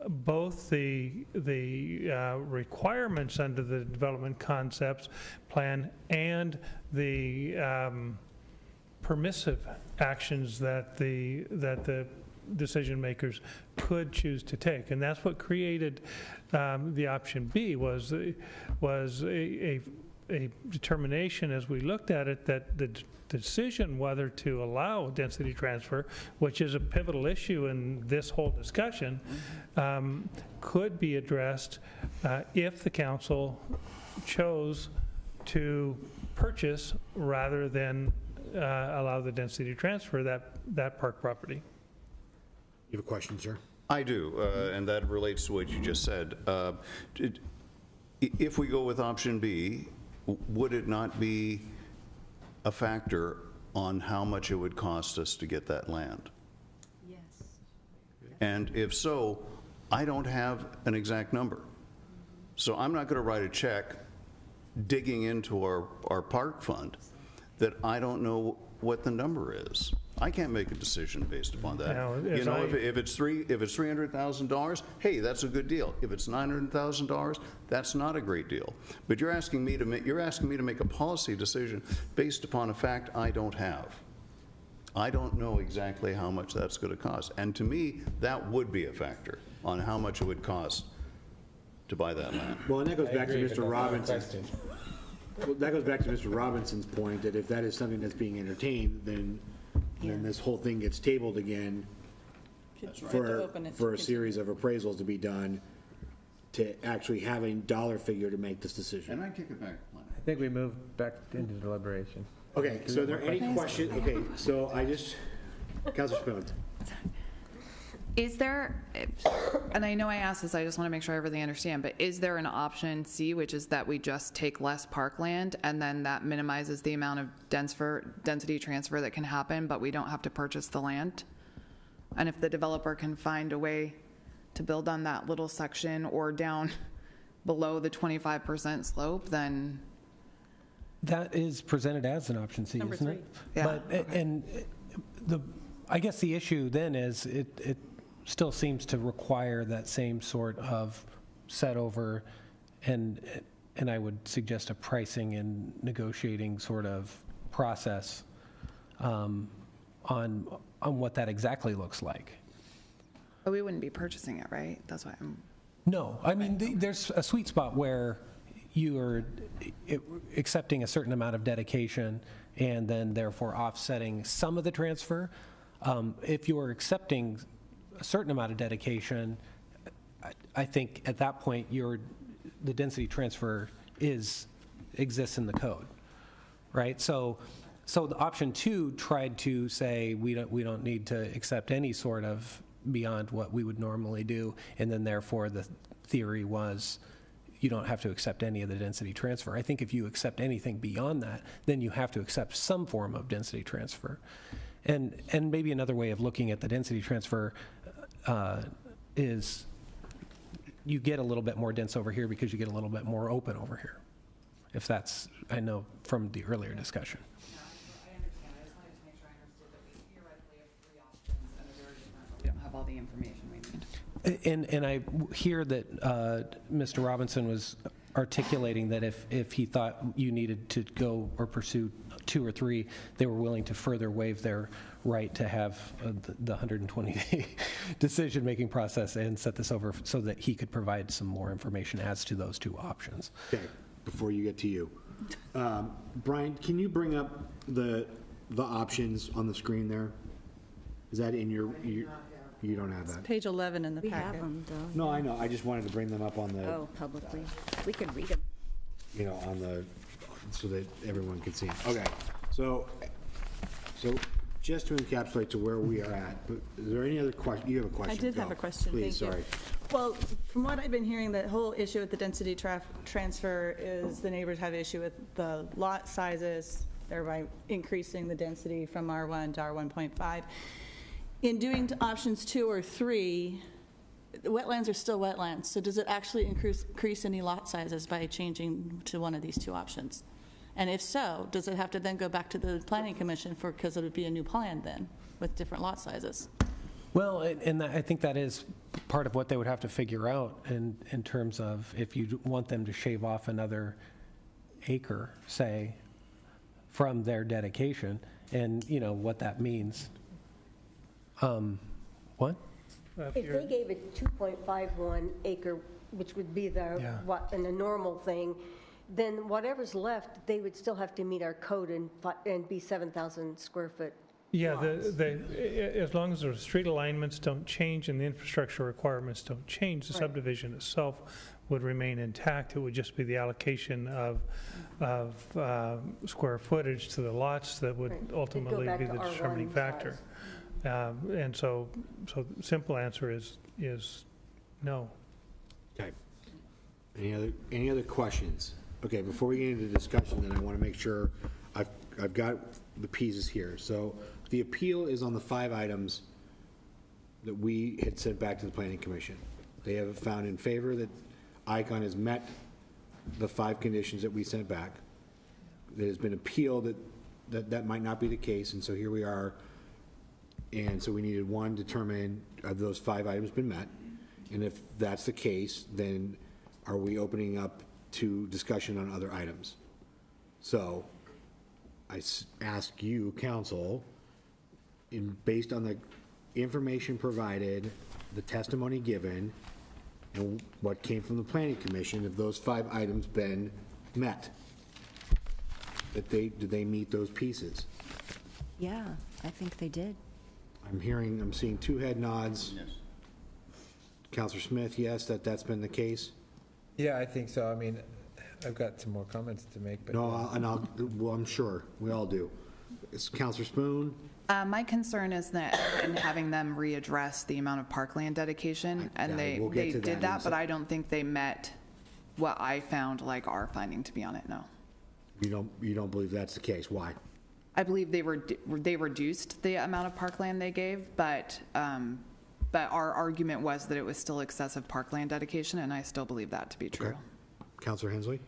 both the requirements under the development concepts plan and the permissive actions that the decision makers could choose to take. And that's what created the option B, was a determination as we looked at it that the decision whether to allow density transfer, which is a pivotal issue in this whole discussion, could be addressed if the council chose to purchase rather than allow the density transfer that park property. You have a question, sir? I do, and that relates to what you just said. If we go with option B, would it not be a factor on how much it would cost us to get that land? Yes. And if so, I don't have an exact number. So I'm not going to write a check digging into our park fund that I don't know what the number is. I can't make a decision based upon that. Now, You know, if it's $300,000, hey, that's a good deal. If it's $900,000, that's not a great deal. But you're asking me to make a policy decision based upon a fact I don't have. I don't know exactly how much that's going to cost. And to me, that would be a factor on how much it would cost to buy that land. Well, and that goes back to Mr. Robinson's. Well, that goes back to Mr. Robinson's point that if that is something that's being entertained, then this whole thing gets tabled again for a series of appraisals to be done to actually having dollar figure to make this decision. And I kick it back. I think we moved back into deliberation. Okay, so are there any questions? Okay, so Councilor Spoon. Is there, and I know I asked this, I just want to make sure I really understand, but is there an option C, which is that we just take less parkland and then that minimizes the amount of density transfer that can happen, but we don't have to purchase the land? And if the developer can find a way to build on that little section or down below the 25% slope, then... That is presented as an option C, isn't it? Yeah. But, and I guess the issue then is it still seems to require that same sort of set over and I would suggest a pricing and negotiating sort of process on what that exactly looks like. But we wouldn't be purchasing it, right? That's why I'm... No, I mean, there's a sweet spot where you are accepting a certain amount of dedication and then therefore offsetting some of the transfer. If you're accepting a certain amount of dedication, I think at that point the density transfer exists in the code, right? So the option 2 tried to say we don't need to accept any sort of beyond what we would normally do, and then therefore the theory was you don't have to accept any of the density transfer. I think if you accept anything beyond that, then you have to accept some form of density transfer. And maybe another way of looking at the density transfer is you get a little bit more dense over here because you get a little bit more open over here. If that's, I know from the earlier discussion. I understand. I just wanted to make sure I understood that we theoretically have 3 options and are very different, but we don't have all the information we need. And I hear that Mr. Robinson was articulating that if he thought you needed to go or pursue 2 or 3, they were willing to further waive their right to have the 120-day decision-making process and set this over so that he could provide some more information as to those 2 options. Okay, before you get to you. Brian, can you bring up the options on the screen there? Is that in your you don't have that? Page 11 in the packet. We have them, though. No, I know. I just wanted to bring them up on the, Oh, publicly. We could read them. on the, so that everyone can see them. Okay, so just to encapsulate to where we are at, but is there any other question? You have a question? I did have Go. a question, Please, thank you. sorry. Well, from what I've been hearing, the whole issue with the density transfer is the neighbors have issue with the lot sizes, thereby increasing the density from R1 to R1.5. In doing options 2 or 3, the wetlands are still wetlands, so does it actually increase any lot sizes by changing to one of these 2 options? And if so, does it have to then go back to the planning commission because it would be a new plan then with different lot sizes? Well, and I think that is part of what they would have to figure out in terms of if you want them to shave off another acre, say, from their dedication, and what that means. What? If they gave a 2.51 acre, which would be the, Yeah. what, in a normal thing, then whatever's left, they would still have to meet our code and be 7,000 square foot. Yeah, as long as the street alignments don't change and the infrastructure requirements don't change, the subdivision itself would remain intact. It would just be the allocation of square footage to the lots that would ultimately be the determining factor. And so simple answer is no. Okay. Any other questions? Okay, before we get into discussion, then I want to make sure I've got the pieces here. So the appeal is on the 5 items that we had sent back to the Planning Commission. They have found in favor that Icon has met the 5 conditions that we sent back. There's been appeal that might not be the case, and so here we are. And so we needed one determine have those 5 items been met, and if that's the case, then are we opening up to discussion on other items? So I ask you, council, based on the information provided, the testimony given, and what came from the Planning Commission, have those 5 items been met? Did they meet those pieces? Yeah, I think they did. I'm seeing 2 head nods. Yes. Counselor Smith, yes, that's been the case? Yeah, I think so. I mean, I've got some more comments to make, but. No, well, I'm sure, we all do. It's Counselor Spoon? My concern is that in having them readdress the amount of parkland dedication, and they did that, but I don't think they met what I found like our finding to be on it, no. You don't believe that's the case, why? I believe they reduced the amount of parkland they gave, but our argument was that it was still excessive parkland dedication, and I still believe that to be true. Okay. Counselor Hensley?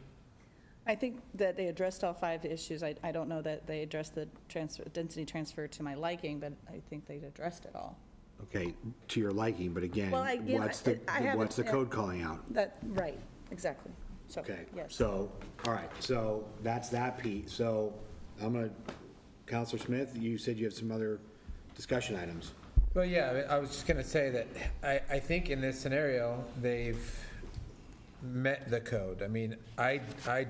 I think that they addressed all 5 issues. I don't know that they addressed the density transfer to my liking, but I think they addressed it all. Okay, to your liking, but again, Well, what's the code calling out? Right, exactly. So, Okay, yes. so, all right, so that's that piece. So Counselor Smith, you said you have some other discussion items. Well, yeah, I was just going to say that I think in this scenario, they've met the code. I mean, I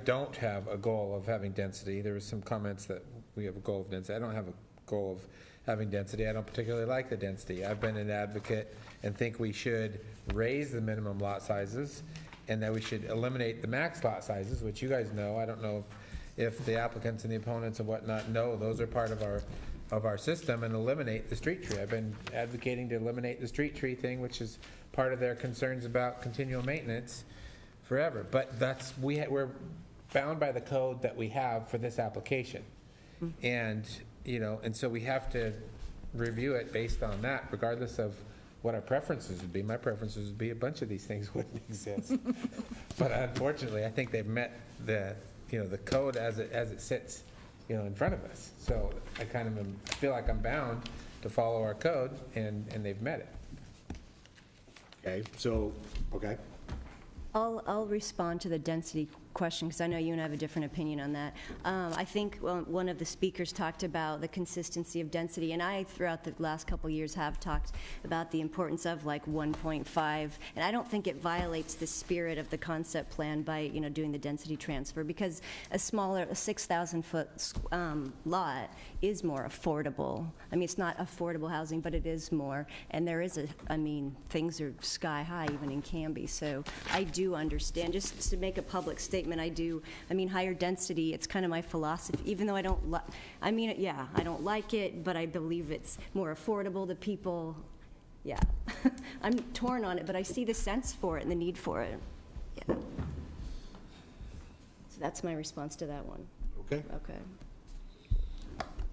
don't have a goal of having density. There was some comments that we have a goal of density. I don't have a goal of having density. I don't particularly like the density. I've been an advocate and think we should raise the minimum lot sizes and that we should eliminate the max lot sizes, which you guys know. I don't know if the applicants and the opponents and whatnot know those are part of our system, and eliminate the street tree. I've been advocating to eliminate the street tree thing, which is part of their concerns about continual maintenance forever. But we're bound by the code that we have for this application. And, and so we have to review it based on that, regardless of what our preferences would be. My preferences would be a bunch of these things wouldn't exist. But unfortunately, I think they've met the code as it sits, in front of us. So I kind of feel like I'm bound to follow our code, and they've met it. Okay, so, okay. I'll respond to the density question, because I know you and I have a different opinion on that. I think one of the speakers talked about the consistency of density, and I, throughout the last couple years, have talked about the importance of like 1.5, and I don't think it violates the spirit of the concept plan by, doing the density transfer, because a 6,000-foot lot is more affordable. I mean, it's not affordable housing, but it is more, and there is things are sky high even in Canby, so I do understand. Just to make a public statement, higher density, it's kind of my philosophy, even though I don't I don't like it, but I believe it's more affordable to people. Yeah. I'm torn on it, but I see the sense for it and the need for it. Yeah. So that's my response to that one. Okay. Okay.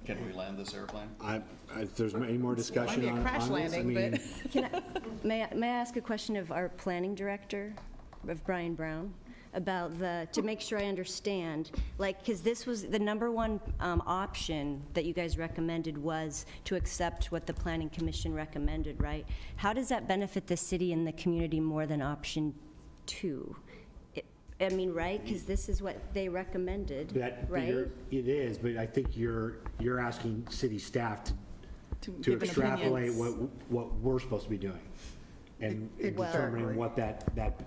Can we land this airplane? If there's any more discussion on crash landing, but may I ask a question of our planning director, of Brian Brown, about to make sure I understand, because this was the number one option that you guys recommended was to accept what the Planning Commission recommended, right? How does that benefit the city and the community more than option 2? Right? Because this is what they recommended, right? It is, but I think you're asking city staff to give an extrapolate opinion. what we're supposed to be doing and determining what that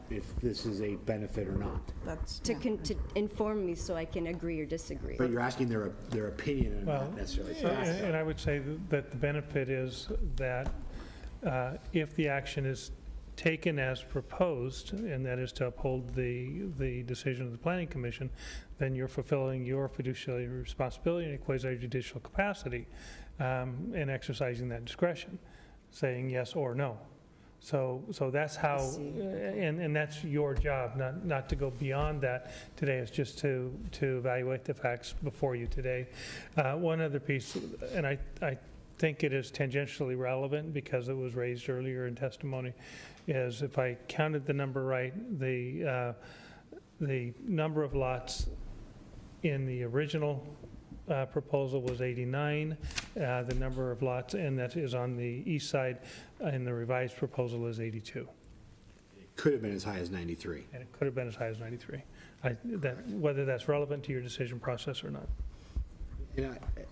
if this is a benefit or not. That's, To inform me so I can agree or disagree. But you're asking their opinion and Well, not necessarily and facts. I would say that the benefit is that if the action is taken as proposed, and that is to uphold the decision of the Planning Commission, then you're fulfilling your fiduciary responsibility in a quasi-judicial capacity and exercising that discretion, saying yes or no. So that's how, and that's your job, not to go beyond that today. It's just to evaluate the facts before you today. One other piece, and I think it is tangentially relevant because it was raised earlier in testimony, is if I counted the number right, the number of lots in the original proposal was 89. The number of lots, and that is on the east side, in the revised proposal is 82. It could have been as high as 93. And it could have been as high as 93. Whether that's relevant to your decision process or not.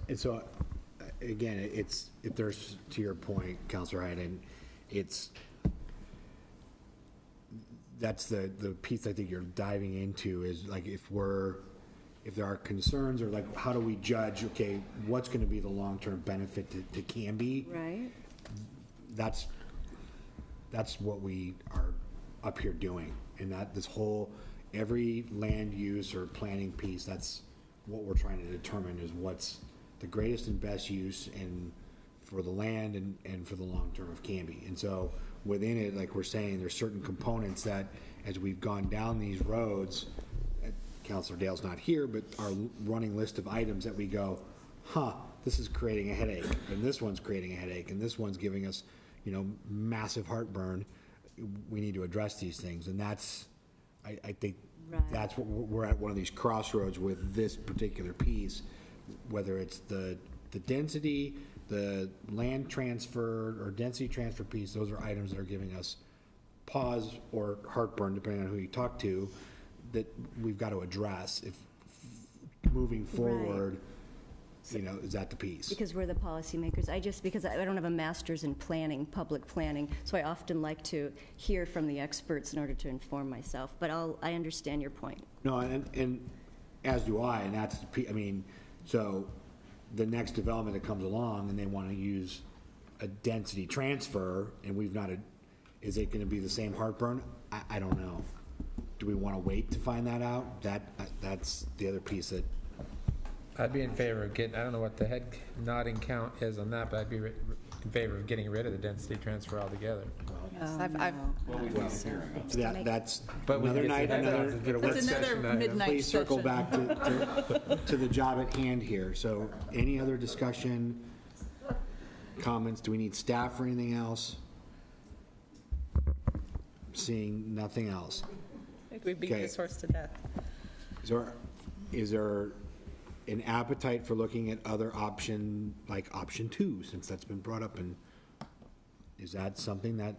And so, again, it's, if there's, to your point, Councilor Hayden, that's the piece I think you're diving into is like if there are concerns or like how do we judge, okay, what's going to be the long-term benefit to Canby? Right. That's what we are up here doing. And that this whole, every land use or planning piece, that's what we're trying to determine is what's the greatest and best use and for the land and for the long term of Canby. And so within it, like we're saying, there's certain components that as we've gone down these roads, Councilor Dale's not here, but our running list of items that we go, this is creating a headache, and this one's creating a headache, and this one's giving us, massive heartburn. We need to address these things, and that's, I think that's what we're at, one of these crossroads with this particular piece, whether it's the density, the land transfer or density transfer piece. Those are items that are giving us pause or heartburn, depending on who you talk to, that we've got to address if moving forward. Is that the piece? Because we're the policymakers. Because I don't have a master's in planning, public planning, so I often like to hear from the experts in order to inform myself. But I understand your point. No, and as do I, and that's so the next development that comes along and they want to use a density transfer and we've not, is it going to be the same heartburn? I don't know. Do we want to wait to find that out? That's the other piece that I'd be in favor of getting, I don't know what the head nodding count is on that, but I'd be in favor of getting rid of the density transfer altogether. That's But another night, that's another midnight please circle session. back to the job at hand here. So any other discussion, comments? Do we need staff or anything else? Seeing nothing else. I think we beat this horse to death. Is there an appetite for looking at other option, like option 2, since that's been brought up, and is that something that?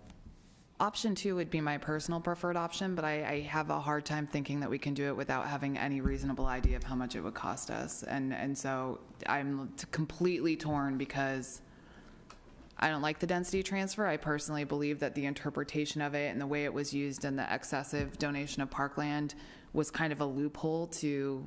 Option 2 would be my personal preferred option, but I have a hard time thinking that we can do it without having any reasonable idea of how much it would cost us. And so I'm completely torn because I don't like the density transfer. I personally believe that the interpretation of it and the way it was used in the excessive donation of parkland was kind of a loophole to,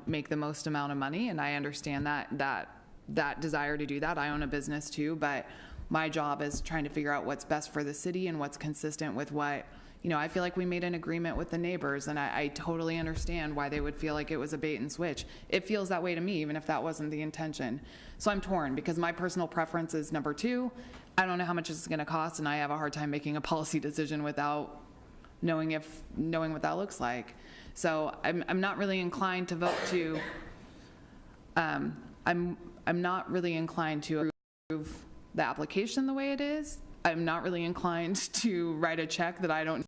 make the most amount of money. And I understand that desire to do that. I own a business too, but my job is trying to figure out what's best for the city and what's consistent with what, I feel like we made an agreement with the neighbors, and I totally understand why they would feel like it was a bait and switch. It feels that way to me, even if that wasn't the intention. So I'm torn because my personal preference is number 2. I don't know how much it's going to cost, and I have a hard time making a policy decision without knowing what that looks like. So I'm not really inclined to vote to. I'm not really inclined to approve the application the way it is. I'm not really inclined to write a check that I don't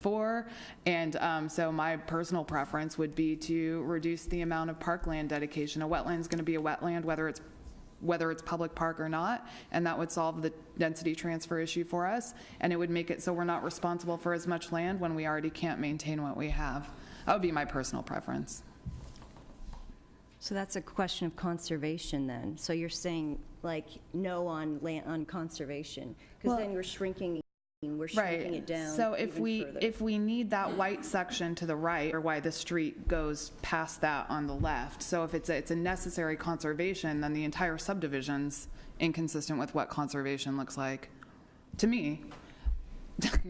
for, and so my personal preference would be to reduce the amount of parkland dedication. A wetland is going to be a wetland, whether it's public park or not, and that would solve the density transfer issue for us, and it would make it so we're not responsible for as much land when we already can't maintain what we have. That would be my personal preference. So that's a question of conservation then. So you're saying like no on land, on conservation, because then we're shrinking it down. So if even further. we need that white section to the right, or why the street goes past that on the left, so if it's a necessary conservation, then the entire subdivision's inconsistent with what conservation looks like, to me.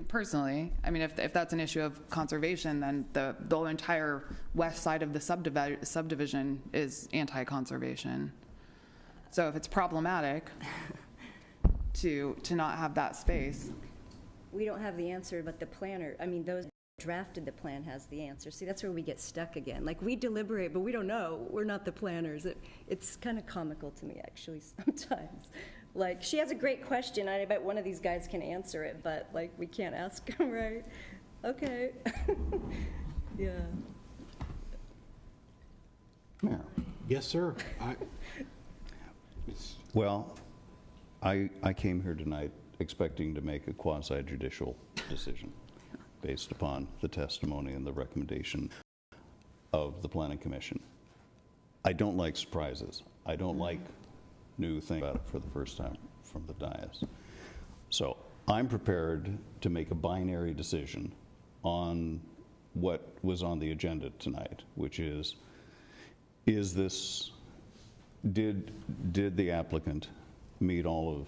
Personally, I mean, if that's an issue of conservation, then the entire west side of the subdivision is anti-conservation. So if it's problematic to not have that space. We don't have the answer, but the planner, I mean, those who drafted the plan has the answer. See, that's where we get stuck again. Like, we deliberate, but we don't know. We're not the planners. It's kind of comical to me, actually, sometimes. Like, she has a great question. I bet one of these guys can answer it, but, like, we can't ask him, right? Okay. Yeah. Mayor. Yes, sir. Well, I came here tonight expecting to make a quasi-judicial decision based upon the testimony and the recommendation of the Planning Commission. I don't like surprises. I don't like new things about it for the first time from the dais. So I'm prepared to make a binary decision on what was on the agenda tonight, which is this, did the applicant meet all of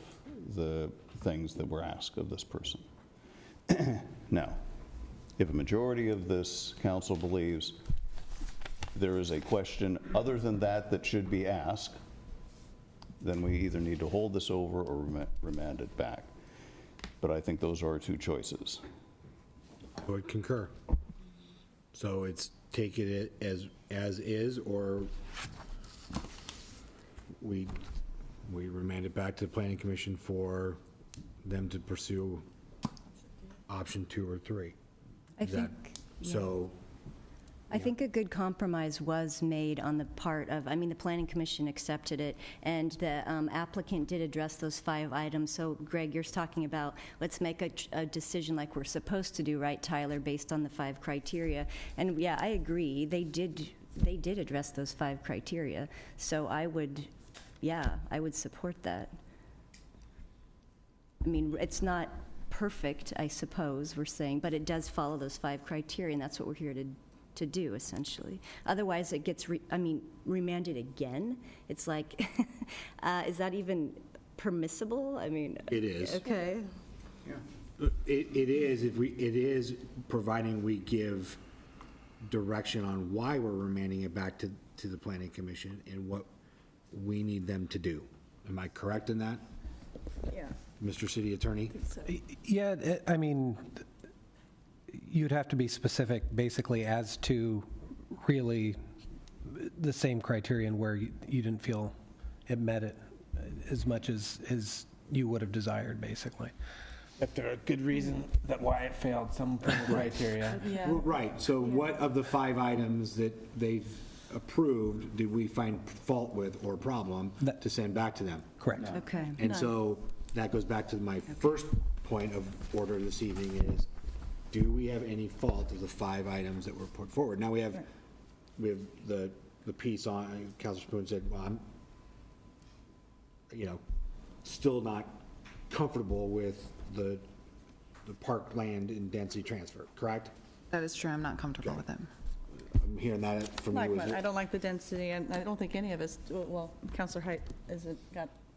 the things that were asked of this person? Now, if a majority of this council believes there is a question other than that should be asked, then we either need to hold this over or remand it back. But I think those are our two choices. I would concur. So it's take it as is, or we remand it back to the Planning Commission for them to pursue option 2 or 3. I think, So. I think a good compromise was made on the part of, I mean, the Planning Commission accepted it, and the applicant did address those 5 items. So, Greg, you're talking about, let's make a decision like we're supposed to do, right, Tyler, based on the 5 criteria. And yeah, I agree. They did address those 5 criteria. So I would support that. I mean, it's not perfect, I suppose, we're saying, but it does follow those 5 criteria, and that's what we're here to do, essentially. Otherwise, it gets, remanded again. It's like, is that even permissible? I mean. It is. Okay. Yeah. It is, providing we give direction on why we're remanding it back to the Planning Commission and what we need them to do. Am I correct in that? Yeah. Mr. City Attorney? Yeah, I mean, you'd have to be specific basically as to really the same criterion where you didn't feel it met it as much as you would have desired, basically. If there are good reason that why it failed some criteria. Yeah. Right, so what of the 5 items that they've approved did we find fault with or problem to send back to them? Correct. Okay. And so that goes back to my first point of order this evening is, do we have any fault of the 5 items that were put forward? Now we have the piece on, Councilor Spoon said, well, I'm, still not comfortable with the park land and density transfer, correct? That is true. I'm not comfortable with it. I'm hearing that from you. I don't like the density, and I don't think any of us, well, Councilor Height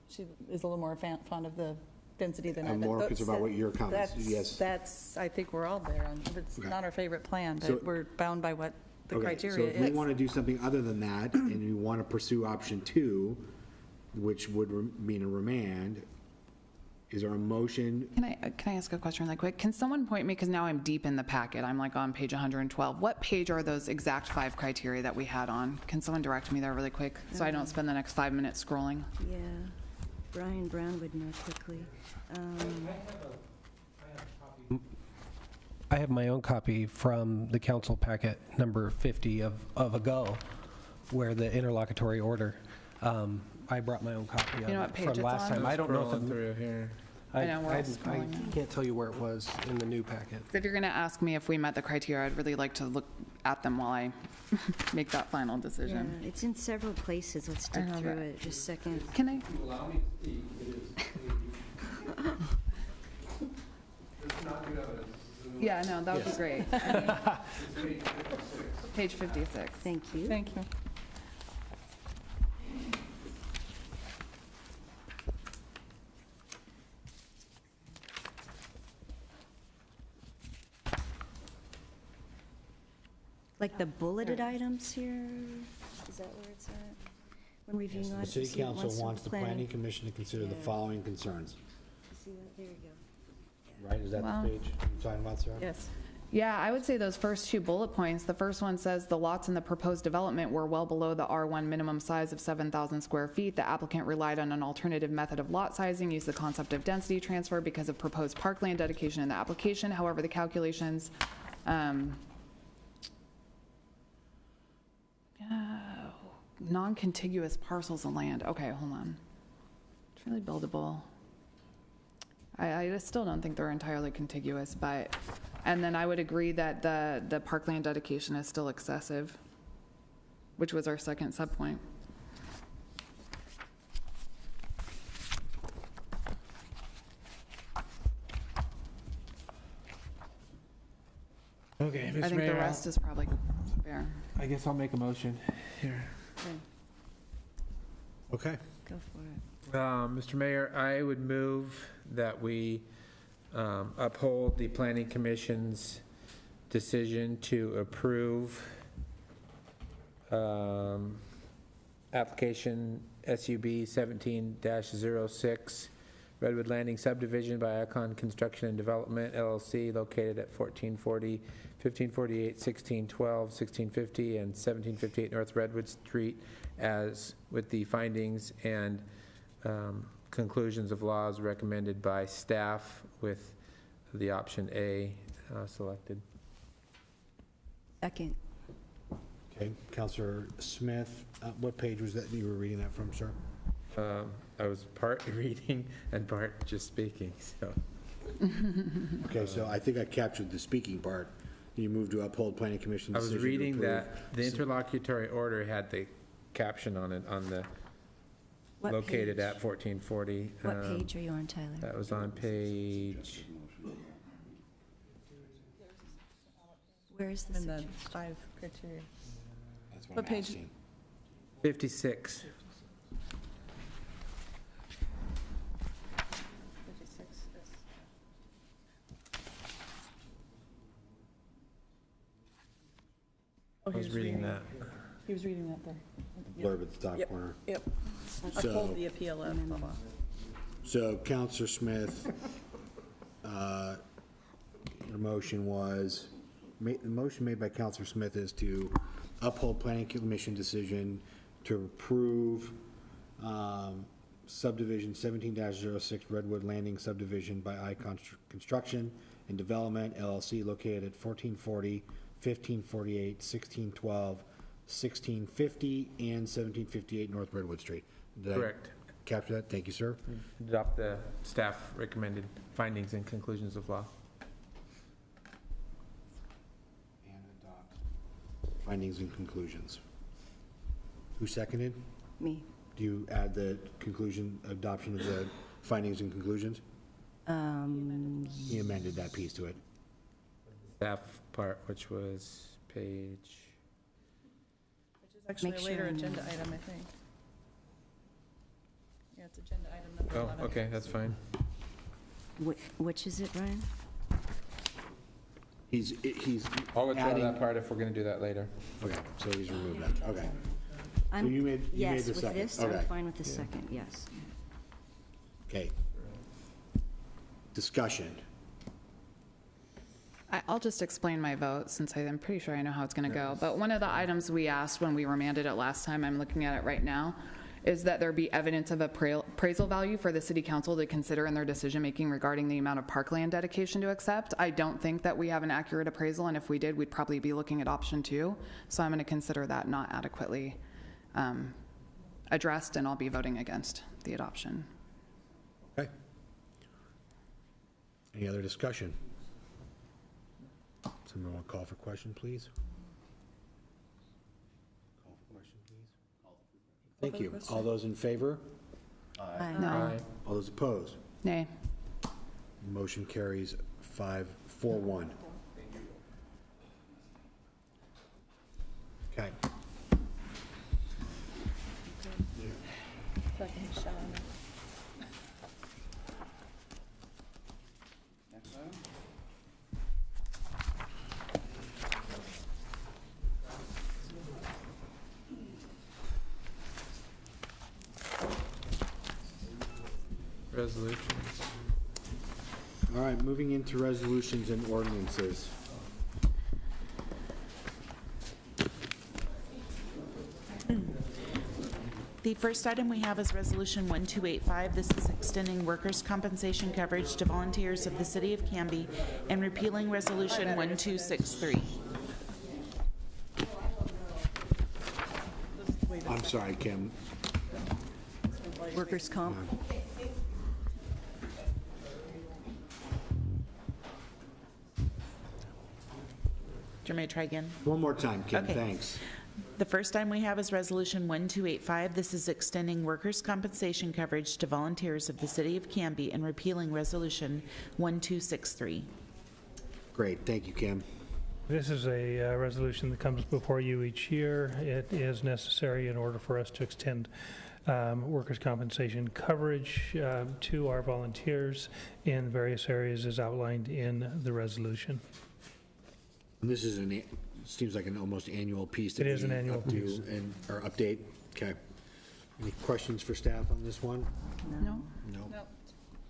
she is a little more fond of the density than I. I'm more concerned about what your comments, yes. That's, I think we're all there on, it's not our favorite plan, So- but we're bound by what the criteria So if we is. want to do something other than that, and we want to pursue option 2, which would mean a remand, is there a motion? Can I ask a question really quick? Can someone point me, because now I'm deep in the packet, I'm like on page 112. What page are those exact 5 criteria that we had on? Can someone direct me there really quick so I don't spend the next 5 minutes scrolling? Yeah. Brian Brown would know quickly. I have my own copy from the council packet number 50 of ago, where the interlocutory order. I brought my own copy You know what page from it's last on? time. I don't know if Scrolling through here. I know, we're all scrolling now. I can't tell you where it was in the new packet. If you're going to ask me if we met the criteria, I'd really like to look at them while I make that final Yeah, decision. it's in several places. Let's dig know through that. it just a second. Can I? Allow me to speak, it is. It's not new evidence. Yeah, no, that would be great. It's page 56. Page 56. Thank you. Thank you. Like the bulleted items here, is that where it's at? When reviewing The audits, city you see it council wants wants the planning commission to consider the Yeah. following concerns, See that? There you go. right? Is that Wow. the page you're talking about, Sarah? Yes. Yeah, I would say those first two bullet points. The first one says the lots in the proposed development were well below the R1 minimum size of 7,000 square feet. The applicant relied on an alternative method of lot sizing, used the concept of density transfer because of proposed parkland dedication in the application. However, the calculations, non-contiguous parcels of land. Okay, hold on. It's really buildable. I just still don't think they're entirely contiguous, but, and then I would agree that the parkland dedication is still excessive, which was our second subpoint. Okay, Mr. I think the Mayor, rest is probably fair. I guess I'll make a motion here. Okay. Go for it. Mr. Mayor, I would move that we uphold the Planning Commission's decision to approve application SUB 17-06, Redwood Landing subdivision by Icon Construction and Development LLC located at 1440, 1548, 1612, 1650, and 1758 North Redwood Street, as with the findings and conclusions of laws recommended by staff, with the option A selected. Second. Okay, Counselor Smith, what page was that you were reading that from, sir? I was part reading and part just speaking, so. Okay, so I think I captured the speaking part. You moved to uphold planning commission I was decision to reading approve. that, the interlocutory order had the caption on it, on the, What located page? at 1440. What page are you on, Tyler? That was on page, Where is the In the section? 5 criteria. That's What I'm page? asking. 56. 56 is. Oh, I he was reading that. He was reading that there. Blurb at the top Yep. corner. Yep. So- Uphold the appeal of, blah, blah. So Counselor Smith, your motion was, the motion made by Counselor Smith is to uphold planning commission decision to approve subdivision 17-06 Redwood Landing subdivision by Icon Construction and Development LLC located at 1440, 1548, 1612, 1650, and 1758 North Redwood Street. Did I Correct. capture that? Thank you, sir. Adopt the staff recommended findings and conclusions of law. And adopt findings and conclusions. Who seconded? Me. Do you add the conclusion, adoption of the findings and conclusions? He amended that piece to it. Staff part, which was page, Which is actually Make a later sure I'm agenda not- item, I think. Yeah, it's agenda item number 11. oh, okay, that's fine. Which is it, Ryan? He's I'll withdraw adding, that part if we're going to do that later. okay, so he's removed that, okay. I'm- you made the Yes, second. with this, I'm Okay. fine with the second, yes. Okay. Discussion. I'll just explain my vote, since I'm pretty sure I know how it's going to go. But one of the items we asked when we remanded it last time, I'm looking at it right now, is that there be evidence of appraisal value for the city council to consider in their decision-making regarding the amount of parkland dedication to accept. I don't think that we have an accurate appraisal, and if we did, we'd probably be looking at option 2. So I'm going to consider that not adequately addressed, and I'll be voting against the adoption. Okay. Any other discussion? Someone want to call for question, please? Call for question, please. Thank you. All those in favor? Aye. No. All those opposed? Nay. Motion carries 5-4-1. Okay. Resolutions. All right, moving into resolutions and ordinances. The first item we have is Resolution 1285. This is extending workers' compensation coverage to volunteers of the City of Canby and repealing Resolution 1263. I'm sorry, Kim. Workers' comp. Do you want me to try again? One more time, Kim, Okay. thanks. The first item we have is Resolution 1285. This is extending workers' compensation coverage to volunteers of the City of Canby and repealing Resolution 1263. Great, thank you, Kim. This is a resolution that comes before you each year. It is necessary in order for us to extend workers' compensation coverage to our volunteers in various areas as outlined in the resolution. And this is seems like an almost annual piece. That It is we an annual updo piece. or update. Okay. Any questions for staff on this one? No. No.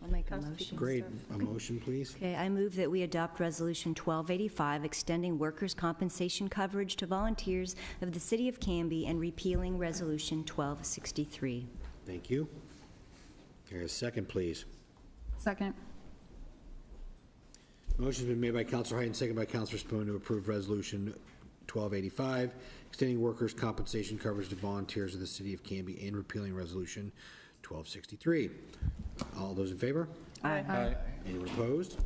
I'll make a motion. Great. A motion, please. Okay, I move that we adopt Resolution 1285, extending workers' compensation coverage to volunteers of the City of Canby and repealing Resolution 1263. Thank you. Here's a second, please. Second. Motion's been made by Councilor Height and seconded by Councilor Spoon to approve Resolution 1285, extending workers' compensation coverage to volunteers of the City of Canby and repealing Resolution 1263. All those in favor? Aye. Anyone opposed?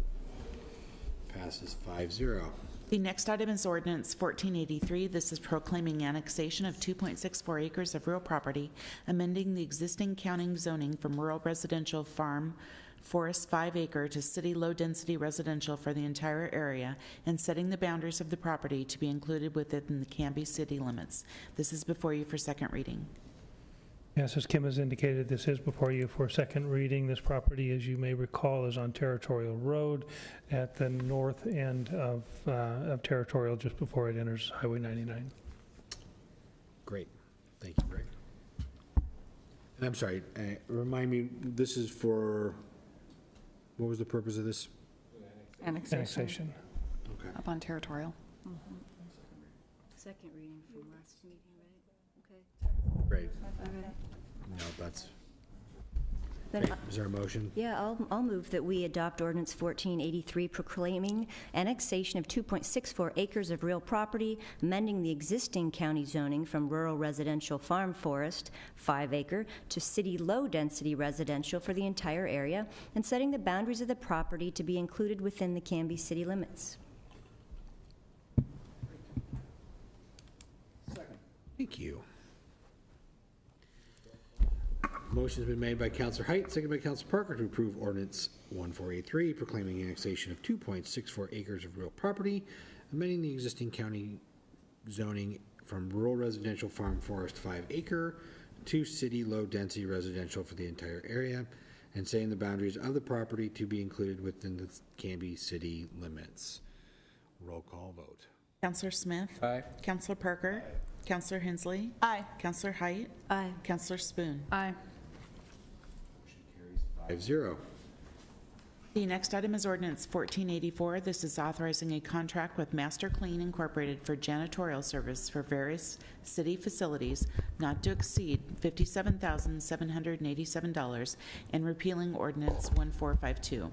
Passes 5-0. The next item is Ordinance 1483. This is proclaiming annexation of 2.64 acres of real property, amending the existing county zoning from rural residential farm forest 5-acre to city low-density residential for the entire area, and setting the boundaries of the property to be included within the Canby city limits. This is before you for second reading. Yes, as Kim has indicated, this is before you for second reading. This property, as you may recall, is on Territorial Road at the north end of Territorial, just before it enters Highway 99. Great. Thank you, Greg. And I'm sorry, remind me, this is for, what was the purpose of this? Annexation. Okay. Up on Territorial. Second reading from last meeting, right? Okay. Great. No, that's, Then great. Is there a motion? Yeah, I'll move that we adopt Ordinance 1483 proclaiming annexation of 2.64 acres of real property, amending the existing county zoning from rural residential farm forest, 5-acre, to city low-density residential for the entire area, and setting the boundaries of the property to be included within the Canby city limits. Thank you. Motion's been made by Councilor Height, seconded by Councilor Parker to approve Ordinance 1483, proclaiming annexation of 2.64 acres of real property, amending the existing county zoning from rural residential farm forest 5-acre to city low-density residential for the entire area, and setting the boundaries of the property to be included within the Canby city limits. Roll call vote. Councilor Smith? Aye. Councilor Parker? Aye. Councilor Hensley? Aye. Councilor Height? Aye. Councilor Spoon? Aye. 5-0. The next item is Ordinance 1484. This is authorizing a contract with Master Clean Incorporated for janitorial service for various city facilities not to exceed $57,787 and repealing Ordinance 1452.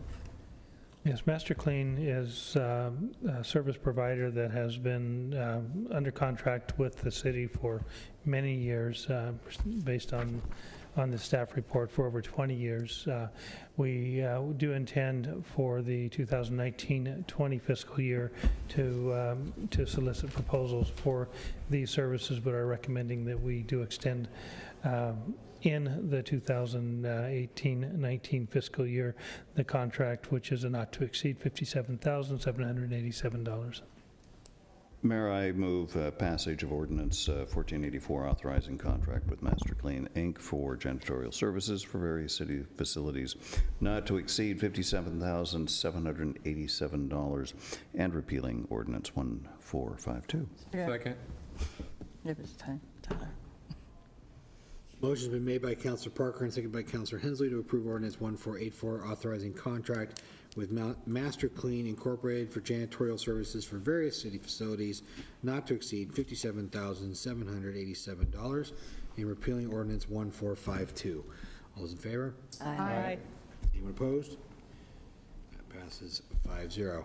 Yes, Master Clean is a service provider that has been under contract with the city for many years based on on the staff report for over 20 years. We do intend for the 2019-20 fiscal year to solicit proposals for these services, but are recommending that we do extend in the 2018-19 fiscal year the contract, which is a not to exceed $57,787. Mayor, I move passage of ordinance 1484, authorizing contract with Master Clean, Inc. for janitorial services for various city facilities not to exceed $57,787, and repealing ordinance 1452. Second. If it's time, Tyler. Motion's been made by Councilor Parker and seconded by Councilor Hensley to approve ordinance 1484, authorizing contract with Master Clean Incorporated for janitorial services for various city facilities not to exceed $57,787, and repealing ordinance 1452. All those in favor? Aye. Anyone opposed? That passes 5-0.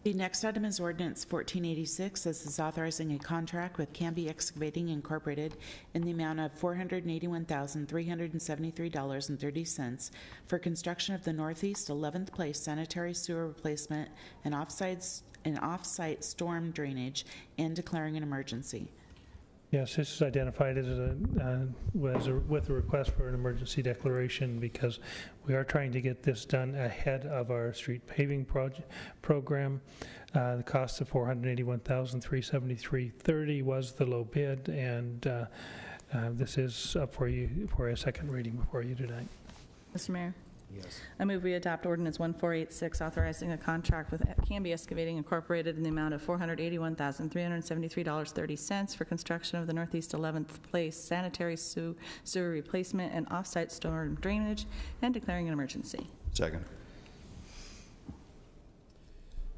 The next item is ordinance 1486. This is authorizing a contract with Canby Excavating Incorporated in the amount of $481,373.30 for construction of the Northeast 11th Place sanitary sewer replacement and off-site storm drainage, and declaring an emergency. Yes, this is identified as with a request for an emergency declaration because we are trying to get this done ahead of our street paving program. The cost of $481,373.30 was the low bid, and this is up for you for a second reading before you tonight. Mr. Mayor? Yes. I move we adopt ordinance 1486, authorizing a contract with Canby Excavating Incorporated in the amount of $481,373.30 for construction of the Northeast 11th Place sanitary sewer replacement and off-site storm drainage, and declaring an emergency. Second.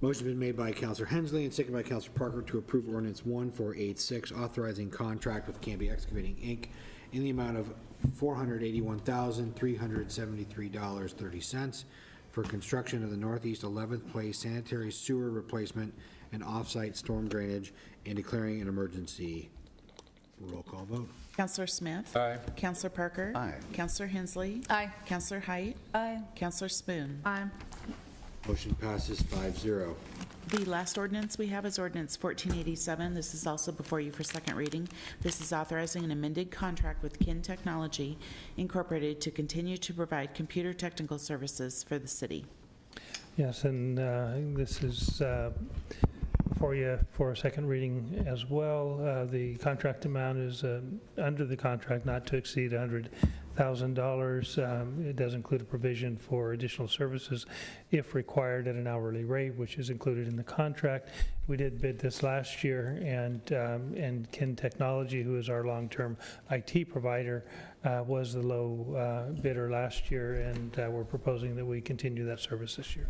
Motion's been made by Councilor Hensley and seconded by Councilor Parker to approve ordinance 1486, authorizing contract with Canby Excavating, Inc. in the amount of $481,373.30 for construction of the Northeast 11th Place sanitary sewer replacement and off-site storm drainage, and declaring an emergency. Roll call vote. Councilor Smith? Aye. Councilor Parker? Aye. Councilor Hensley? Aye. Councilor Height? Aye. Councilor Spoon? Aye. Motion passes 5-0. The last ordinance we have is ordinance 1487. This is also before you for second reading. This is authorizing an amended contract with Kin Technology Incorporated to continue to provide computer technical services for the city. Yes, and this is for you for a second reading as well. The contract amount is under the contract not to exceed $100,000. It does include a provision for additional services if required at an hourly rate, which is included in the contract. We did bid this last year, and Kin Technology, who is our long-term IT provider, was the low bidder last year, and we're proposing that we continue that service this year.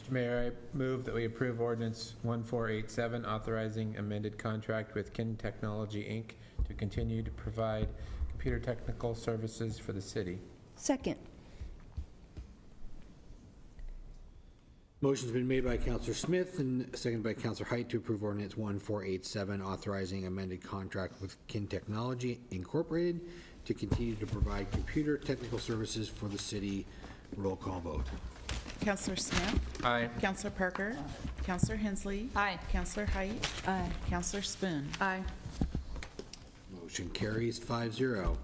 Mr. Mayor, I move that we approve ordinance 1487, authorizing amended contract with Kin Technology, Inc. to continue to provide computer technical services for the city. Second. Motion's been made by Councilor Smith and seconded by Councilor Height to approve ordinance 1487, authorizing amended contract with Kin Technology Incorporated to continue to provide computer technical services for the city. Roll call vote. Councilor Smith? Aye. Councilor Parker? Councilor Hensley? Aye. Councilor Height? Aye. Councilor Spoon? Aye. Motion carries 5-0.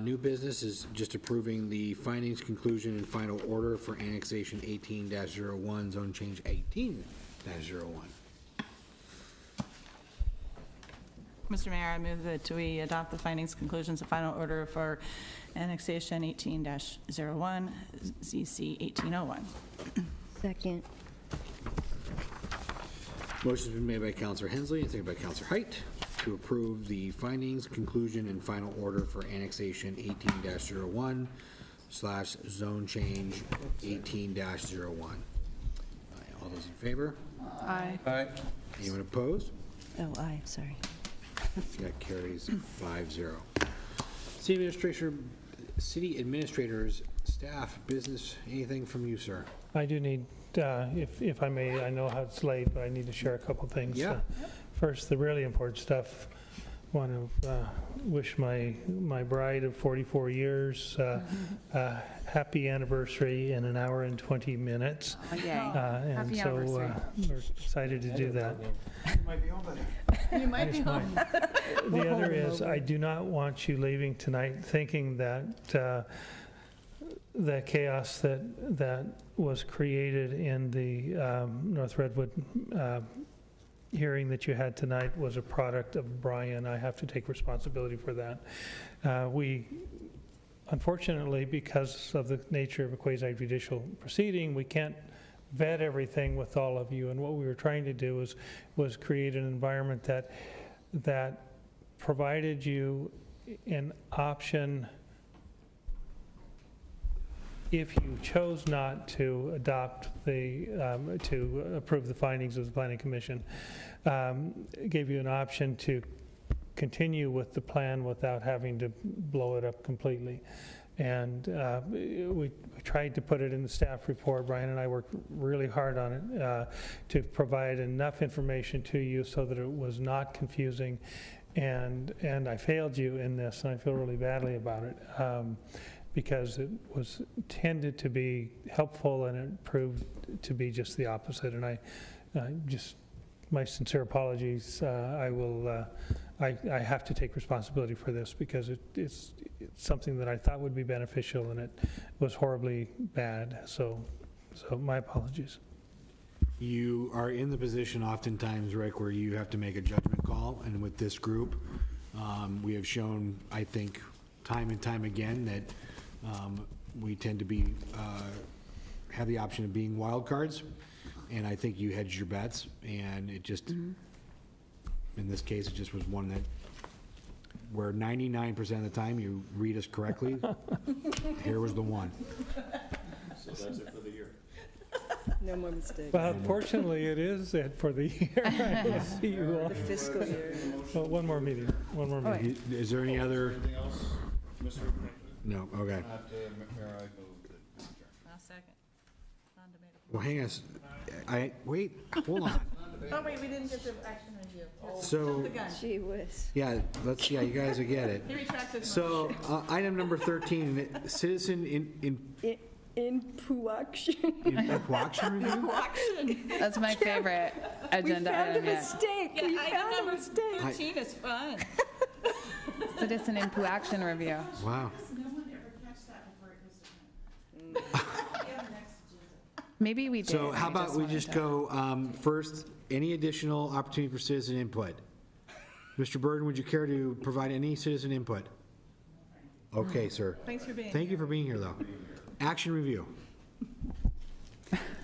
New business is just approving the findings, conclusion, and final order for annexation 18-01, zone change 18-01. Mr. Mayor, I move that we adopt the findings, conclusions, and final order for annexation 18-01, ZC 1801. Second. Motion's been made by Councilor Hensley and seconded by Councilor Height to approve the findings, conclusion, and final order for annexation 18-01 / zone change 18-01. All those in favor? Aye. Aye. Anyone opposed? Oh, aye, sorry. That carries 5-0. City administrators, staff, business, anything from you, sir? I do need, if I may, I know how it's late, but I need to share a couple things. Yeah. First, the really important stuff, want to wish my bride of 44 years a happy anniversary in an hour and 20 minutes. Oh, yay. And Happy so anniversary. we're excited to do that. You might be home by then. You might be home. The other is, I do not want you leaving tonight thinking that the chaos that was created in the North Redwood hearing that you had tonight was a product of Brian. I have to take responsibility for that. We, unfortunately, because of the nature of a quasi-judicial proceeding, we can't vet everything with all of you. And what we were trying to do was create an environment that provided you an option if you chose not to adopt to approve the findings of the Planning Commission, gave you an option to continue with the plan without having to blow it up completely. And we tried to put it in the staff report. Brian and I worked really hard on it to provide enough information to you so that it was not confusing. And I failed you in this, and I feel really badly about it. Because it was intended to be helpful and it proved to be just the opposite. And I just, my sincere apologies. I have to take responsibility for this because it's something that I thought would be beneficial and it was horribly bad. So my apologies. You are in the position oftentimes, Rick, where you have to make a judgment call. And with this group, we have shown, I think, time and time again that we tend to be have the option of being wild cards, and I think you hedged your bets, and it just in this case it just was one that where 99% of the time you read us correctly. Here was the one. So that's it for the year. No more mistakes. Well, fortunately, it is it for the year. I will see you all. The fiscal year. Well, one more meeting. One more meeting. Is there any other? Anything else, Mr. No. Okay. I'll second. Well, hang on. Wait. Hold on. Oh, wait, we didn't get the action review. So- Jump the gun. Gee whiz. Yeah. Yeah. You guys will get it. He retracts his So item number 13, citizen Impuaction. Impuaction review. That's my favorite agenda item yet. Mistake. We found a mistake. 13 is fun. Citizen input action review. Wow. Maybe we did. So how I about we wanted just to- go first, any additional opportunity for citizen input? Mr. Burden, would you care to provide any citizen input? Okay, sir. Thanks for being Thank you for being here, though. Action review.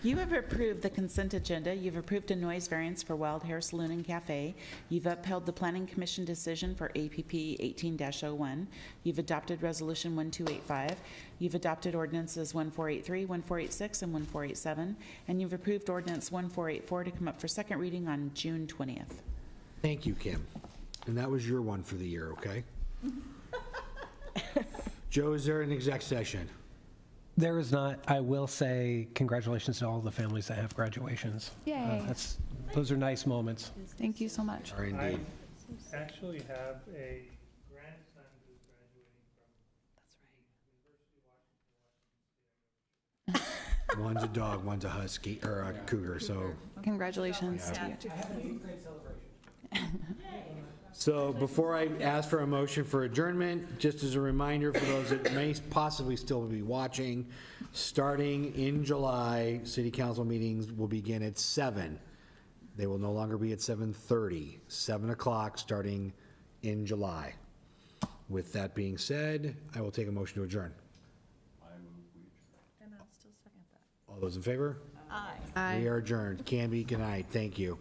You have approved the consent agenda. You've approved a noise variance for Wild Hair Saloon and Cafe. You've upheld the Planning Commission decision for APP 18-01. You've adopted Resolution 1285. You've adopted ordinances 1483, 1486, and 1487. And you've approved Ordinance 1484 to come up for second reading on June 20th. Thank you, Kim. And that was your one for the year, okay? Joe, is there an exec session? There is not. I will say congratulations to all the families that have graduations. Yay. Those are nice moments. Thank you so much. Or indeed. I actually have a grandson who's graduating from One's a dog, one's a husky, or a cougar, so. Congratulations to you. So before I ask for a motion for adjournment, just as a reminder for those that may possibly still be watching, starting in July, city council meetings will begin at 7. They will no longer be at 7:30, 7 o'clock starting in July. With that being said, I will take a motion to adjourn. And I'll still second that. All those in favor? Aye. Aye. We are adjourned. Canby, good night. Thank you.